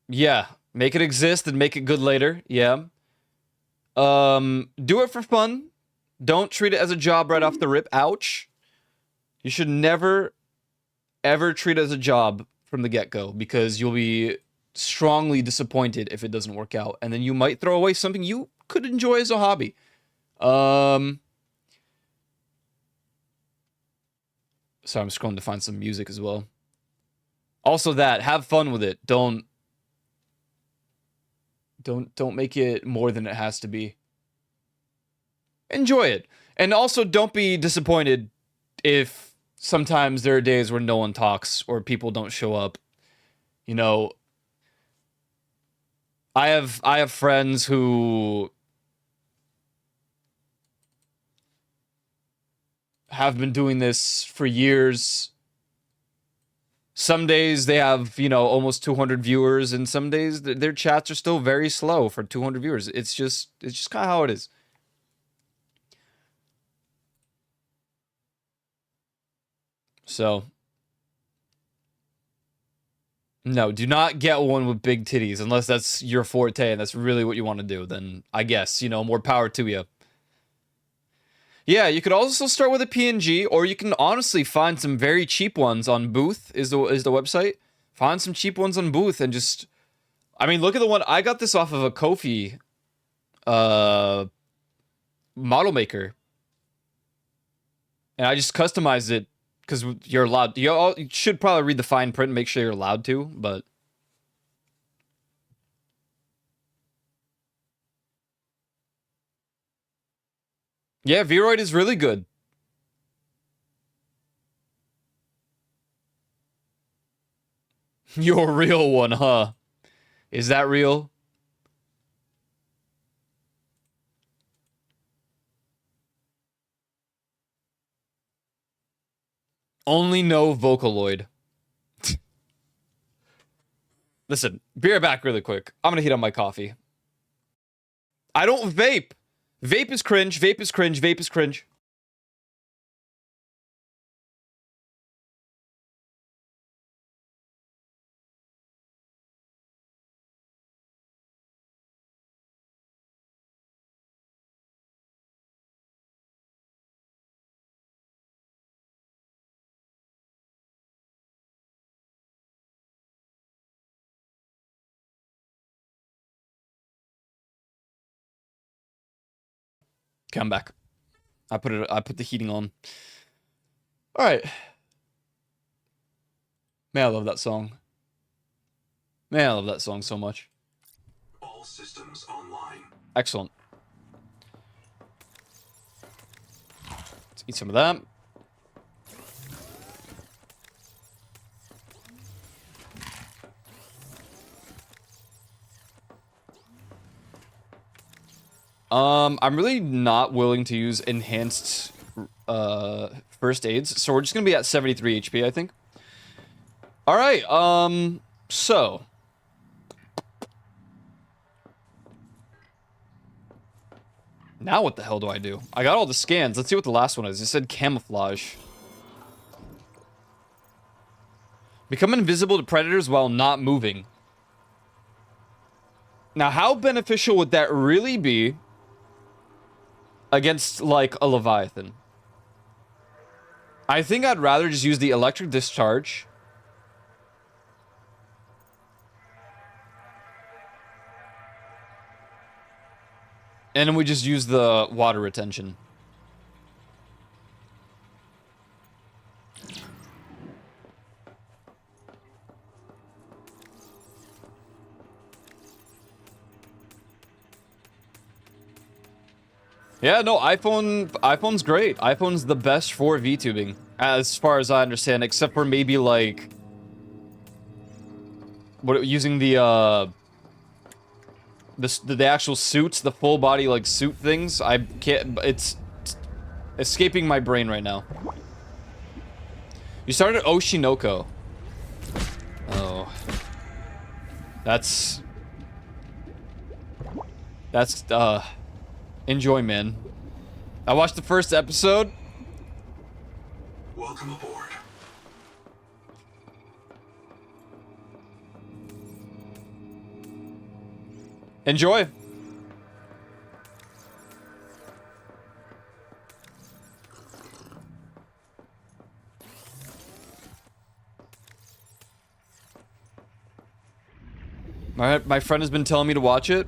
Yeah, make it exist and make it good later. Yeah. Do it for fun. Don't treat it as a job right off the rip. Ouch. You should never, ever treat it as a job from the get-go, because you'll be strongly disappointed if it doesn't work out, and then you might throw away something you could enjoy as a hobby. So I'm scrolling to find some music as well. Also that, have fun with it. Don't make it more than it has to be. Enjoy it. And also don't be disappointed if sometimes there are days where no one talks or people don't show up. You know, I have friends who have been doing this for years. Some days they have, you know, almost 200 viewers, and some days their chats are still very slow for 200 viewers. It's just kind of how it is. So, no, do not get one with big titties unless that's your forte and that's really what you want to do. Then I guess, you know, more power to you. Yeah, you could also start with a PNG, or you can honestly find some very cheap ones on Booth, is the website. Find some cheap ones on Booth and just... I mean, look at the one... I got this off of a Kofi model maker. And I just customized it because you're allowed... You should probably read the fine print and make sure you're allowed to, but... Yeah, Vroid is really good. Your real one, huh? Is that real? Only no Vocaloid. Listen, be right back really quick. I'm gonna heat up my coffee. I don't vape. Vape is cringe. Vape is cringe. Vape is cringe. Okay, I'm back. I put the heating on. All right. Man, I love that song. Man, I love that song so much. All systems online. Excellent. Let's eat some of that. I'm really not willing to use enhanced first aids, so we're just gonna be at 73 HP, I think. All right. So now what the hell do I do? I got all the scans. Let's see what the last one is. It said camouflage. Become invisible to predators while not moving. Now, how beneficial would that really be against, like, a Leviathan? I think I'd rather just use the electric discharge. And then we just use the water retention. Yeah, no, iPhone's great. iPhone's the best for VTubing, as far as I understand, except for maybe like using the actual suits, the full body like suit things. I can't. It's escaping my brain right now. You started Oshinoko. Oh, that's enjoy, man. I watched the first episode. Welcome aboard. Enjoy. My friend has been telling me to watch it.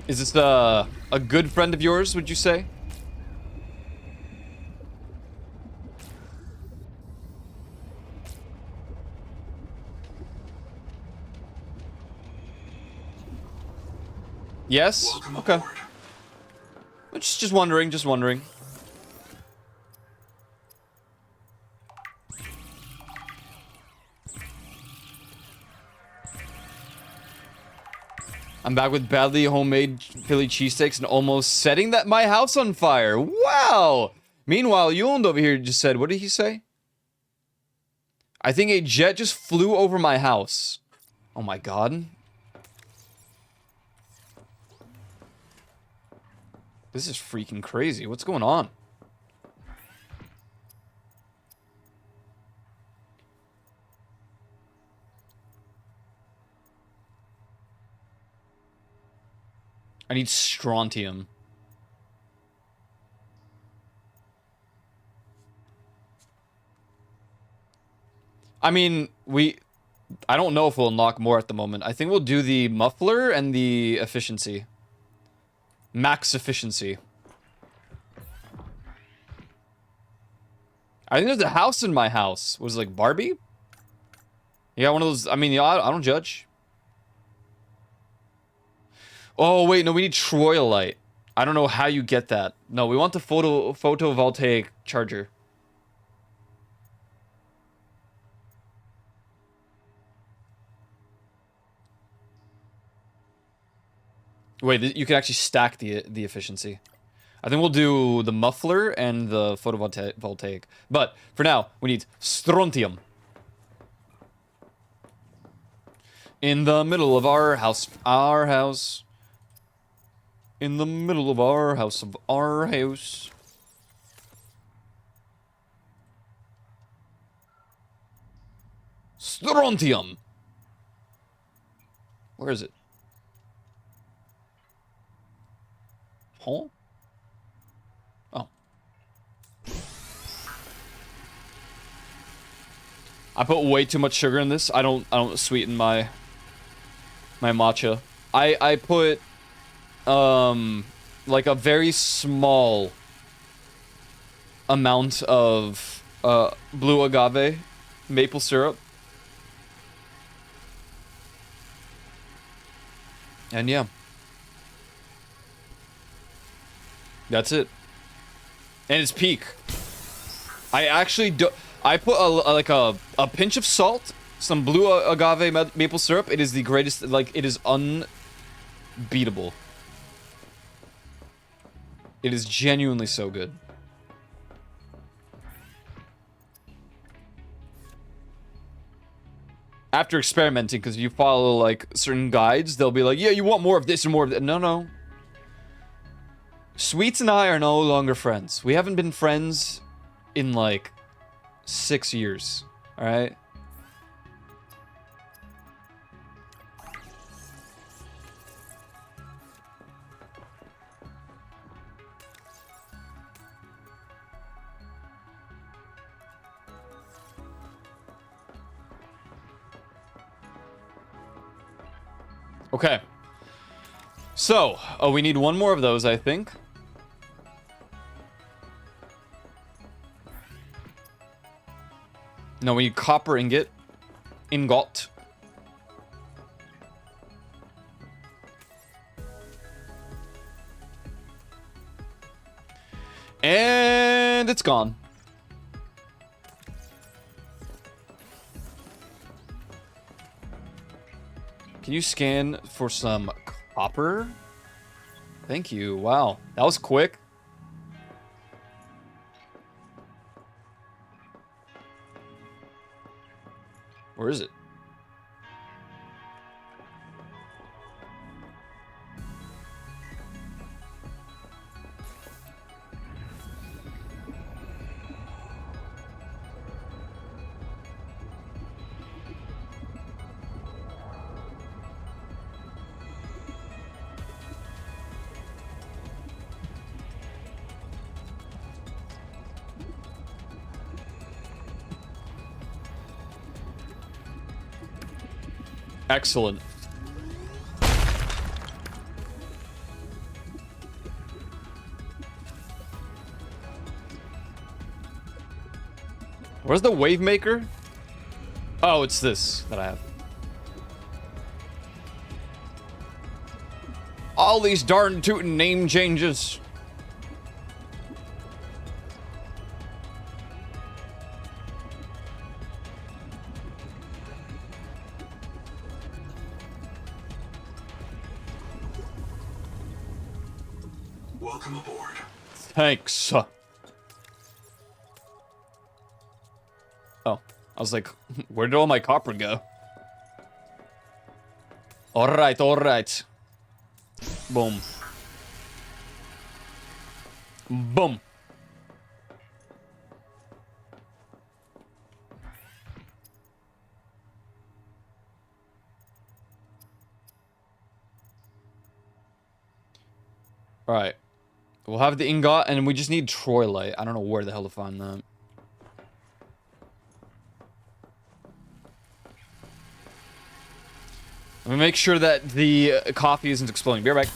Is this a good friend of yours, would you say? Yes? Welcome Okay. aboard. Just wondering, just wondering. I'm back with badly homemade Philly cheesesteaks and almost setting my house on fire. Wow! Meanwhile, Yulund over here just said, what did he say? I think a jet just flew over my house. Oh my god. This is freaking crazy. What's going on? I need strontium. I mean, I don't know if we'll unlock more at the moment. I think we'll do the muffler and the efficiency. Max efficiency. I think there's a house in my house. Was it like Barbie? Yeah, one of those. I mean, yeah, I don't judge. Oh, wait, no, we need Troilite. I don't know how you get that. No, we want the photovoltaic charger. Wait, you can actually stack the efficiency. I think we'll do the muffler and the photovoltaic. But for now, we need strontium. In the middle of our house. Our house. In the middle of our house. Of our house. Strontium. Where is it? Huh? Oh. I put way too much sugar in this. I don't sweeten my matcha. I put like a very small amount of blue agave maple syrup. And yeah. That's it. And it's peak. I actually do. I put like a pinch of salt, some blue agave maple syrup. It is the greatest. Like, it is unbeatable. It is genuinely so good. After experimenting, because if you follow like certain guides, they'll be like, yeah, you want more of this and more of that. No, no. Sweets and I are no longer friends. We haven't been friends in like 6 years. All right. Okay. So, we need one more of those, I think. No, we need copper ingot. Ingot. And it's gone. Can you scan for some copper? Thank you. Wow. That was quick. Where is it? Excellent. Where's the wave maker? Oh, it's this that I have. All these darn tootin' name changes. Welcome aboard. Thanks. Oh, I was like, where did all my copper go? Alright, alright. Boom. Boom. Alright. We'll have the ingot, and we just need Troilite. I don't know where the hell to find that. Let me make sure that the coffee isn't exploding. Be right back.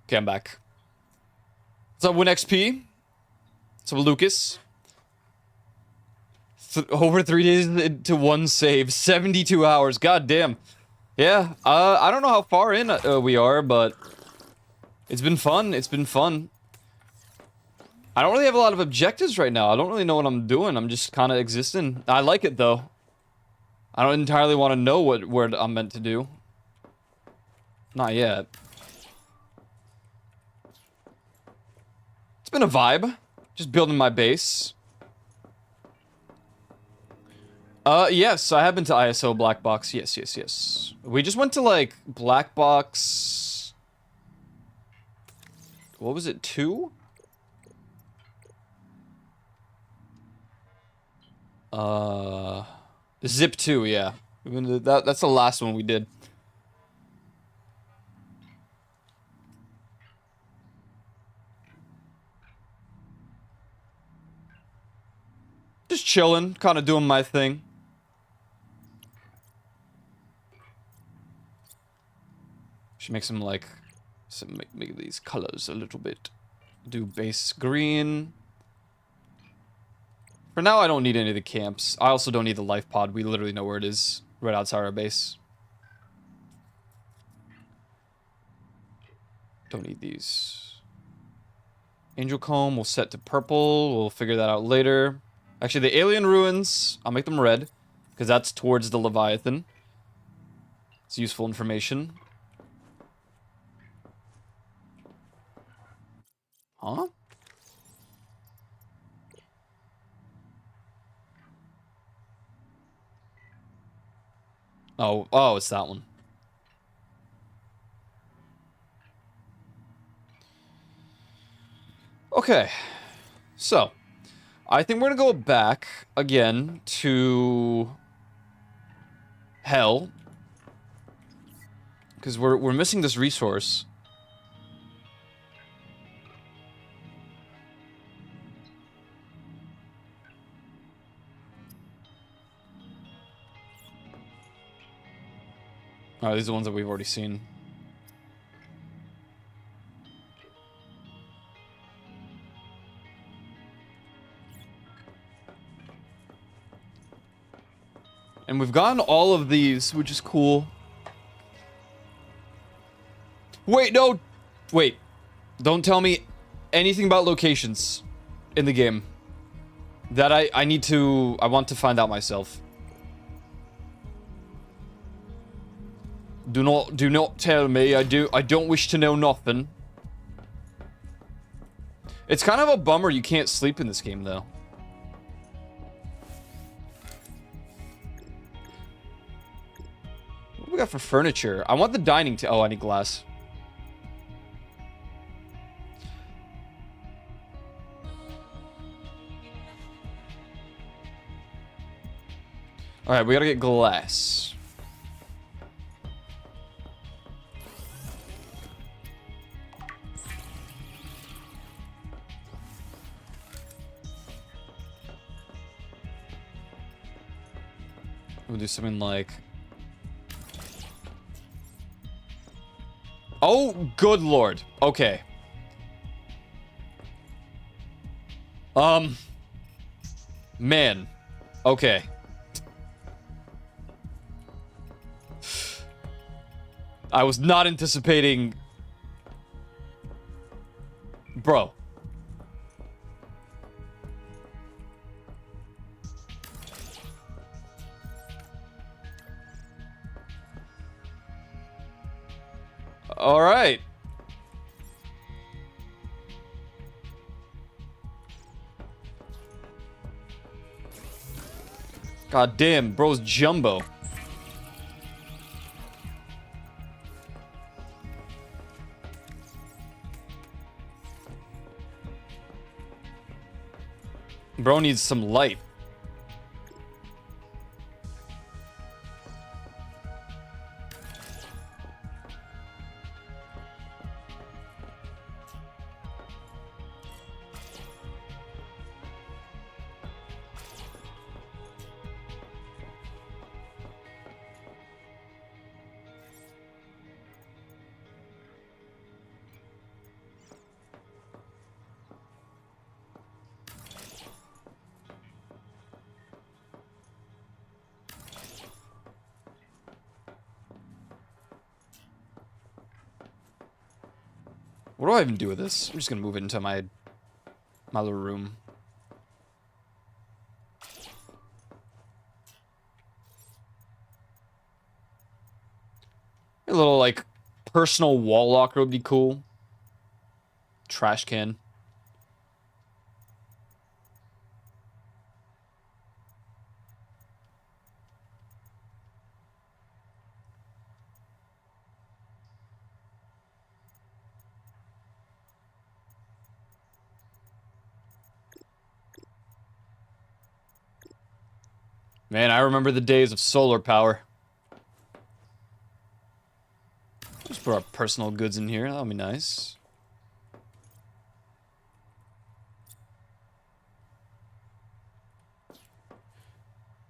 Okay, I'm back. What's up, WinXP? What's up, Lucas? Over 3 days to one save. 72 hours. God damn. Yeah, I don't know how far in we are, but it's been fun. It's been fun. I don't really have a lot of objectives right now. I don't really know what I'm doing. I'm just kind of existing. I like it, though. I don't entirely want to know what I'm meant to do. Not yet. It's been a vibe. Just building my base. Yes, I have been to ISO Black Box. Yes, yes, yes. We just went to, like, Black Box... What was it, 2? Zip 2, yeah. That's the last one we did. Just chilling, kind of doing my thing. Should make some, like, make these colors a little bit. Do base green. For now, I don't need any of the camps. I also don't need the life pod. We literally know where it is. Right outside our base. Don't need these. Angel Comb will set to purple. We'll figure that out later. Actually, the alien ruins, I'll make them red. Because that's towards the Leviathan. It's useful information. Huh? Oh, it's that one. Okay. So, I think we're gonna go back again to Hell. Because we're missing this resource. Alright, these are the ones that we've already seen. And we've gotten all of these, which is cool. Wait, no! Wait. Don't tell me anything about locations in the game. That I want to find out myself. Do not tell me. I don't wish to know nothing. It's kind of a bummer you can't sleep in this game, though. What do we got for furniture? I want the dining table. Oh, I need glass. Alright, we gotta get glass. We'll do something like... Oh, good lord. Okay. Man. Okay. I was not anticipating... Bro. All right. God damn, bro's jumbo. Bro needs some light. What do I even do with this? I'm just gonna move it into my little room. A little, like, personal wall locker would be cool. Trash can. Man, I remember the days of solar power. Just put our personal goods in here. That'll be nice.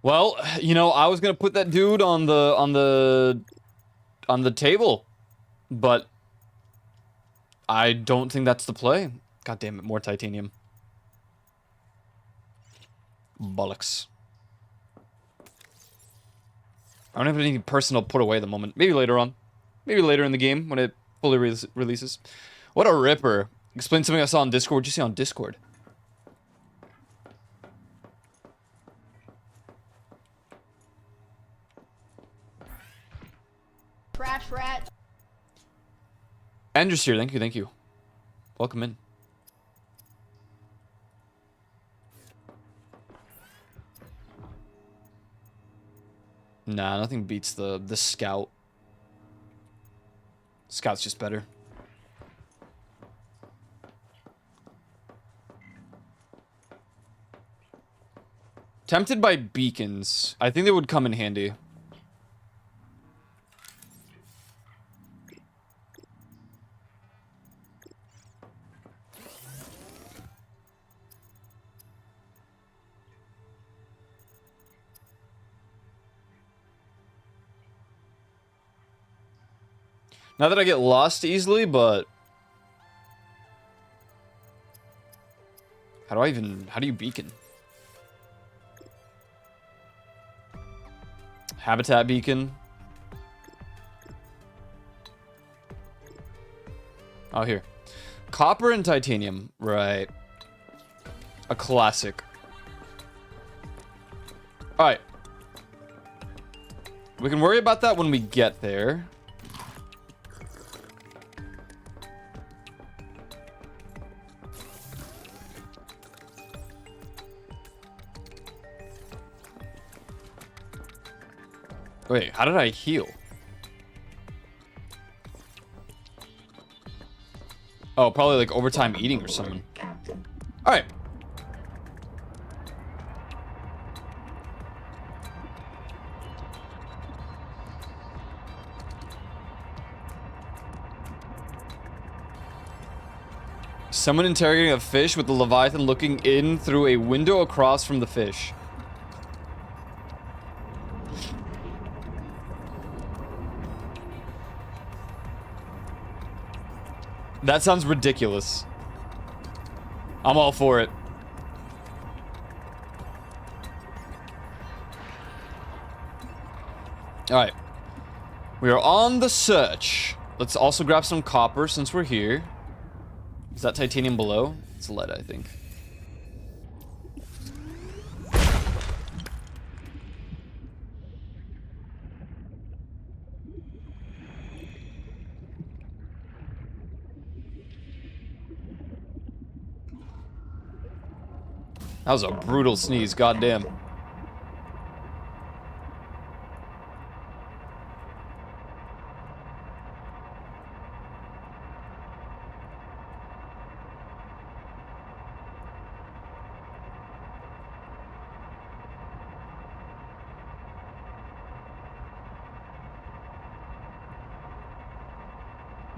Well, you know, I was gonna put that dude on the table, but I don't think that's the play. God damn it, more titanium. Bollocks. I don't have anything personal put away at the moment. Maybe later on. Maybe later in the game when it fully releases. What a ripper. Explain something I saw on Discord. What'd you see on Discord? Trash rat. Andrew's here. Thank you, thank you. Welcome in. Nah, nothing beats the scout. Scout's just better. Tempted by beacons. I think they would come in handy. Not that I get lost easily, but... How do you beacon? Habitat beacon. Oh, here. Copper and titanium. Right. A classic. Alright. We can worry about that when we get there. Wait, how did I heal? Oh, probably like overtime eating or something. Alright. Someone interrogating a fish with the Leviathan looking in through a window across from the fish. That sounds ridiculous. I'm all for it. Alright. We are on the search. Let's also grab some copper since we're here. Is that titanium below? It's lead, I think. That was a brutal sneeze, goddamn.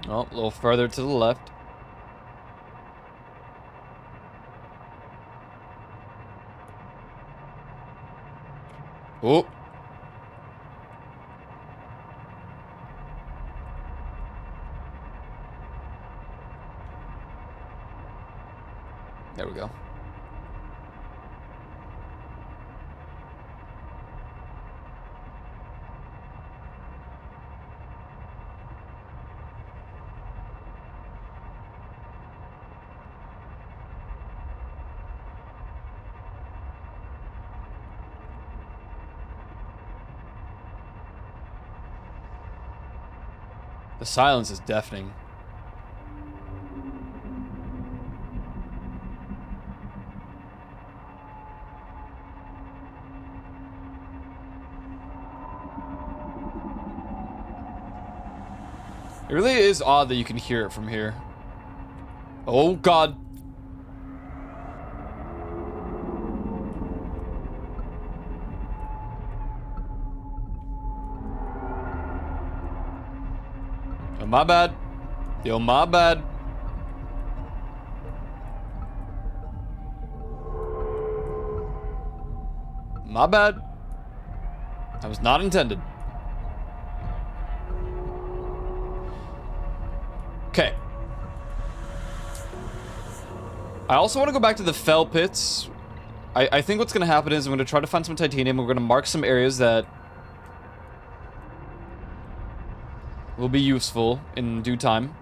Oh, a little further to the left. Oh. There we go. The silence is deafening. It really is odd that you can hear it from here. Oh, God. Oh, my bad. Yo, my bad. My bad. That was not intended. Okay. I also want to go back to the fell pits. I think what's going to happen is I'm going to try to find some titanium. We're going to mark some areas that will be useful in due time.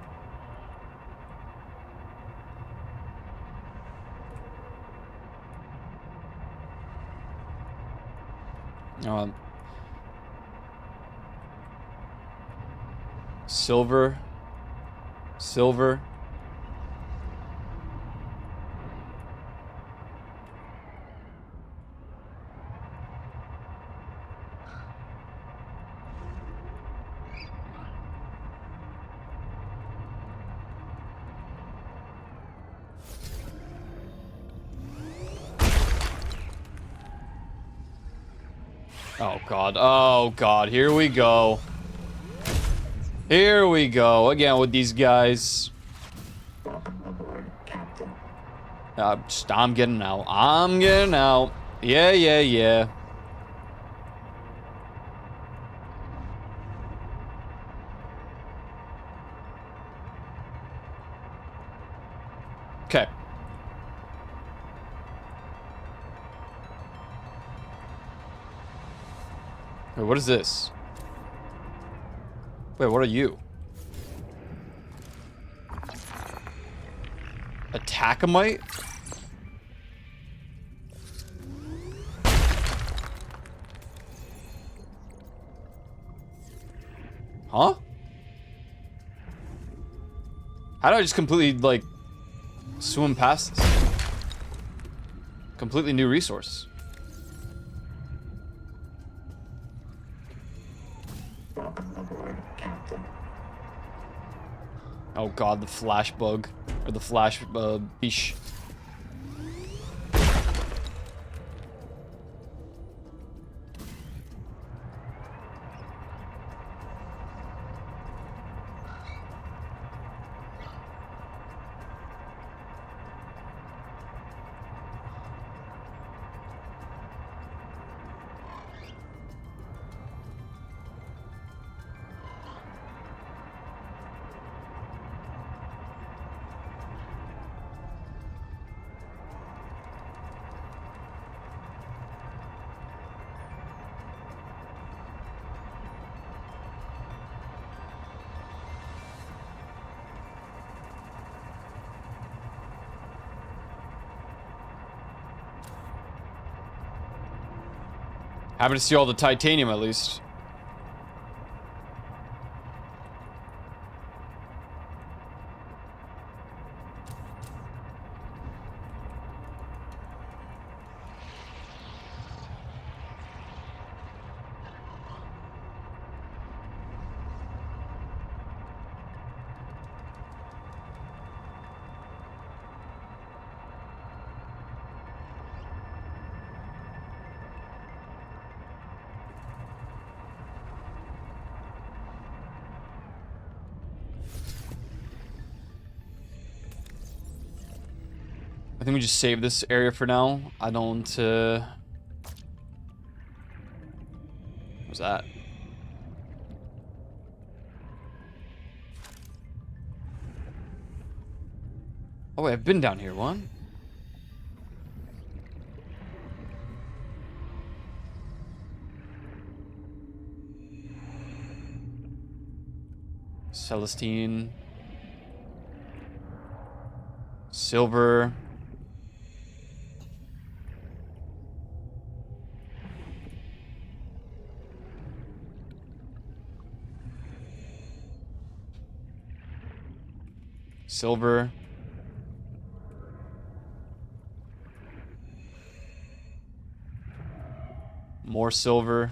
Silver. Silver. Oh God, oh God, here we go. Here we go, again with these guys. I'm getting out, I'm getting out. Yeah, yeah, yeah. Okay. Wait, what is this? Wait, what are you? Attackamite? Huh? How did I just completely, like, swim past this? Completely new resource. Oh God, the flash bug. Or the flash, beesh. Happy to see all the titanium at least. I think we just save this area for now. I don't, what's that? Oh wait, I've been down here, what? Celestine. Silver. Silver. More silver.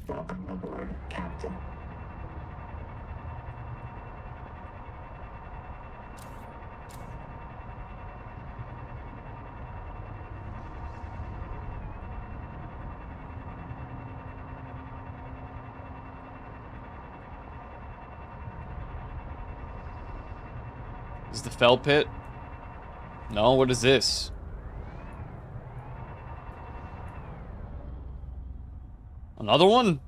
Welcome aboard, Captain. Is the fell pit? No, what is this? Another one?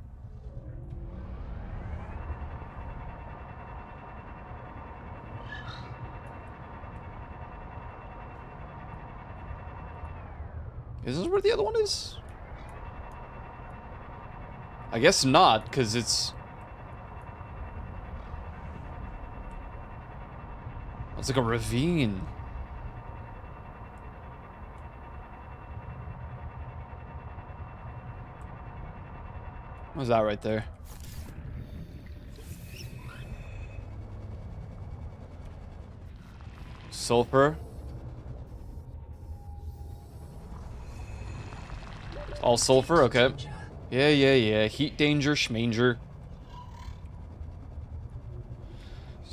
Is this where the other one is? I guess not, because it's like a ravine. What was that right there? Sulfur. All sulfur, okay. Yeah. Heat danger, schmanger.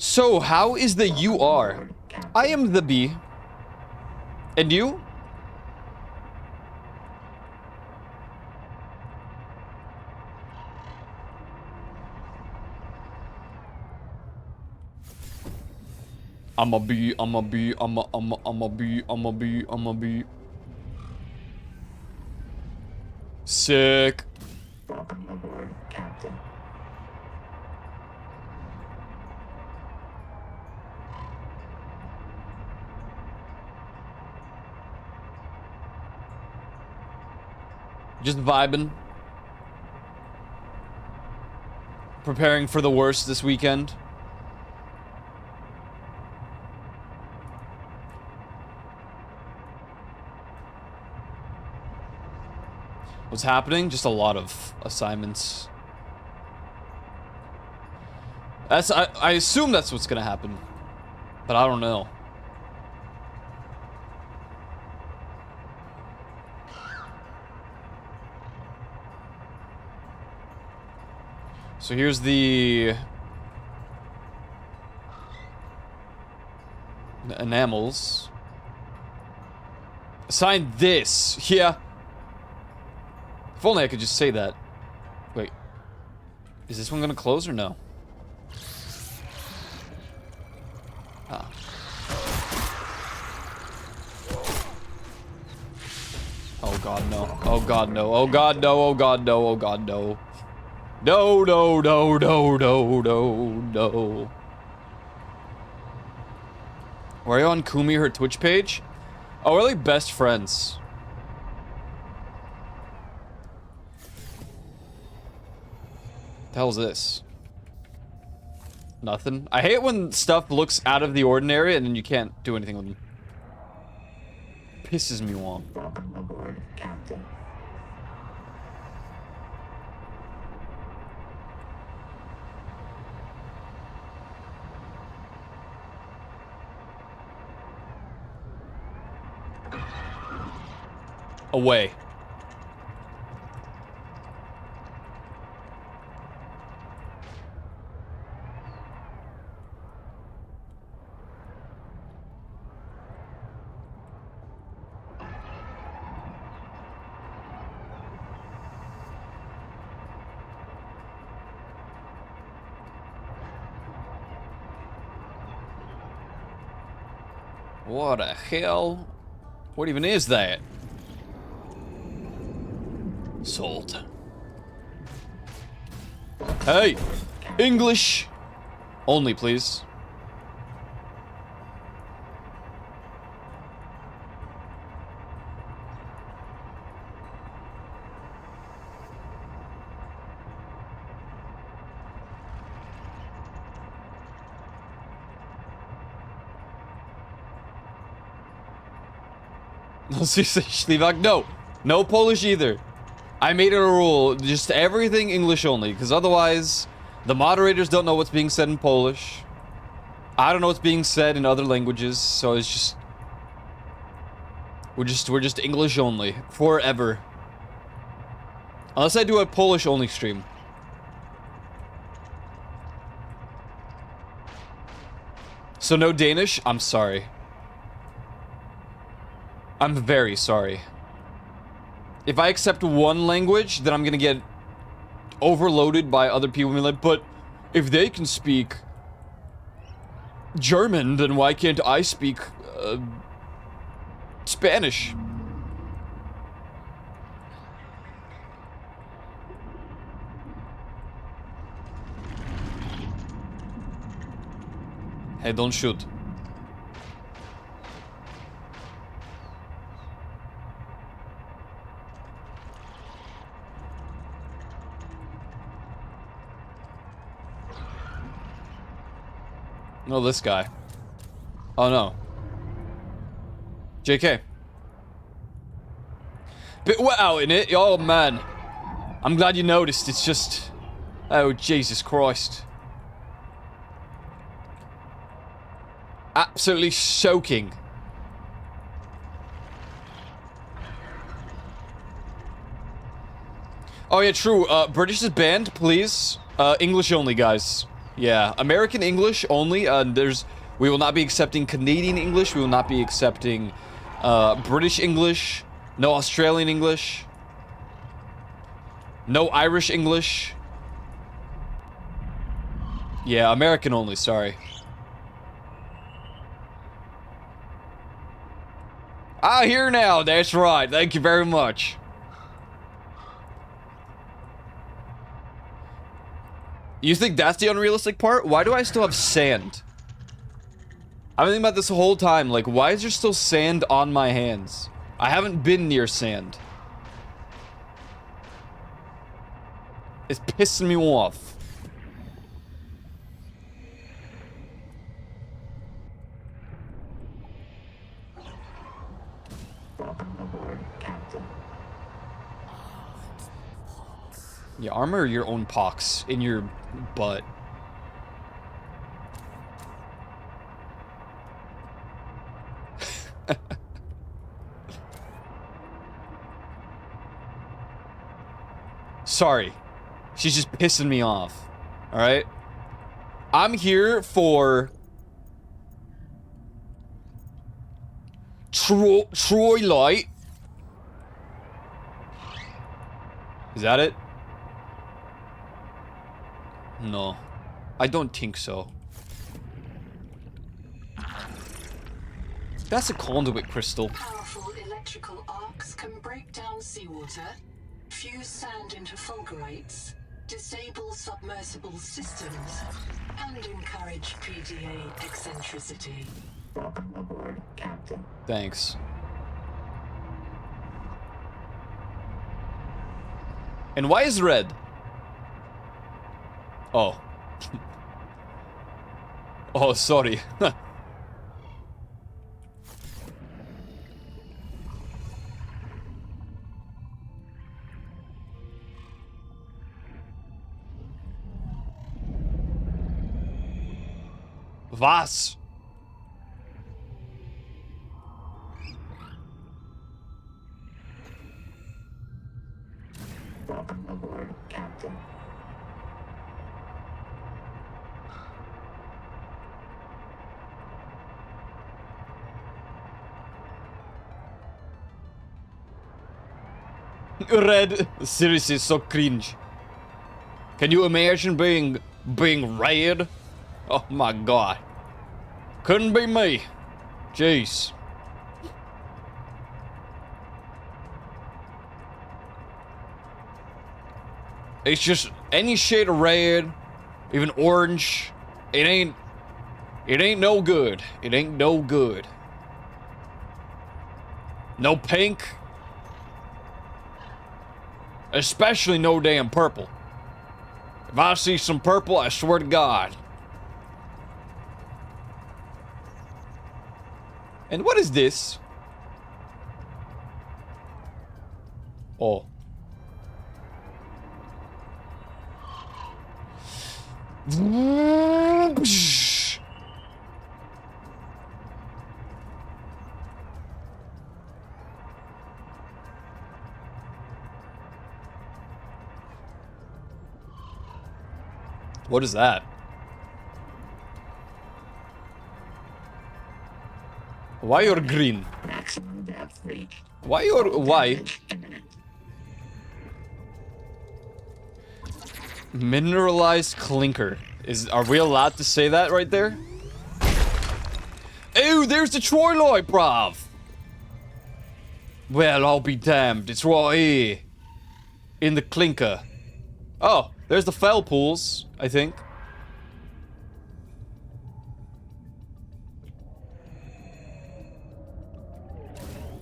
So, how is the UR? I am the B. And you? I'm a B. Sick. Welcome aboard, Captain. Just vibing. Preparing for the worst this weekend. What's happening? Just a lot of assignments. I assume that's what's gonna happen, but I don't know. So here's the enamels. Assign this. Yeah. If only I could just say that. Wait. Is this one gonna close or no? Ah. Oh god no. Oh god no. Oh god no. Oh god no. Oh god no. No. Were you on Kumi, her Twitch page? Oh, we're like best friends. The hell is this? Nothing. I hate when stuff looks out of the ordinary and then you can't do anything with them. Pisses me off. Welcome aboard, Captain. Away. What the hell? What even is that? Salt. Hey! English! Only, please. No, seriously, Schlivak, no. No Polish either. I made it a rule, just everything English only, because otherwise, the moderators don't know what's being said in Polish. I don't know what's being said in other languages, so it's just... We're just English only. Forever. Unless I do a Polish only stream. So no Danish? I'm sorry. I'm very sorry. If I accept one language, then I'm gonna get overloaded by other people being like, but if they can speak German, then why can't I speak Spanish? Hey, don't shoot. No, this guy. Oh no. JK. Bit wet out in it. Oh man. I'm glad you noticed. It's just... Oh, Jesus Christ. Absolutely soaking. Oh yeah, true. British is banned, please. English only, guys. Yeah, American English only. We will not be accepting Canadian English. We will not be accepting British English. No Australian English. No Irish English. Yeah, American only, sorry. Ah, here now. That's right. Thank you very much. You think that's the unrealistic part? Why do I still have sand? I've been thinking about this the whole time. Like, why is there still sand on my hands? I haven't been near sand. It's pissing me off. Welcome aboard, Captain. Yeah, armor your own pox in your butt. Sorry. She's just pissing me off. Alright? I'm here for... Troy Light. Is that it? No. I don't think so. That's a conduit crystal. Powerful electrical arcs can break down seawater, fuse sand into fulgurites, disable submersible systems, and encourage PDA eccentricity. Welcome aboard, Captain. Thanks. And why is red? Oh. Oh, sorry. Was? Welcome aboard, Captain. Red. Seriously, so cringe. Can you imagine being red? Oh my god. Couldn't be me. Jeez. It's just any shade of red, even orange. It ain't no good. It ain't no good. No pink. Especially no damn purple. If I see some purple, I swear to God. And what is this? Oh. What is that? Why you're green? Maximum depth reached. Why you're why? Damage imminent. Mineralized clinker. Are we allowed to say that right there? Oh, there's the Troiloid, bruv. Well, I'll be damned. It's right here. In the clinker. Oh, there's the fell pools, I think.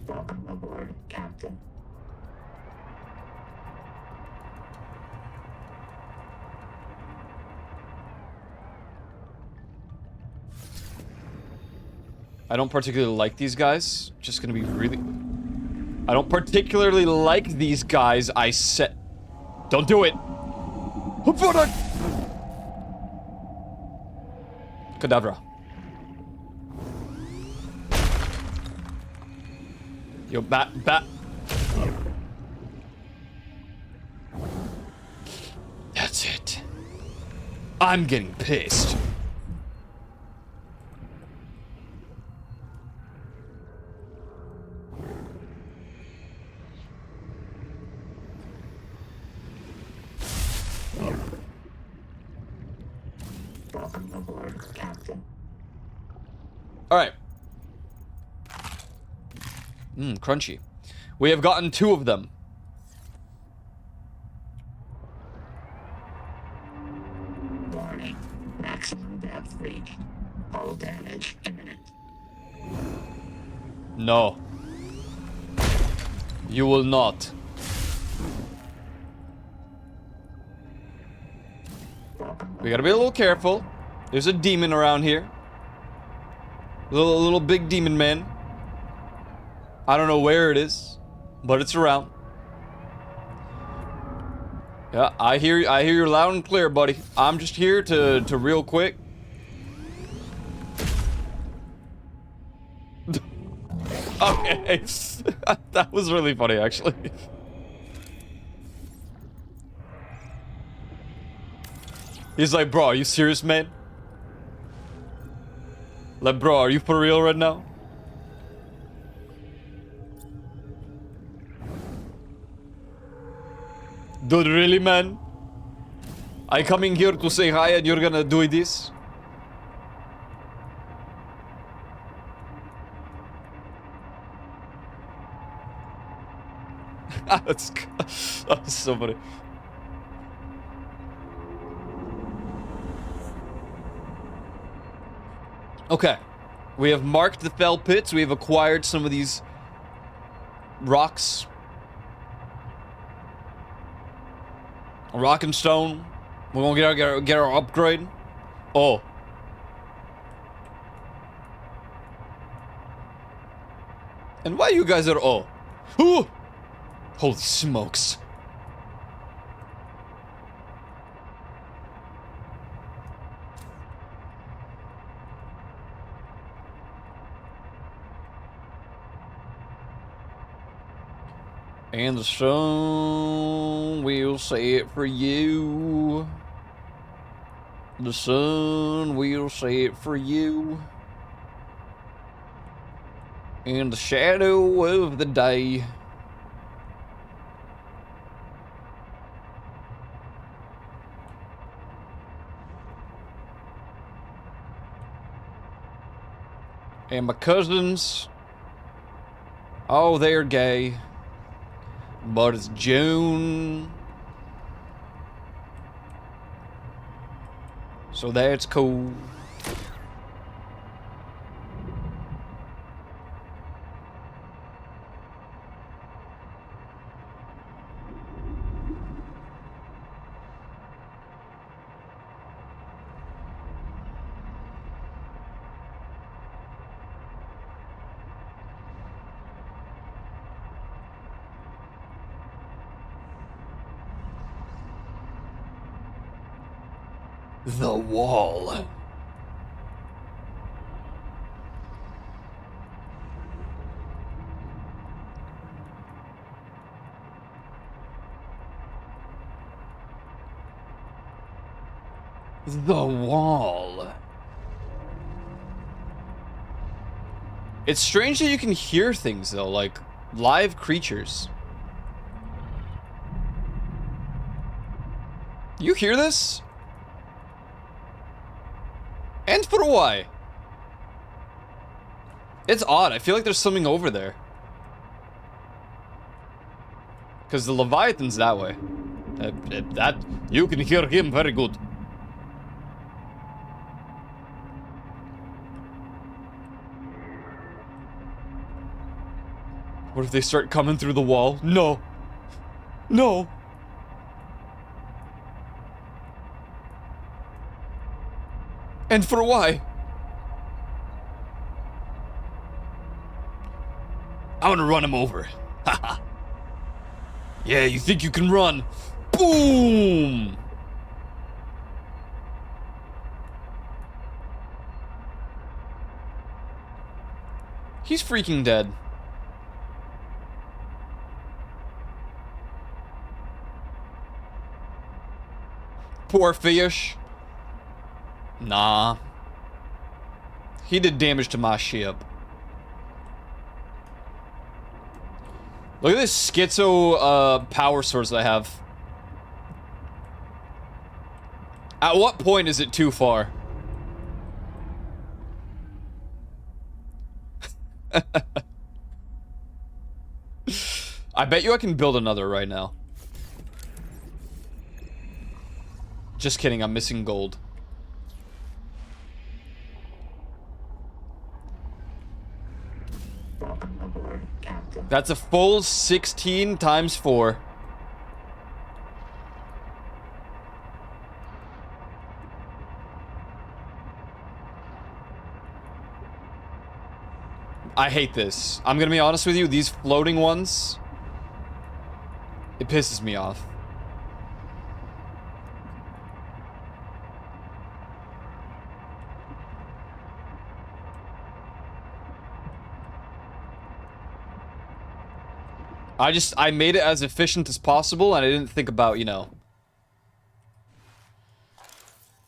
Welcome aboard, Captain. I don't particularly like these guys. Just gonna be really... I don't particularly like these guys. I said... Don't do it! Cadabra. Yo, bat. That's it. I'm getting pissed. Welcome aboard, Captain. Alright. Crunchy. We have gotten 2 of them. Warning. Maximum depth reached. Hull damage imminent. No. You will not. We gotta be a little careful. There's a demon around here. Little big demon man. I don't know where it is, but it's around. Yeah, I hear you loud and clear, buddy. I'm just here to real quick. Okay. That was really funny, actually. He's like, bro, are you serious, man? Like, bro, are you for real right now? Dude, really, man? I coming here to say hi and you're gonna do this? That's so funny. Okay. We have marked the fell pits. We have acquired some of these rocks. Rock and stone. We're gonna get our upgrade. Oh. And why you guys are oh? Ooh! Holy smokes. And the sun will set for you. The sun will set for you. In the shadow of the day. And my cousins, oh, they're gay. But it's June. So that's cool. The wall. The wall. It's strange that you can hear things though, like live creatures. You hear this? And for why? It's odd. I feel like there's something over there. Because the Leviathan's that way. That you can hear him very good. What if they start coming through the wall? No. No. And for why? I want to run him over. Haha. Yeah, you think you can run? Boom! He's freaking dead. Poor fish. Nah. He did damage to my ship. Look at this schizo power source I have. At what point is it too far? I bet you I can build another right now. Just kidding, I'm missing gold. That's a full 16 times 4. I hate this. I'm gonna be honest with you, these floating ones, it pisses me off. I made it as efficient as possible, and I didn't think about, you know,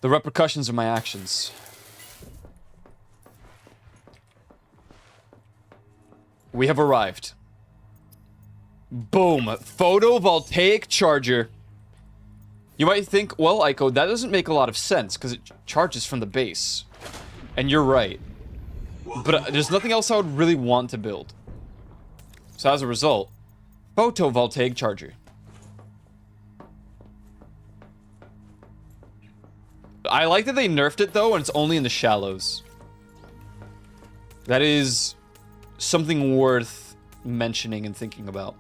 the repercussions of my actions. We have arrived. Boom. Photovoltaic charger. You might think, well, Aiko, that doesn't make a lot of sense, because it charges from the base. And you're right. But there's nothing else I would really want to build. So as a result, photovoltaic charger. I like that they nerfed it though, and it's only in the shallows. That is something worth mentioning and thinking about.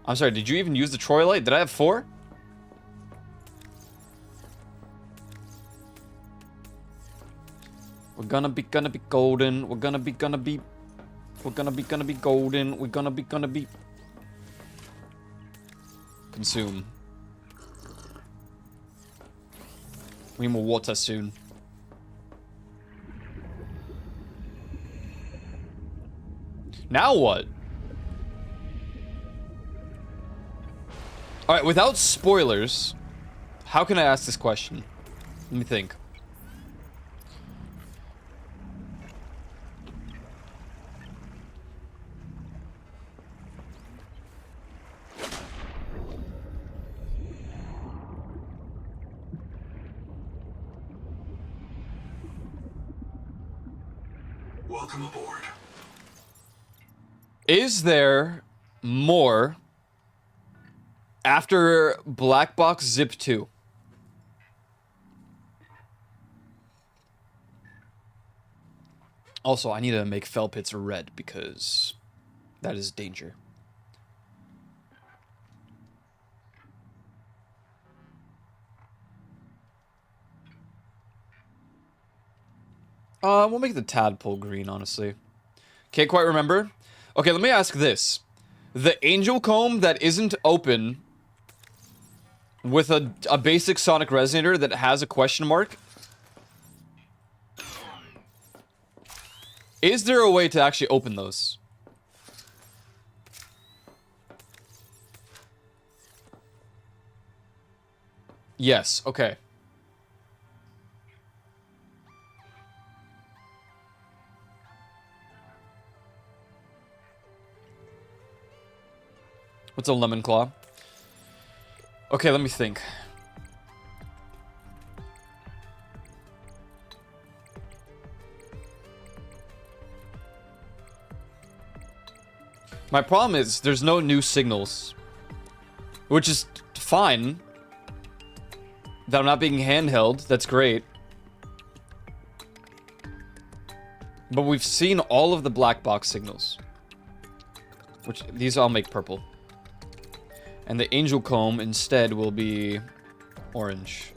I'm sorry, did you even use the Troy light? Did I have 4? We're gonna be golden. We're gonna be golden. We're gonna be consume. We need more water soon. Now what? Alright, without spoilers, how can I ask this question? Let me think. Welcome aboard. Is there more after Black Box Zip 2? Also, I need to make fell pits red because that is danger. We'll make the tadpole green, honestly. Can't quite remember. Okay, let me ask this. The angel comb that isn't open with a basic sonic resonator that has a question mark, is there a way to actually open those? Yes, okay. What's a lemon claw? Okay, let me think. My problem is there's no new signals, which is fine. That I'm not being handheld, that's great. But we've seen all of the black box signals, which these I'll make purple. And the angel comb instead will be orange.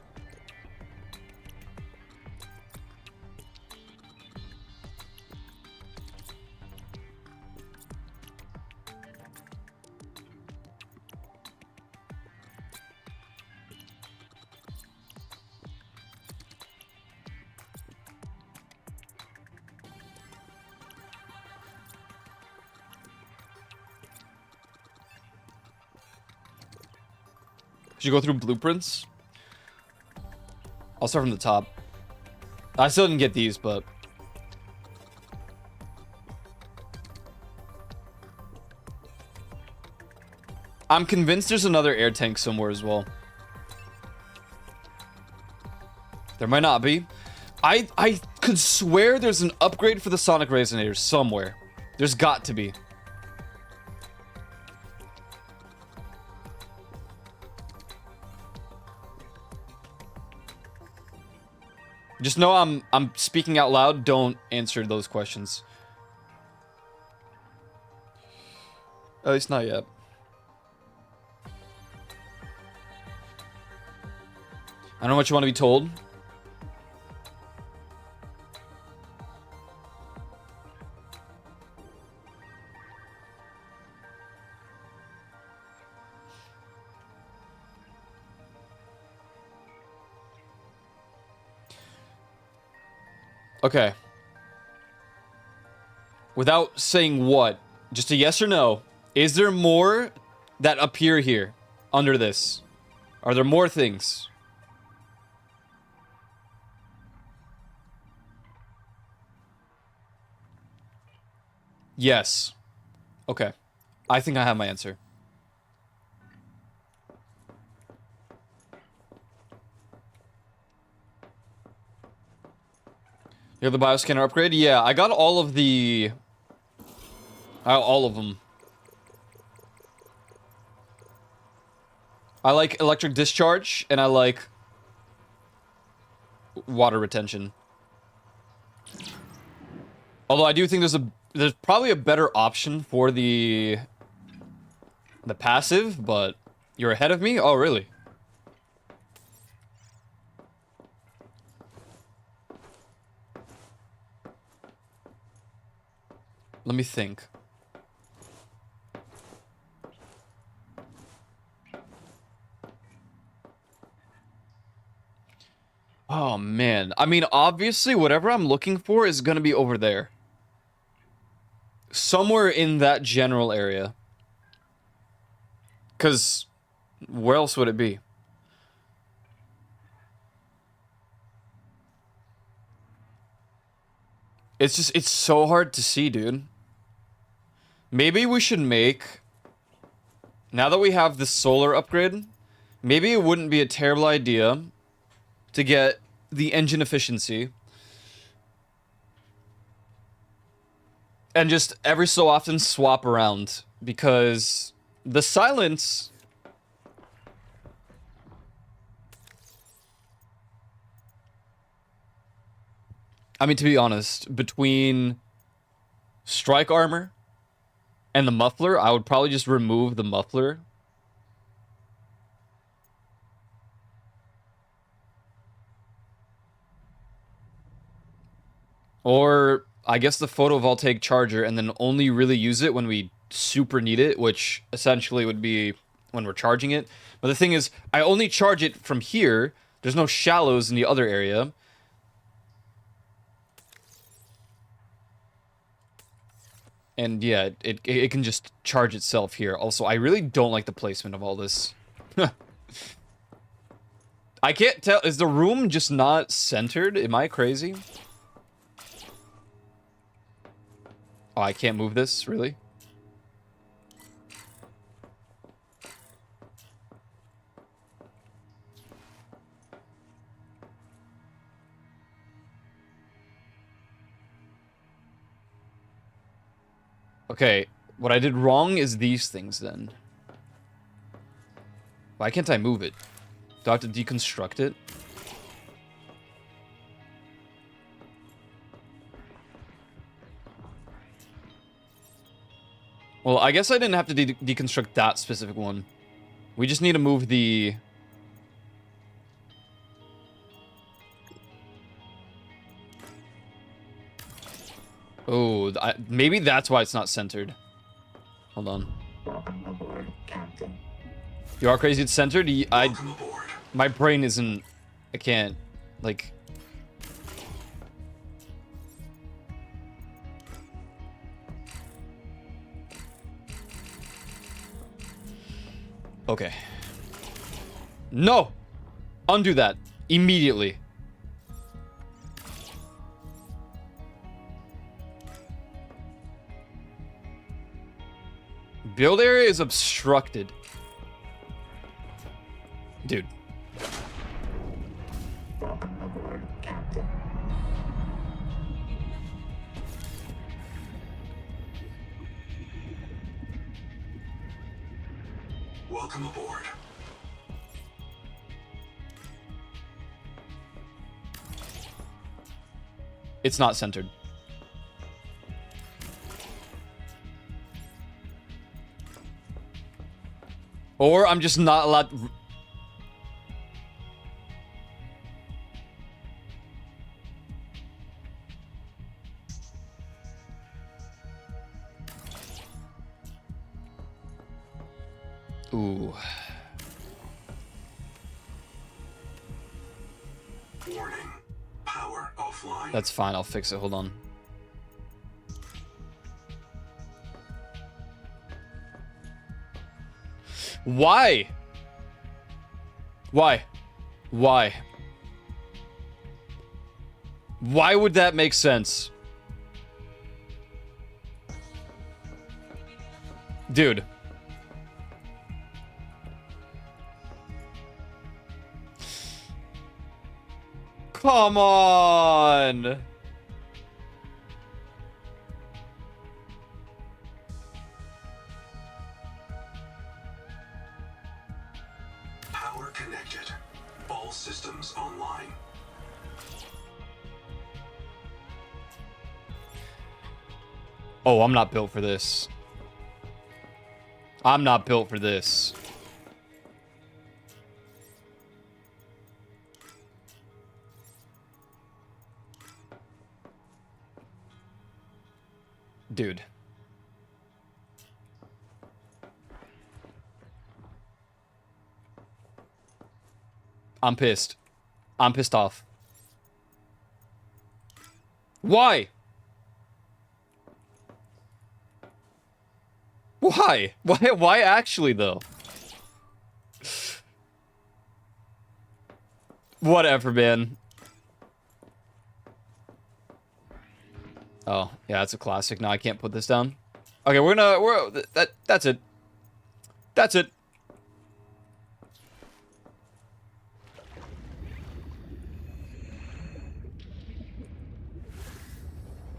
Should you go through blueprints? I'll start from the top. I still didn't get these, but... I'm convinced there's another air tank somewhere as well. There might not be. I could swear there's an upgrade for the sonic resonators somewhere. There's got to be. Just know I'm speaking out loud. Don't answer those questions. At least not yet. I don't know what you want to be told. Okay. Without saying what, just a yes or no. Is there more that appear here under this? Are there more things? Yes. Okay. I think I have my answer. You have the bioscanner upgrade? Yeah, I got all of the... all of them. I like electric discharge, and I like... water retention. Although I do think there's probably a better option for the passive, but you're ahead of me? Oh, really? Let me think. Oh, man. I mean, obviously, whatever I'm looking for is going to be over there. Somewhere in that general area. Because where else would it be? It's just, it's so hard to see, dude. Maybe we should make... Now that we have the solar upgrade, maybe it wouldn't be a terrible idea to get the engine efficiency. And just every so often swap around. Because the silence... I mean, to be honest, between strike armor and the muffler, I would probably just remove the muffler. Or, I guess the photovoltaic charger, and then only really use it when we super need it, which essentially would be when we're charging it. But the thing is, I only charge it from here. There's no shallows in the other area. And yeah, it can just charge itself here. Also, I really don't like the placement of all this. I can't tell. Is the room just not centered? Am I crazy? Oh, I can't move this? Really? Okay, what I did wrong is these things then. Why can't I move it? Do I have to deconstruct it? Well, I guess I didn't have to deconstruct that specific one. We just need to move the... Oh, maybe that's why it's not centered. Hold on. Welcome aboard, Captain. You are crazy it's centered? Welcome aboard. My brain isn't... I can't... Like... Okay. No! Undo that. Immediately. Build area is obstructed. Dude. Welcome aboard, Captain. Welcome aboard. It's not centered. Or I'm just not allowed... Ooh. Warning. Power offline. That's fine, I'll fix it, hold on. Why? Why? Why? Why would that make sense? Dude. Come on. Power connected. All systems online. Oh, I'm not built for this. I'm not built for this. Dude. I'm pissed. I'm pissed off. Why? Why? Why actually, though? Whatever, man. Oh, yeah, that's a classic. No, I can't put this down. Okay, that's it. That's it.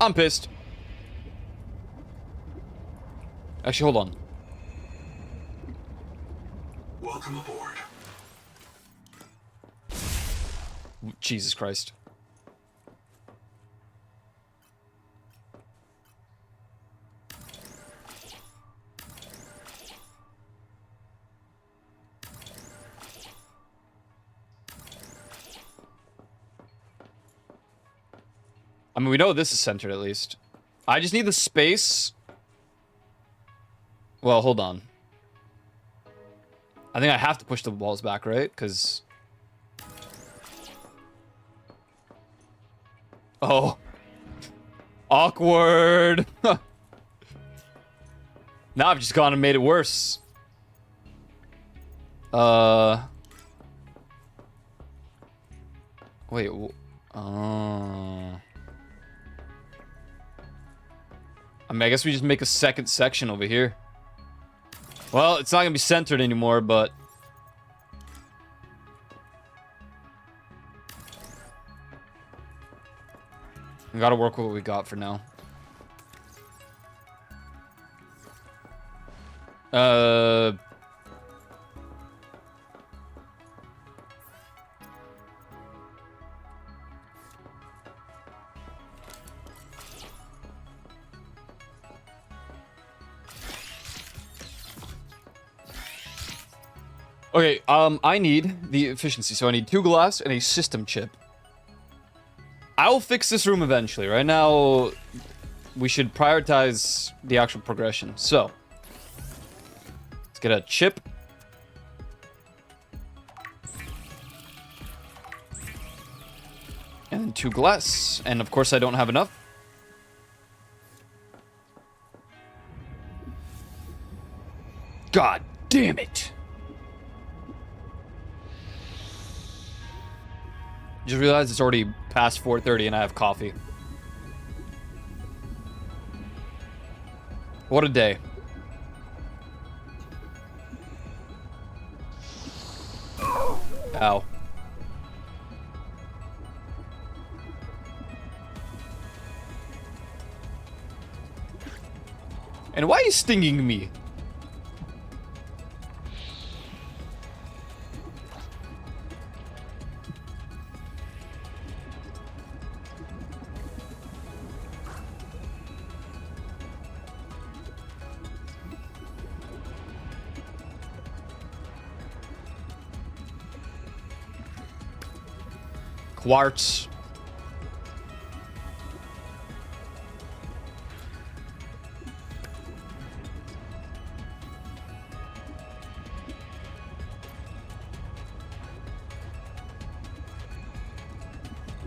I'm pissed. Actually, hold on. Welcome aboard. Jesus Christ. I mean, we know this is centered at least. I just need the space. Well, hold on. I think I have to push the walls back, right? Because... Oh. Awkward. Now I've just gone and made it worse. Wait. I mean, I guess we just make a second section over here. Well, it's not gonna be centered anymore, but... we gotta work with what we got for now. Okay, I need the efficiency, so I need 2 glass and a system chip. I'll fix this room eventually. Right now, we should prioritize the actual progression. So, let's get a chip. And 2 glass. And of course, I don't have enough. God damn it. Just realized it's already past 4:30 and I have coffee. What a day. Ow. And why are you stinging me? Quartz.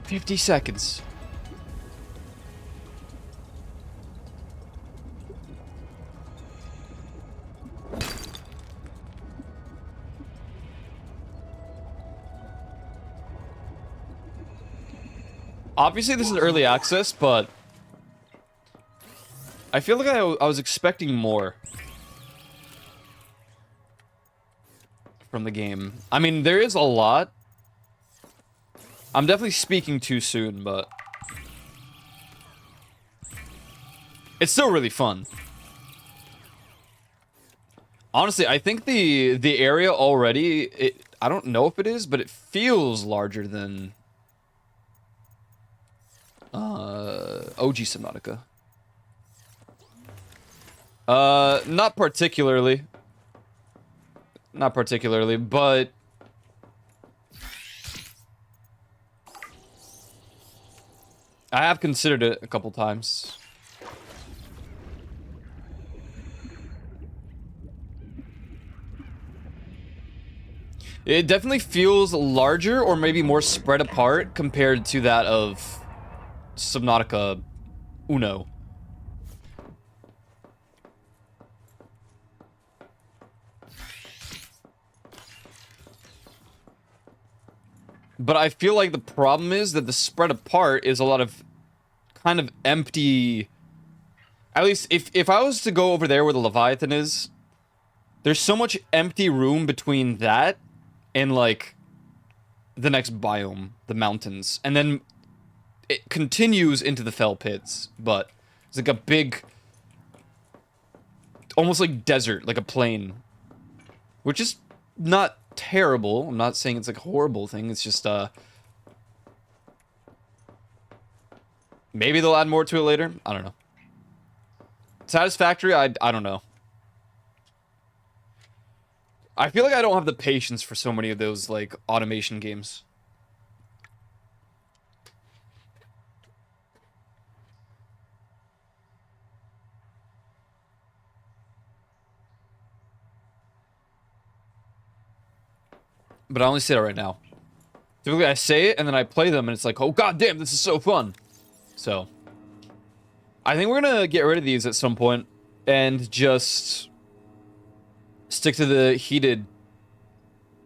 $50 seconds. Obviously, this is early access, but I feel like I was expecting more from the game. I mean, there is a lot. I'm definitely speaking too soon, but it's still really fun. Honestly, I think the area already, I don't know if it is, but it feels larger than OG Subnautica. Not particularly. Not particularly, but I have considered it a couple times. It definitely feels larger or maybe more spread apart compared to that of Subnautica Uno. But I feel like the problem is that the spread apart is a lot of kind of empty. At least if I was to go over there where the Leviathan is, there's so much empty room between that and like the next biome, the mountains. And then it continues into the fell pits, but it's like a big, almost like desert, like a plain, which is not terrible. I'm not saying it's like a horrible thing. It's just, maybe they'll add more to it later. I don't know. Satisfactory? I don't know. I feel like I don't have the patience for so many of those, like, automation games. But I only say that right now. Typically I say it, and then I play them, and it's like, oh goddamn, this is so fun. So, I think we're gonna get rid of these at some point, and just stick to the heated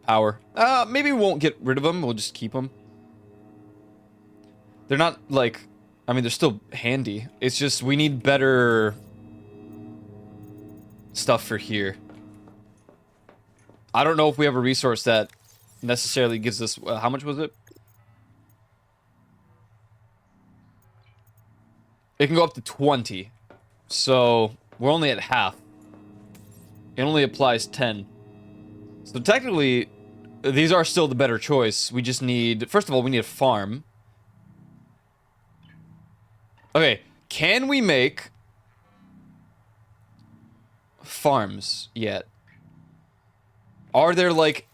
power. Maybe we won't get rid of them, we'll just keep them. They're not, like, I mean, they're still handy. It's just, we need better stuff for here. I don't know if we have a resource that necessarily gives us, how much was it? It can go up to 20. So, we're only at half. It only applies 10. So technically, these are still the better choice. We just need, first of all, we need a farm. Okay, can we make farms yet? Are there, like,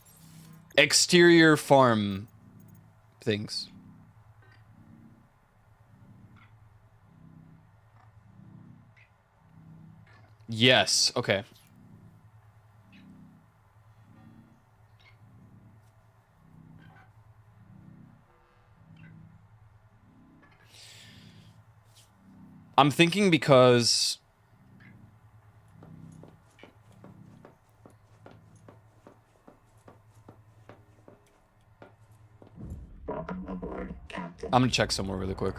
exterior farm things? Yes, okay. I'm thinking because Welcome aboard, Captain. I'm gonna check somewhere really quick.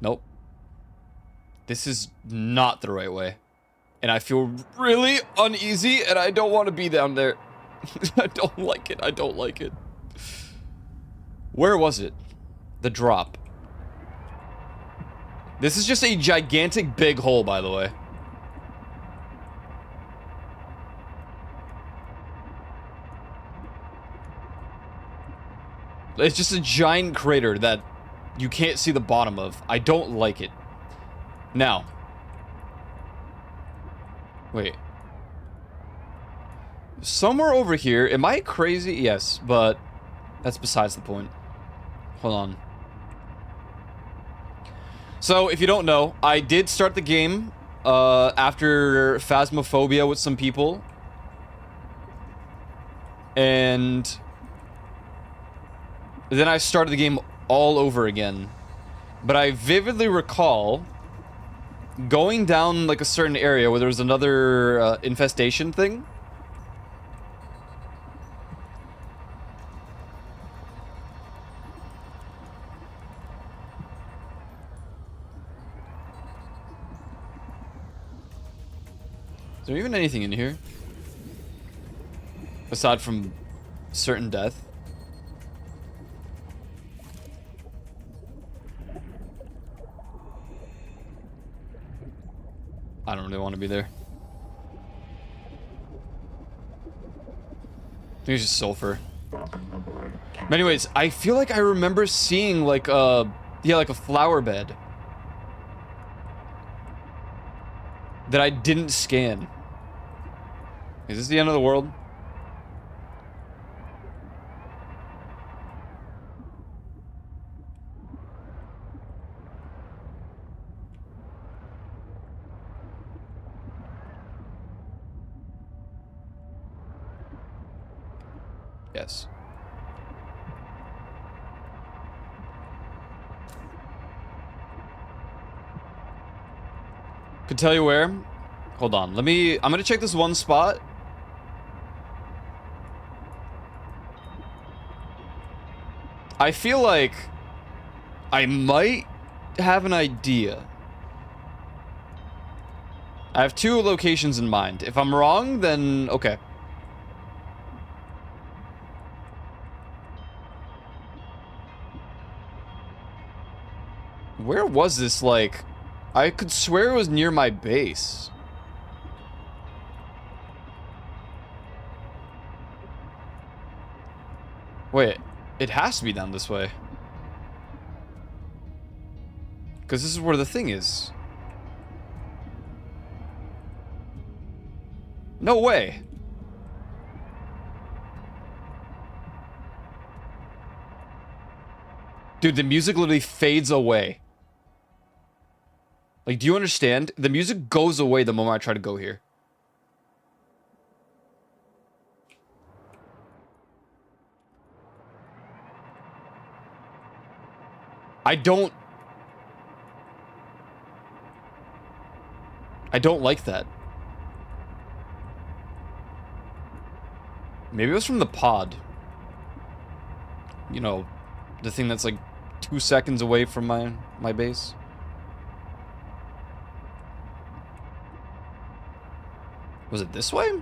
Nope. This is not the right way. And I feel really uneasy, and I don't want to be down there. I don't like it. I don't like it. Where was it? The drop. This is just a gigantic big hole, by the way. It's just a giant crater that you can't see the bottom of. I don't like it. Now. Wait. Somewhere over here. Am I crazy? Yes, but that's besides the point. Hold on. So, if you don't know, I did start the game after Phasmophobia with some people. And then I started the game all over again. But I vividly recall going down like a certain area where there was another infestation thing. Is there even anything in here? Aside from certain death? I don't really want to be there. I think it's just sulfur. Welcome aboard, Captain. But anyways, I feel like I remember seeing like yeah, like a flower bed that I didn't scan. Is this the end of the world? Yes. Could tell you where. Hold on. Let me... I'm gonna check this one spot. I feel like I might have an idea. I have 2 locations in mind. If I'm wrong, then okay. Where was this, like... I could swear it was near my base. Wait, it has to be down this way. Because this is where the thing is. No way. Dude, the music literally fades away. Like, do you understand? The music goes away the moment I try to go here. I don't like that. Maybe it was from the pod. You know, the thing that's like 2 seconds away from my base. Was it this way?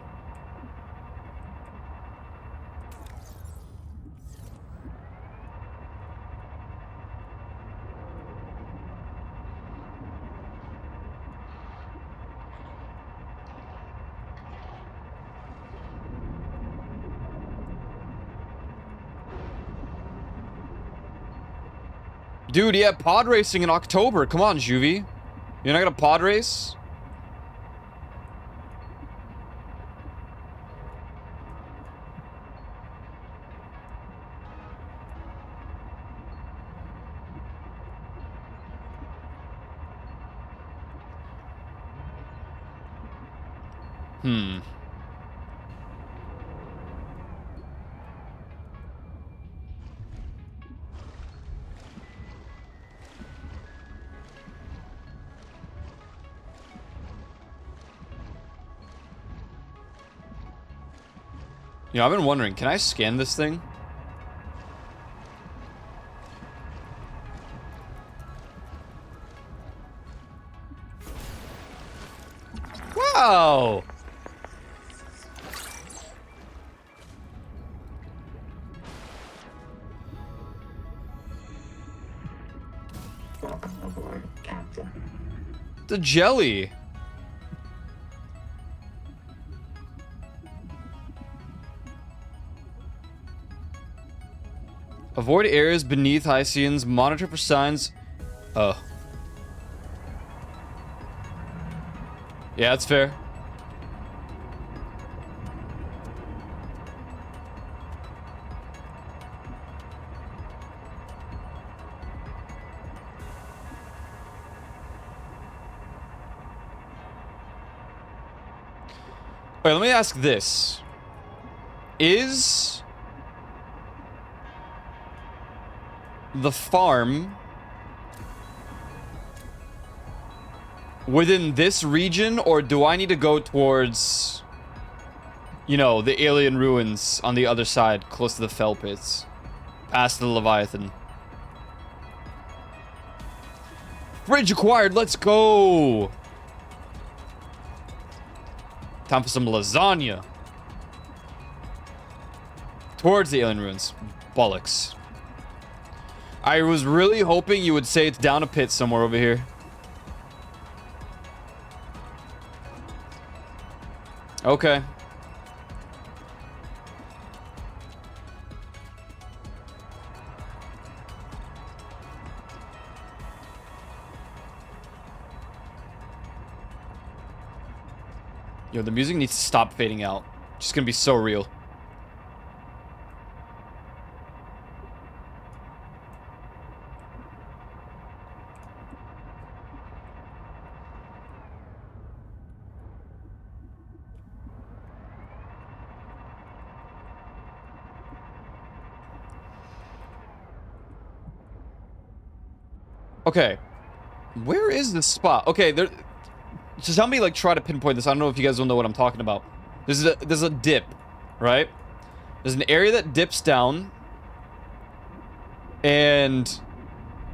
Dude, yeah, pod racing in October. Come on, Juvie. You're not gonna pod race? You know, I've been wondering, can I scan this thing? Wow! Welcome aboard, Captain. The jelly! Avoid areas beneath Hyceans. Monitor for signs. Oh. Yeah, that's fair. Wait, let me ask this. Is the farm within this region, or do I need to go towards, you know, the alien ruins on the other side, close to the fell pits, past the Leviathan? Bridge acquired, let's go! Time for some lasagna. Towards the alien ruins. Bollocks. I was really hoping you would say it's down a pit somewhere over here. Okay. Yo, the music needs to stop fading out. It's just gonna be so real. Okay. Where is this spot? Okay, there... Just help me, like, try to pinpoint this. I don't know if you guys don't know what I'm talking about. There's a dip, right? There's an area that dips down. And...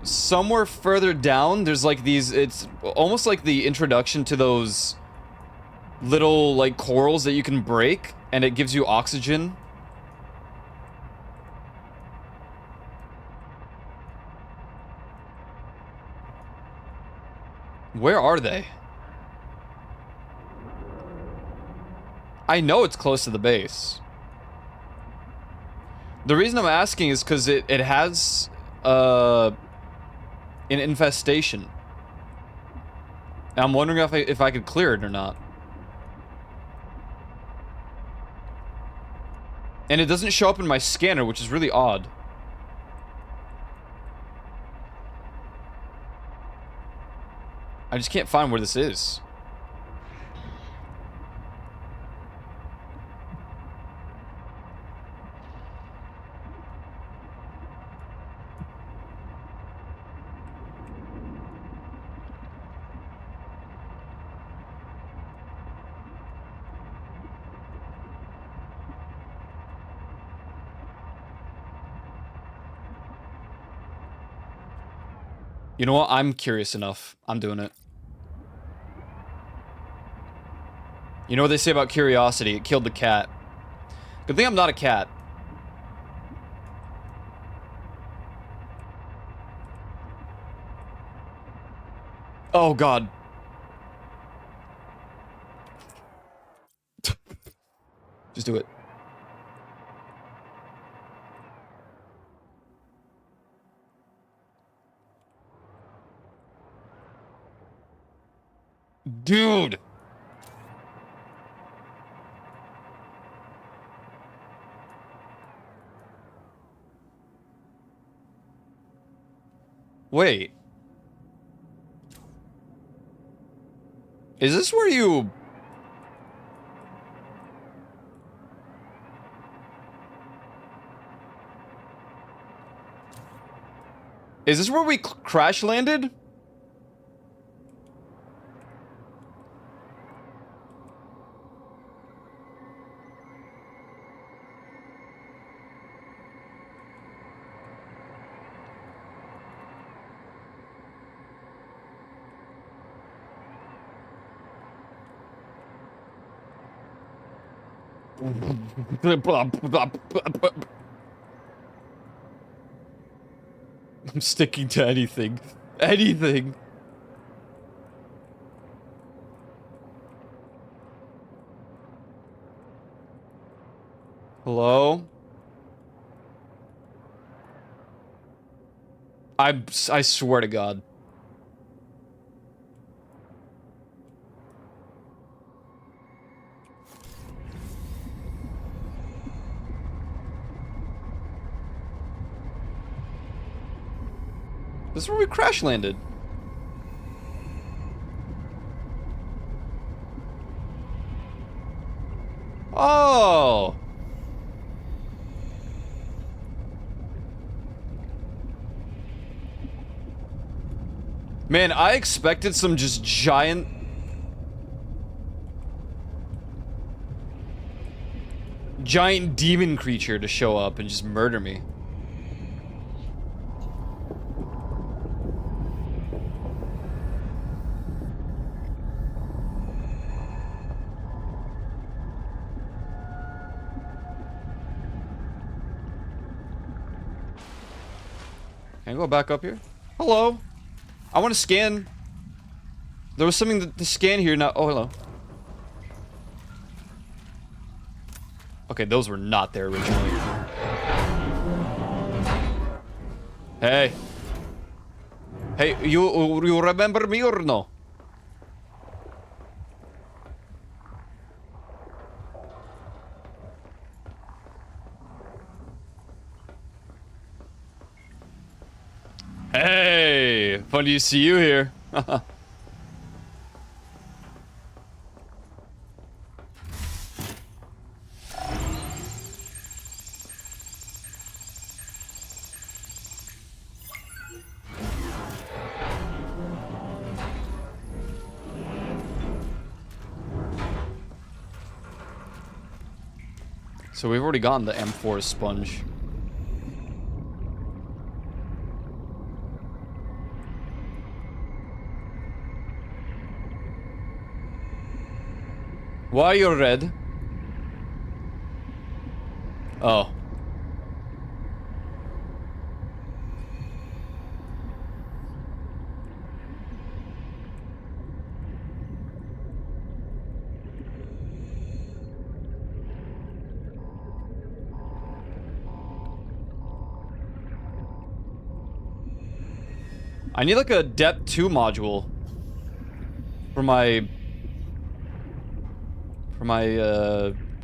somewhere further down, there's, like, these... It's almost like the introduction to those... little, like, corals that you can break. And it gives you oxygen. Where are they? I know it's close to the base. The reason I'm asking is because it has an infestation. And I'm wondering if I could clear it or not. And it doesn't show up in my scanner, which is really odd. I just can't find where this is. You know what? I'm curious enough. I'm doing it. You know what they say about curiosity? It killed the cat. Good thing I'm not a cat. Oh, God. Just do it. Dude! Wait. Is this where you... Is this where we crash landed? I'm sticking to anything. Anything. Hello? I swear to God. This is where we crash landed. Oh. Man, I expected some just giant demon creature to show up and just murder me. Can I go back up here? Hello. I want to scan. There was something to scan here now. Oh, hello. Okay, those were not there originally. Hey. Hey, you remember me or no? Hey, fun to see you here. So we've already gotten the M4 sponge. Why are you red? Oh. I need like a depth 2 module for my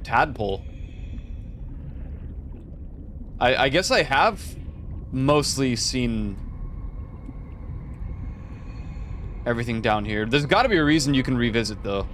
tadpole. I guess I have mostly seen everything down here. There's got to be a reason you can revisit though.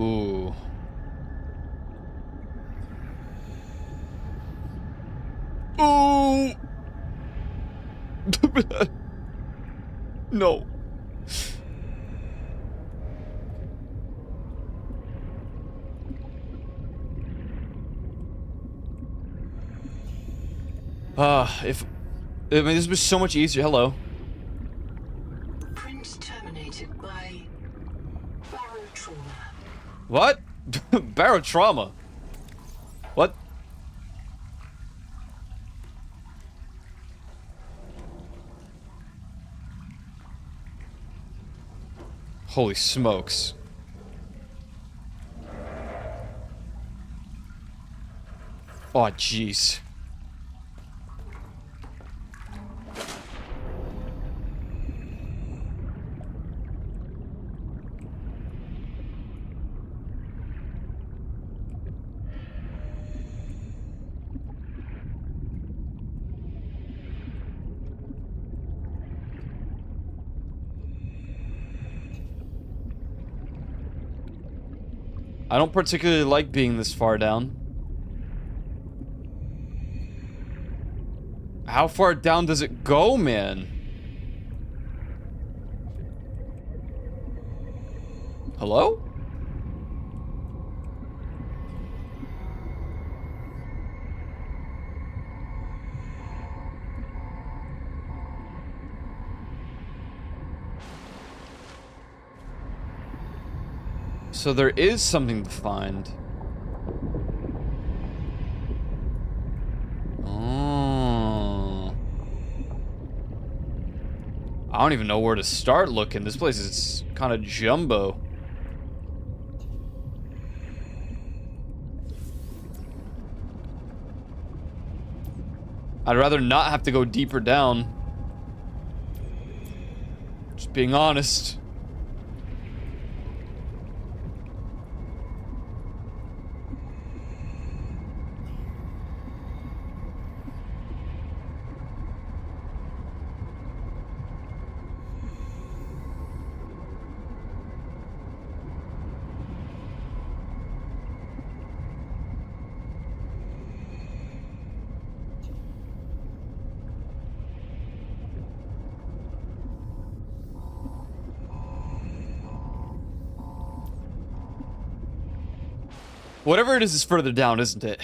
Ooh. Ooh. No. If I mean, this was so much easier. Hello. Print terminated by barotrauma. What? Barotrauma. What? Holy smokes. Oh, jeez. I don't particularly like being this far down. How far down does it go, man? Hello? So there is something to find. Oh. I don't even know where to start looking. This place is kind of jumbo. I'd rather not have to go deeper down. Just being honest. Whatever it is further down, isn't it?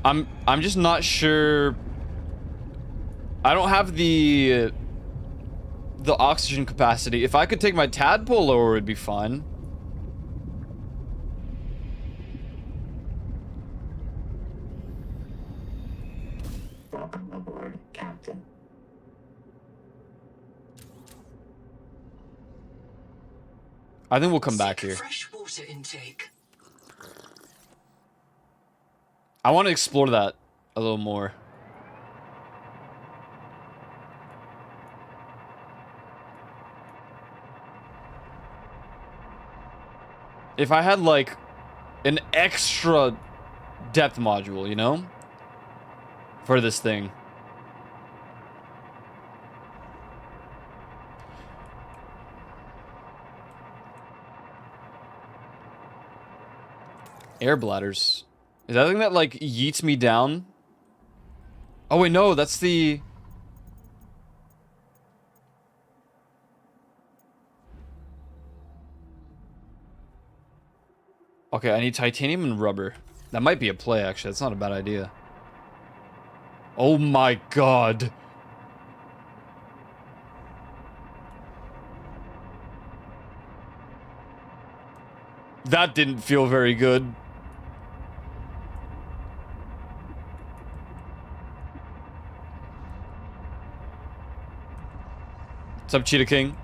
I'm just not sure. I don't have the oxygen capacity. If I could take my tadpole lower, it'd be fine. Welcome aboard, Captain. I think we'll come back Seek here. fresh water intake. I want to explore that a little more. If I had, like, an extra depth module, you know? For this thing. Air bladders. Is that the thing that, like, yeets me down? Oh, wait, no, that's the... Okay, I need titanium and rubber. That might be a play, actually. That's not a bad idea. Oh my god. That didn't feel very good. What's up, Cheetah King?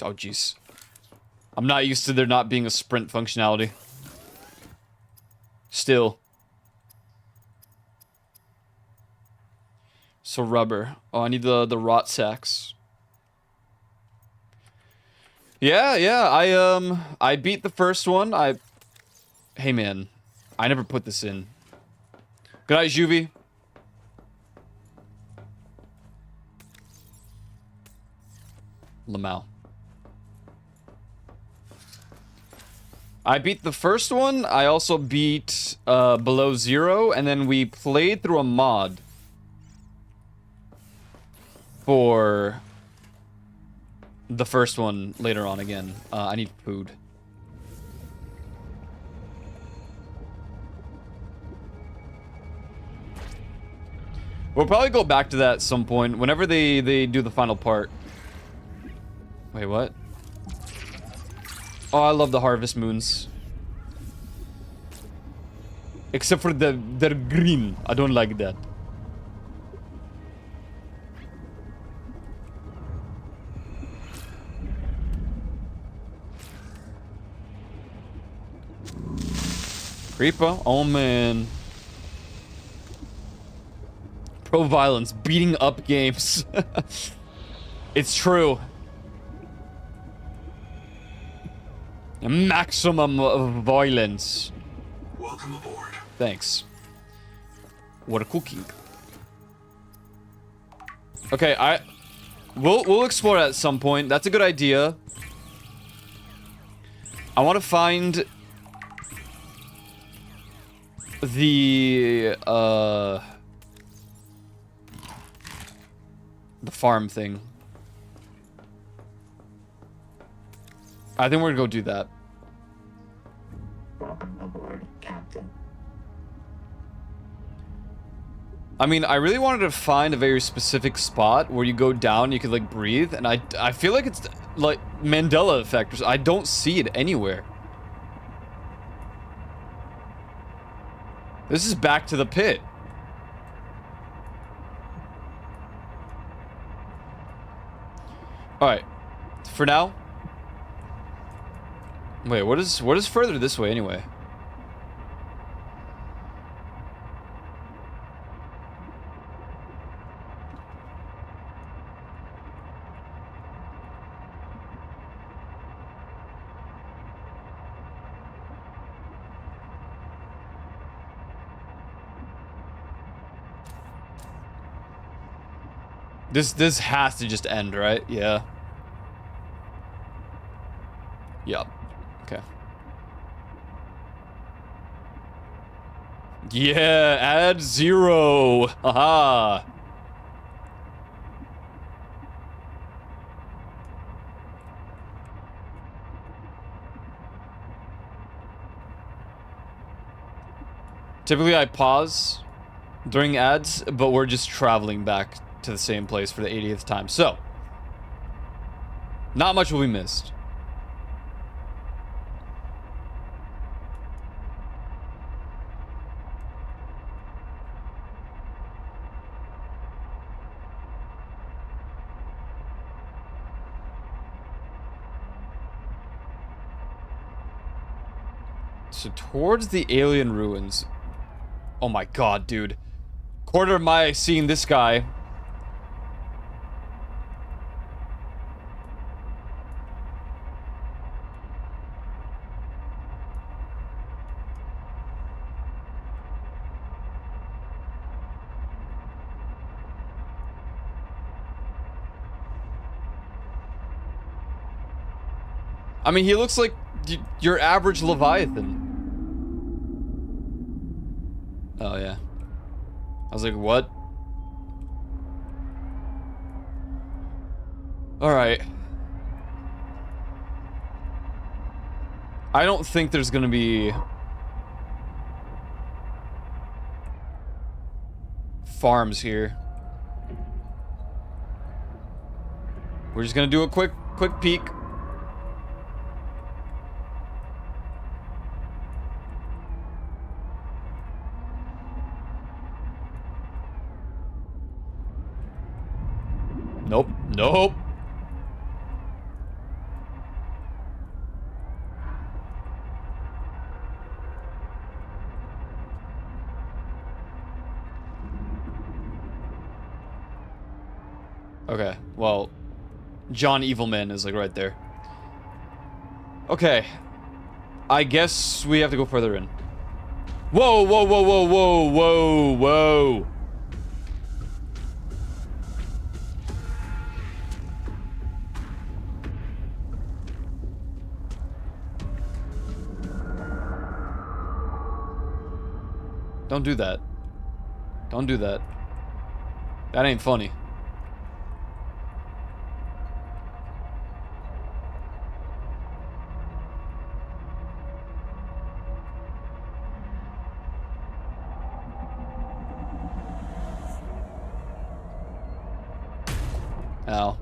Oh, jeez. I'm not used to there not being a sprint functionality. Still. So rubber. Oh, I need the rot sacks. Yeah, I beat the first one. Hey, man. I never put this in. Good night, Juvie. Lamau. I beat the first one. I also beat Below Zero, and then we played through a mod for the first one later on again. I need food. We'll probably go back to that at some point, whenever they do the final part. Wait, what? Oh, I love the harvest moons. Except for they're green. I don't like that. Creeper? Oh, man. Pro violence. Beating up games. It's true. Maximum of violence. Welcome aboard. Thanks. What a cookie. Okay, we'll explore that at some point. That's a good idea. I want to find the farm thing. I think we're gonna go do that. Welcome aboard, Captain. I mean, I really wanted to find a very specific spot where you go down, you could like breathe, and I feel like it's like Mandela effect. I don't see it anywhere. This is back to the pit. All right, for now. Wait, what is further this way anyway? This has to just end, right? Yeah. Yup. Okay. Yeah, add 0. Haha. Typically I pause during ads, but we're just traveling back to the same place for the 80th time. So, not much will be missed. So towards the alien ruins. Oh my god, dude. Quarter of my seeing this guy. I mean, he looks like your average Leviathan. Oh, yeah. I was like, what? Alright. I don't think there's gonna be farms here. We're just gonna do a quick peek. Nope. Nope. Okay, well, John Evilman is like right there. Okay. I guess we have to go further in. Whoa, whoa, whoa, whoa, whoa, whoa, whoa. Don't do that. Don't do that. That ain't funny. Ow.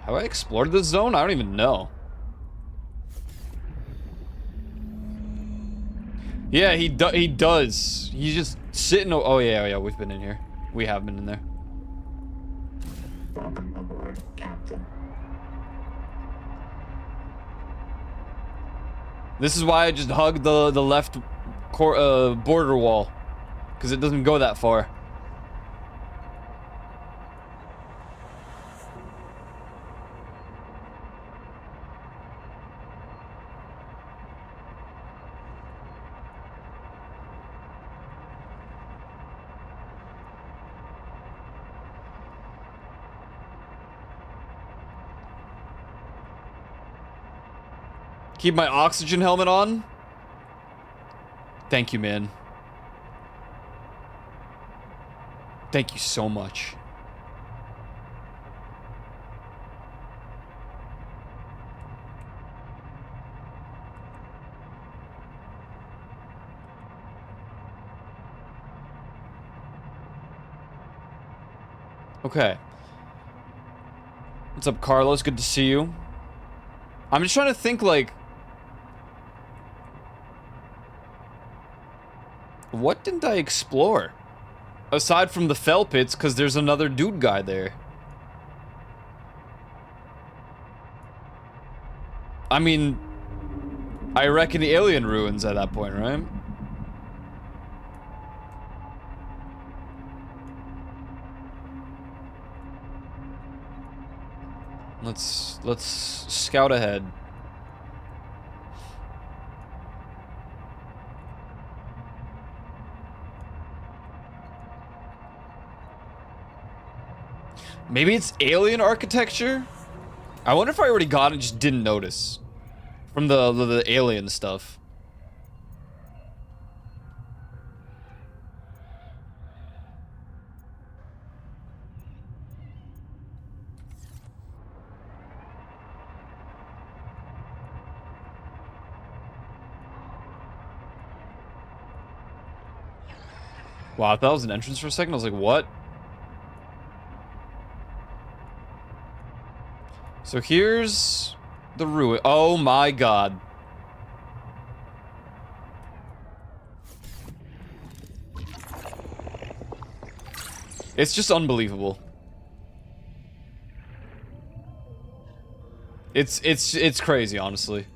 Have I explored this zone? I don't even know. Yeah, he does. He's just sitting. Oh yeah, we've been in here. We have been in there. Welcome aboard, Captain. This is why I just hugged the left border wall, because it doesn't go that far. Keep my oxygen helmet on. Thank you, man. Thank you so much. Okay. What's up, Carlos? Good to see you. I'm just trying to think, like, what didn't I explore? Aside from the fell pits, because there's another dude guy there. I mean, I reckon the alien ruins at that point, right? Let's scout ahead. Maybe it's alien architecture? I wonder if I already got it and just didn't notice. From the alien stuff. Wow, I thought it was an entrance for a second. I was like, what? So here's the ruin. Oh my god. It's just unbelievable. It's crazy, honestly.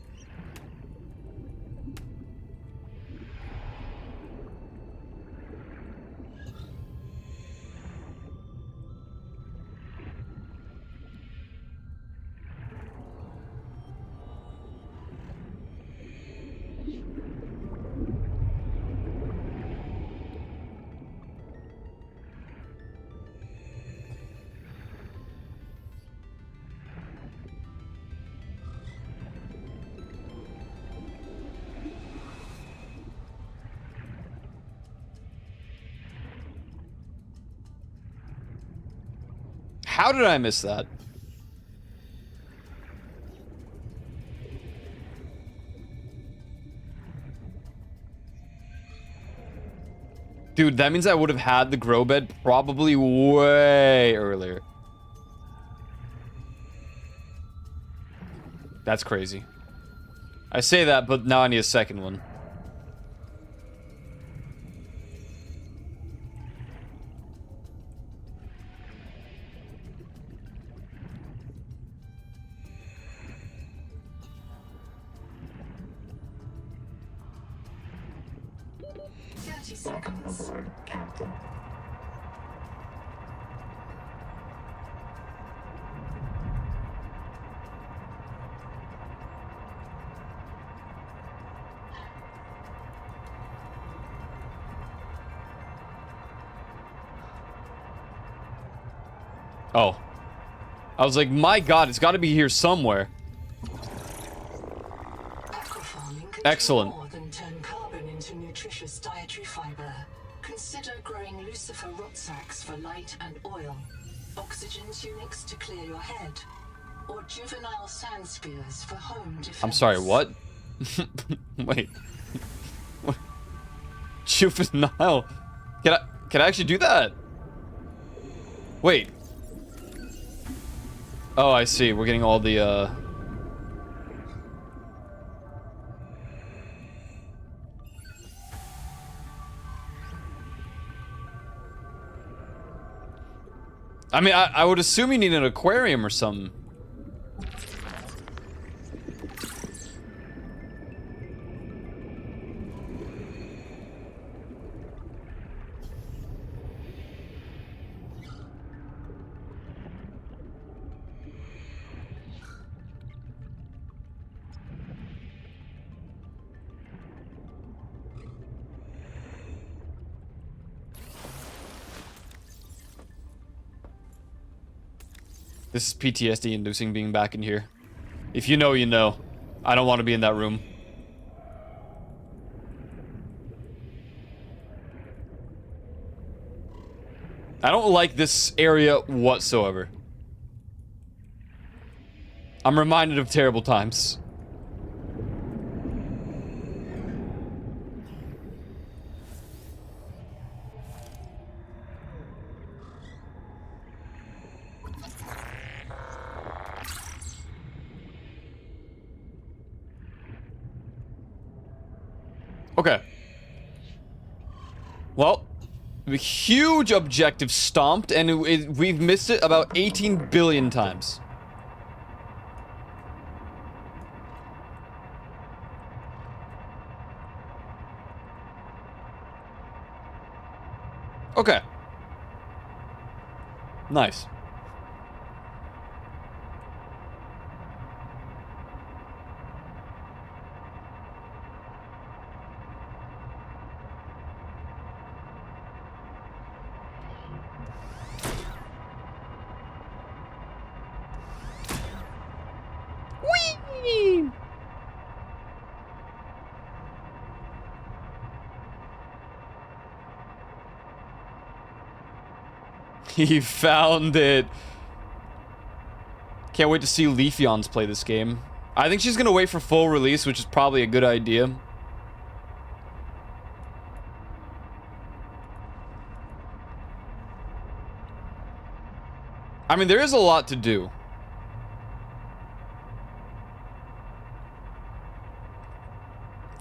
How did I miss that? Dude, that means I would have had the grow bed probably way earlier. That's crazy. I say that, but now I need a second one. Welcome aboard, Captain. Oh. I was like, my god, it's got to be here somewhere. Aquafarming can Excellent. do more than turn carbon into nutritious dietary fiber. Consider growing lucifer rot sacks for light and oil, oxygen tunics to clear your head, or juvenile sand spears for home defense. I'm sorry, what? Wait. What? Juvenile. Can I actually do that? Wait. Oh, I see. We're getting all the I mean, I would assume you need an aquarium or something. This is PTSD inducing being back in here. If you know, you know. I don't want to be in that room. I don't like this area whatsoever. I'm reminded of terrible times. Okay. Well, a huge objective stomped, and we've missed it about 18 billion times. Okay. Nice. Whee! He found it. Can't wait to see Leafeons play this game. I think she's gonna wait for full release, which is probably a good idea. I mean, there is a lot to do.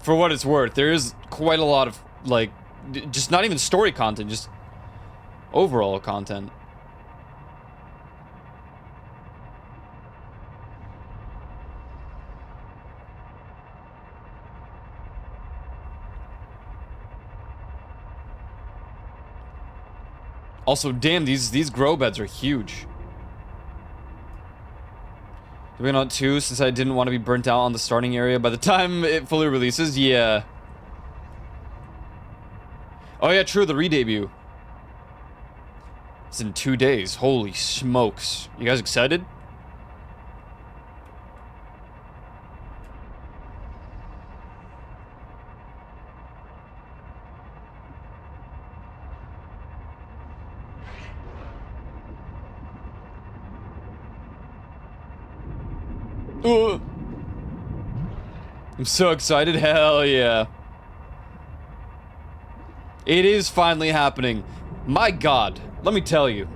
For what it's worth, there is quite a lot of, like, just not even story content, just Overall content. Also, damn, these grow beds are huge. Doing on 2 since I didn't want to be burnt out on the starting area by the time it fully releases. Yeah. Oh yeah, true, the re-debut. It's in 2 days. Holy smokes. You guys excited? Ugh. I'm so excited. Hell yeah. It is finally happening. My God, let me tell you.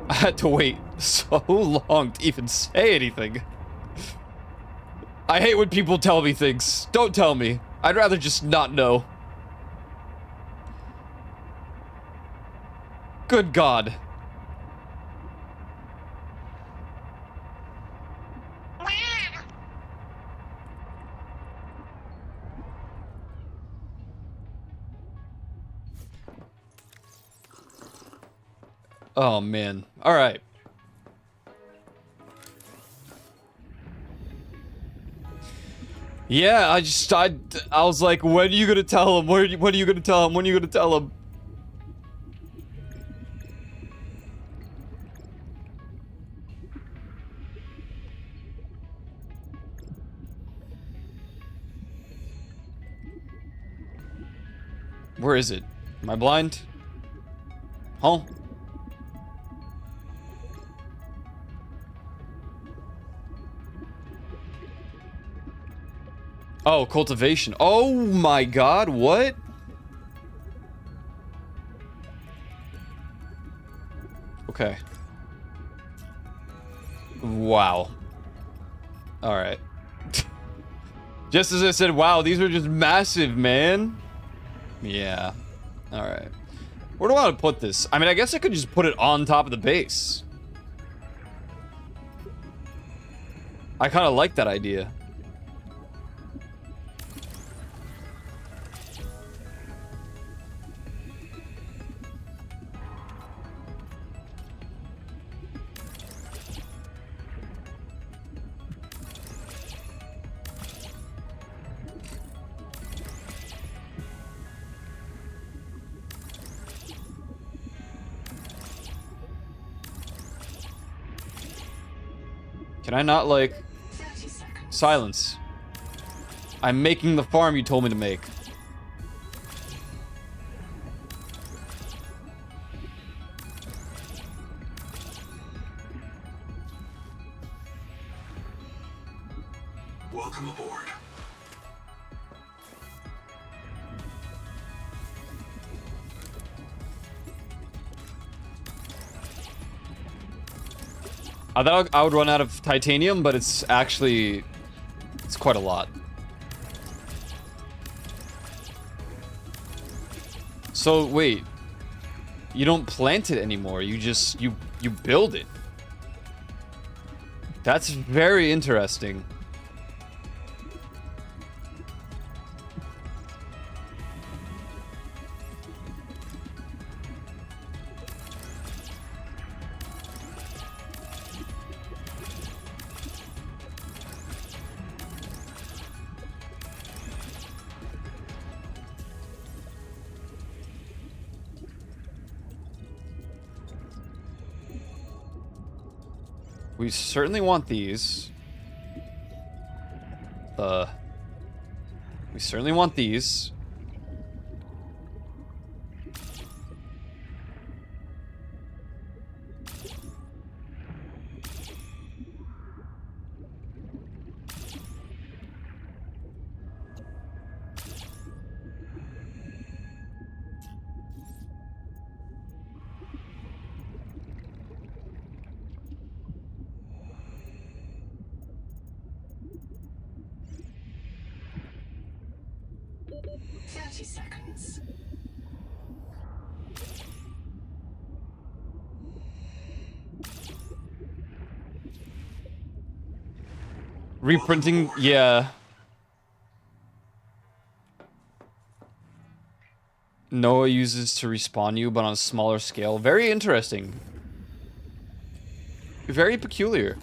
I had to wait so long to even say anything. I hate when people tell me things. Don't tell me. I'd rather just not know. Good God. Oh, man. All right. Yeah, I was like, when are you gonna tell him? When are you gonna tell him? When are you gonna tell him? Where is it? Am I blind? Huh? Oh, cultivation. Oh my God, what? Okay. Wow. Alright. Just as I said, wow, these are just massive, man. Yeah. Alright. Where do I want to put this? I mean, I guess I could just put it on top of the base. I kind of like that idea. Can I not, like... 30 seconds. Silence. I'm making the farm you told me to make. Welcome aboard. I thought I would run out of titanium, but it's actually... It's quite a lot. So, wait. You don't plant it anymore. You just... You build it. That's very interesting. We certainly want these. We certainly want these. Reprinting, yeah. Noah uses to respawn you, but on a smaller scale. Very interesting. Very peculiar.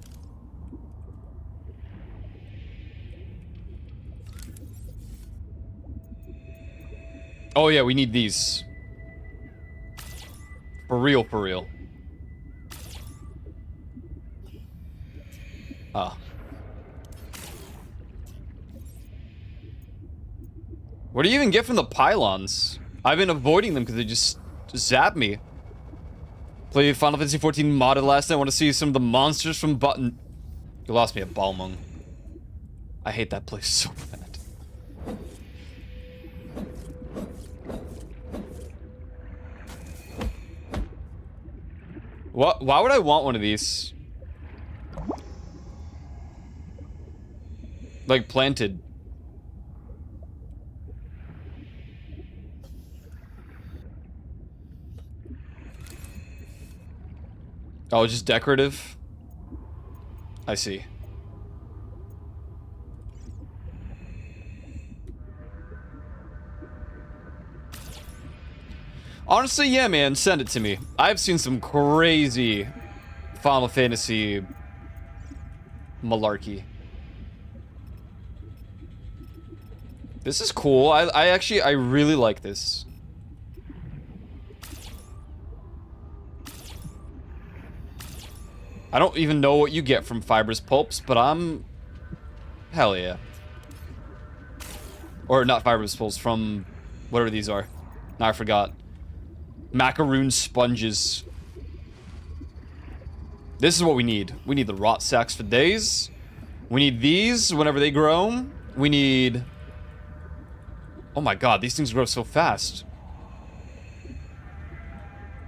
Oh yeah, we need these. For real, for real. Ah. What do you even get from the pylons? I've been avoiding them because they just zap me. Played Final Fantasy 14 modded last night. I want to see some of the monsters from Button. You lost me at Balmung. I hate that place so bad. What? Why would I want one of these? Like planted. Oh, just decorative? I see. Honestly, yeah, man, send it to me. I've seen some crazy Final Fantasy malarkey. This is cool. I really like this. I don't even know what you get from fibrous pulps, but I'm... Hell yeah. Or not fibrous pulps, from whatever these are. Now I forgot. Macaroon sponges. This is what we need. We need the rot sacks for days. We need these whenever they grow. We need... Oh my god, these things grow so fast.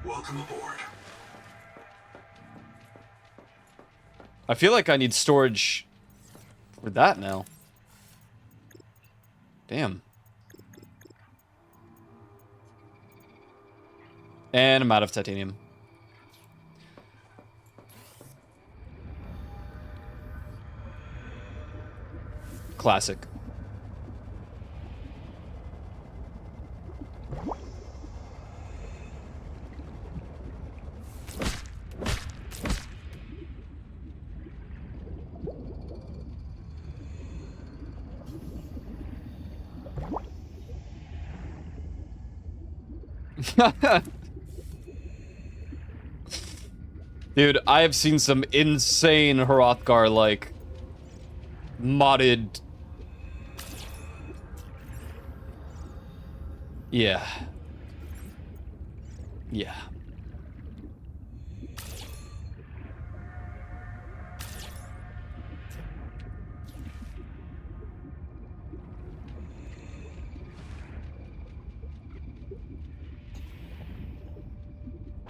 Welcome aboard. I feel like I need storage for that now. Damn. And I'm out of titanium. Classic. Dude, I have seen some insane Hrothgar, like, modded... Yeah. Yeah.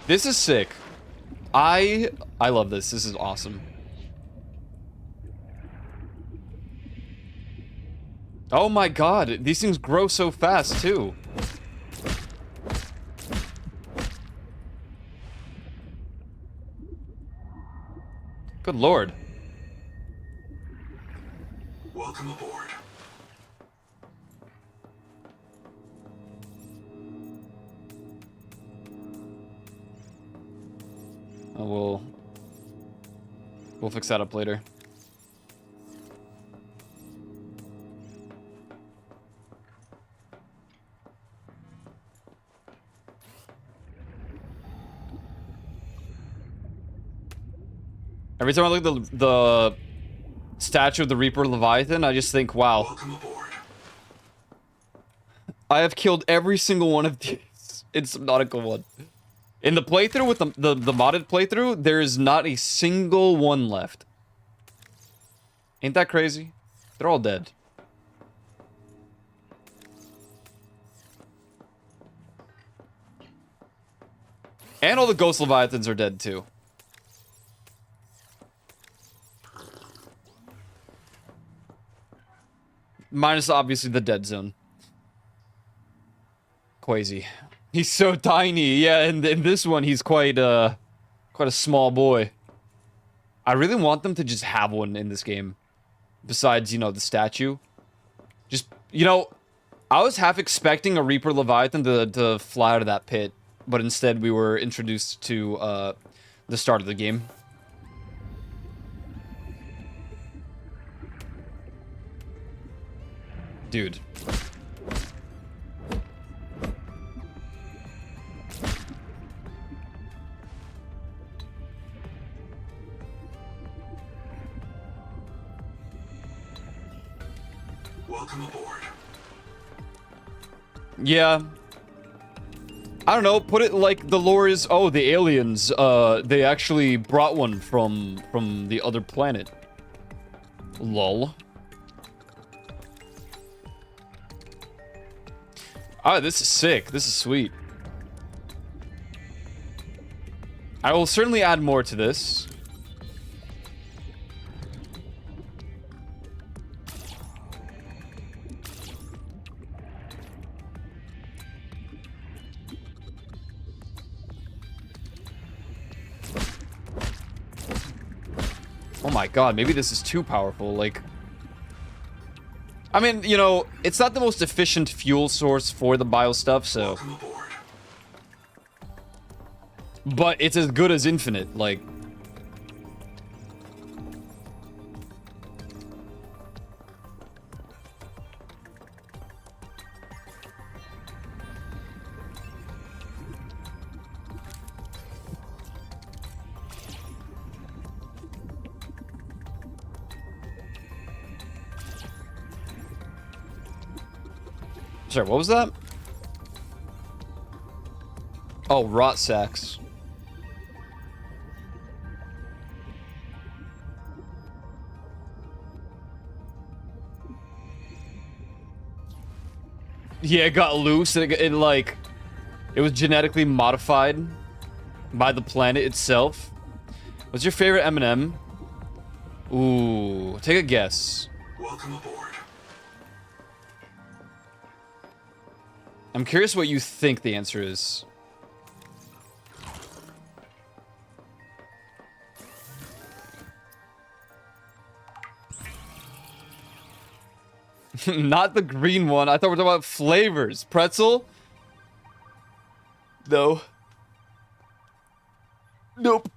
This is sick. I love this. This is awesome. Oh my god, these things grow so fast too. Good lord. Welcome aboard. Oh, we'll fix that up later. Every time I look at the statue of the Reaper Leviathan, I just think, wow. Welcome aboard. I have killed every single one of these in Subnautica 1. In the playthrough with the modded playthrough, there is not a single one left. Ain't that crazy? They're all dead. And all the Ghost Leviathans are dead too. Minus obviously the dead zone. Quasi. He's so tiny. Yeah, and in this one he's quite a small boy. I really want them to just have one in this game. Besides, you know, the statue. Just, you know, I was half expecting a Reaper Leviathan to fly out of that pit, but instead we were introduced to the start of the game. Dude. Welcome aboard. Yeah. I don't know, put it like the lore is, oh, the aliens, they actually brought one from the other planet. Lol. Ah, this is sick. This is sweet. I will certainly add more to this. Oh my god, maybe this is too powerful, like... I mean, you know, it's not the most efficient fuel source for the bio stuff, so... Welcome aboard. But it's as good as infinite, like... Sorry, what was that? Oh, rot sacks. Yeah, it got loose and it like... It was genetically modified by the planet itself. What's your favorite M&M? Ooh, take a guess. Welcome aboard. I'm curious what you think the answer is. Not the green one. I thought we were talking about flavors. Pretzel? No. Nope.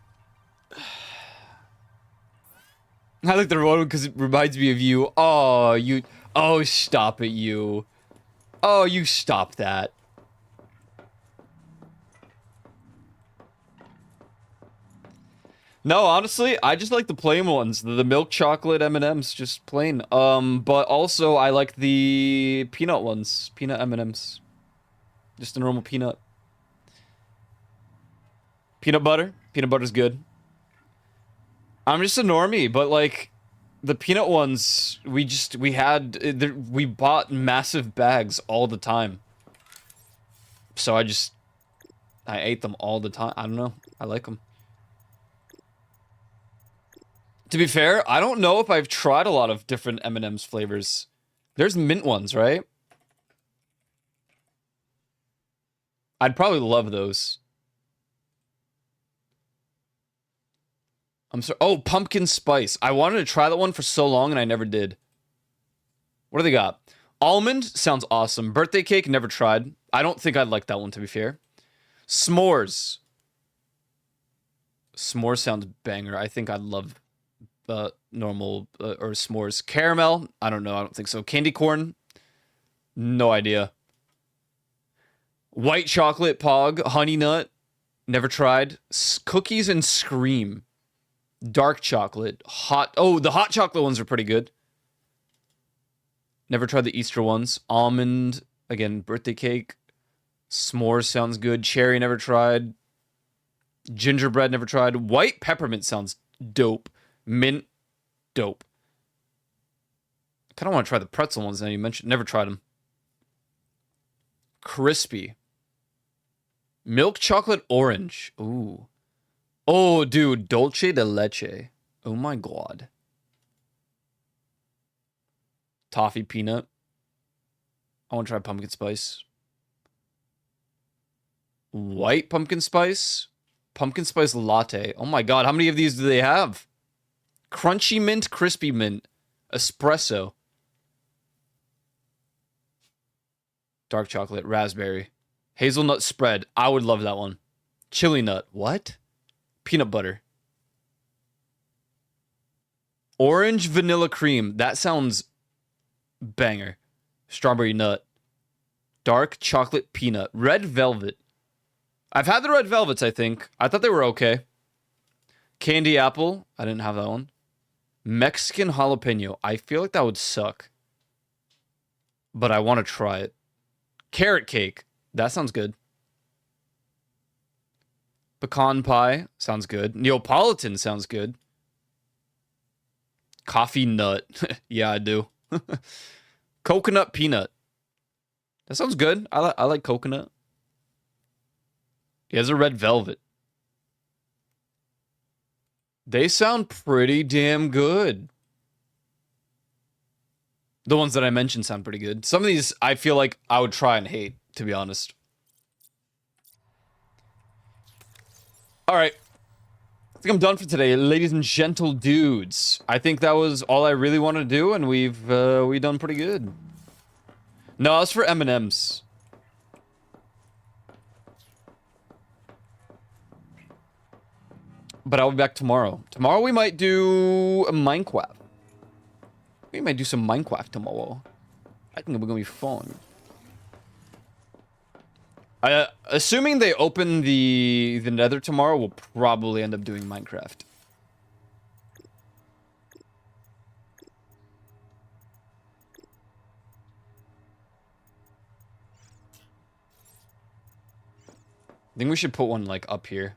I like the one because it reminds me of you. Oh, you... Oh, stop it, you. Oh, you stop that. No, honestly, I just like the plain ones. The milk chocolate M&Ms, just plain. But also I like the peanut ones. Peanut M&Ms. Just a normal peanut. Peanut butter. Peanut butter's good. I'm just a normie, but like... The peanut ones, we bought massive bags all the time. So I ate them all the time. I don't know. I like them. To be fair, I don't know if I've tried a lot of different M&M's flavors. There's mint ones, right? I'd probably love those. I'm sorry. Oh, pumpkin spice. I wanted to try that one for so long and I never did. What do they got? Almond sounds awesome. Birthday cake, never tried. I don't think I'd like that one, to be fair. S'mores. S'mores sounds banger. I think I'd love normal or s'mores. Caramel, I don't know. I don't think so. Candy corn, no idea. White chocolate, Pog. Honey nut, never tried. Cookies and Scream. Dark chocolate. Hot... Oh, the hot chocolate ones are pretty good. Never tried the Easter ones. Almond. Again, birthday cake. S'mores sounds good. Cherry, never tried. Gingerbread, never tried. White peppermint sounds dope. Mint, dope. I kind of want to try the pretzel ones now you mentioned. Never tried them. Crispy. Milk chocolate orange. Ooh. Oh, dude, dulce de leche. Oh my god. Toffee peanut. I want to try pumpkin spice. White pumpkin spice. Pumpkin spice latte. Oh my god, how many of these do they have? Crunchy mint, crispy mint. Espresso. Dark chocolate, raspberry. Hazelnut spread. I would love that one. Chili nut. What? Peanut butter. Orange vanilla cream. That sounds banger. Strawberry nut. Dark chocolate peanut. Red velvet. I've had the red velvets, I think. I thought they were okay. Candy apple. I didn't have that one. Mexican jalapeno. I feel like that would suck. But I want to try it. Carrot cake. That sounds good. Pecan pie. Sounds good. Neapolitan sounds good. Coffee nut. Yeah, I do. Coconut peanut. That sounds good. I like coconut. He has a red velvet. They sound pretty damn good. The ones that I mentioned sound pretty good. Some of these I feel like I would try and hate, to be honest. Alright. I think I'm done for today, ladies and gentle dudes. I think that was all I really wanted to do, and we've done pretty good. No, it's for M&M's. But I'll be back tomorrow. Tomorrow we might do a Minecraft. We might do some Minecraft tomorrow. I think we're gonna be fun. Assuming they open the Nether tomorrow, we'll probably end up doing Minecraft. I think we should put one like up here.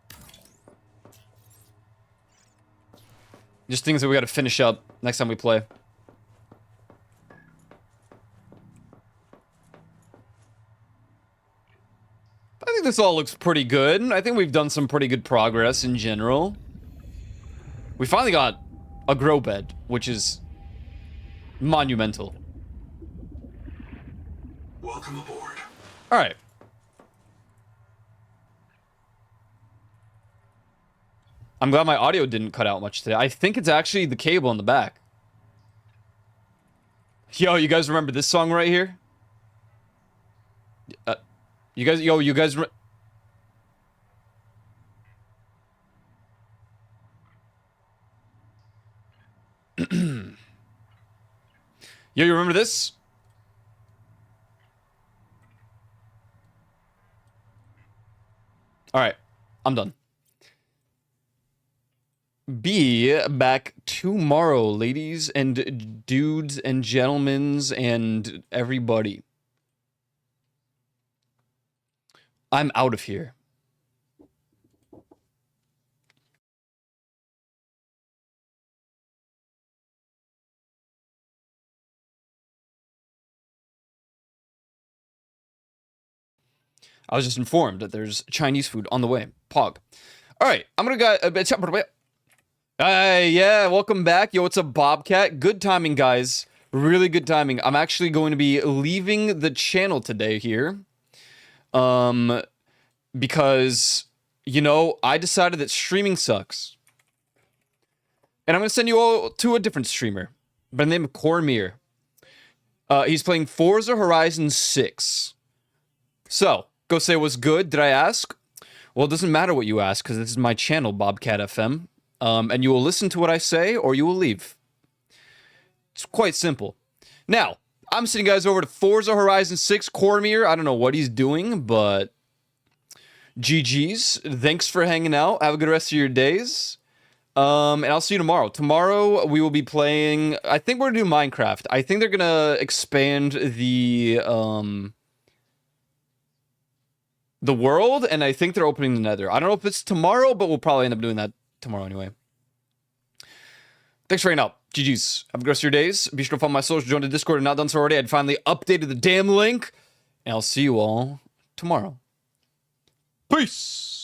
Just things that we gotta finish up next time we play. I think this all looks pretty good. I think we've done some pretty good progress in general. We finally got a grow bed, which is monumental. Welcome aboard. Alright. I'm glad my audio didn't cut out much today. I think it's actually the cable in the back. Yo, you guys remember this song right here? You guys, yo, you guys... Yo, you remember this? Alright, I'm done. Be back tomorrow, ladies and dudes and gentlemen and everybody. I'm out of here. I was just informed that there's Chinese food on the way. Pog. All right, I'm gonna go. Yeah, welcome back. Yo, what's up, Bobcat? Good timing, guys. Really good timing. I'm actually going to be leaving the channel today here. Because, you know, I decided that streaming sucks. And I'm going to send you all to a different streamer by the name of Cormier. He's playing Forza Horizon 6. So, go say what's good. Did I ask? Well, it doesn't matter what you ask, because this is my channel, Bobcat FM. And you will listen to what I say, or you will leave. It's quite simple. Now, I'm sending you guys over to Forza Horizon 6. Cormier, I don't know what he's doing, but GG's. Thanks for hanging out. Have a good rest of your days. And I'll see you tomorrow. Tomorrow, we will be playing... I think we're going to do Minecraft. I think they're going to expand the world, and I think they're opening the Nether. I don't know if it's tomorrow, but we'll probably end up doing that tomorrow anyway. Thanks for hanging out. GG's. Have a good rest of your days. Be sure to follow my socials, join the Discord, and not done so already. I'd finally updated the damn link. And I'll see you all tomorrow. Peace!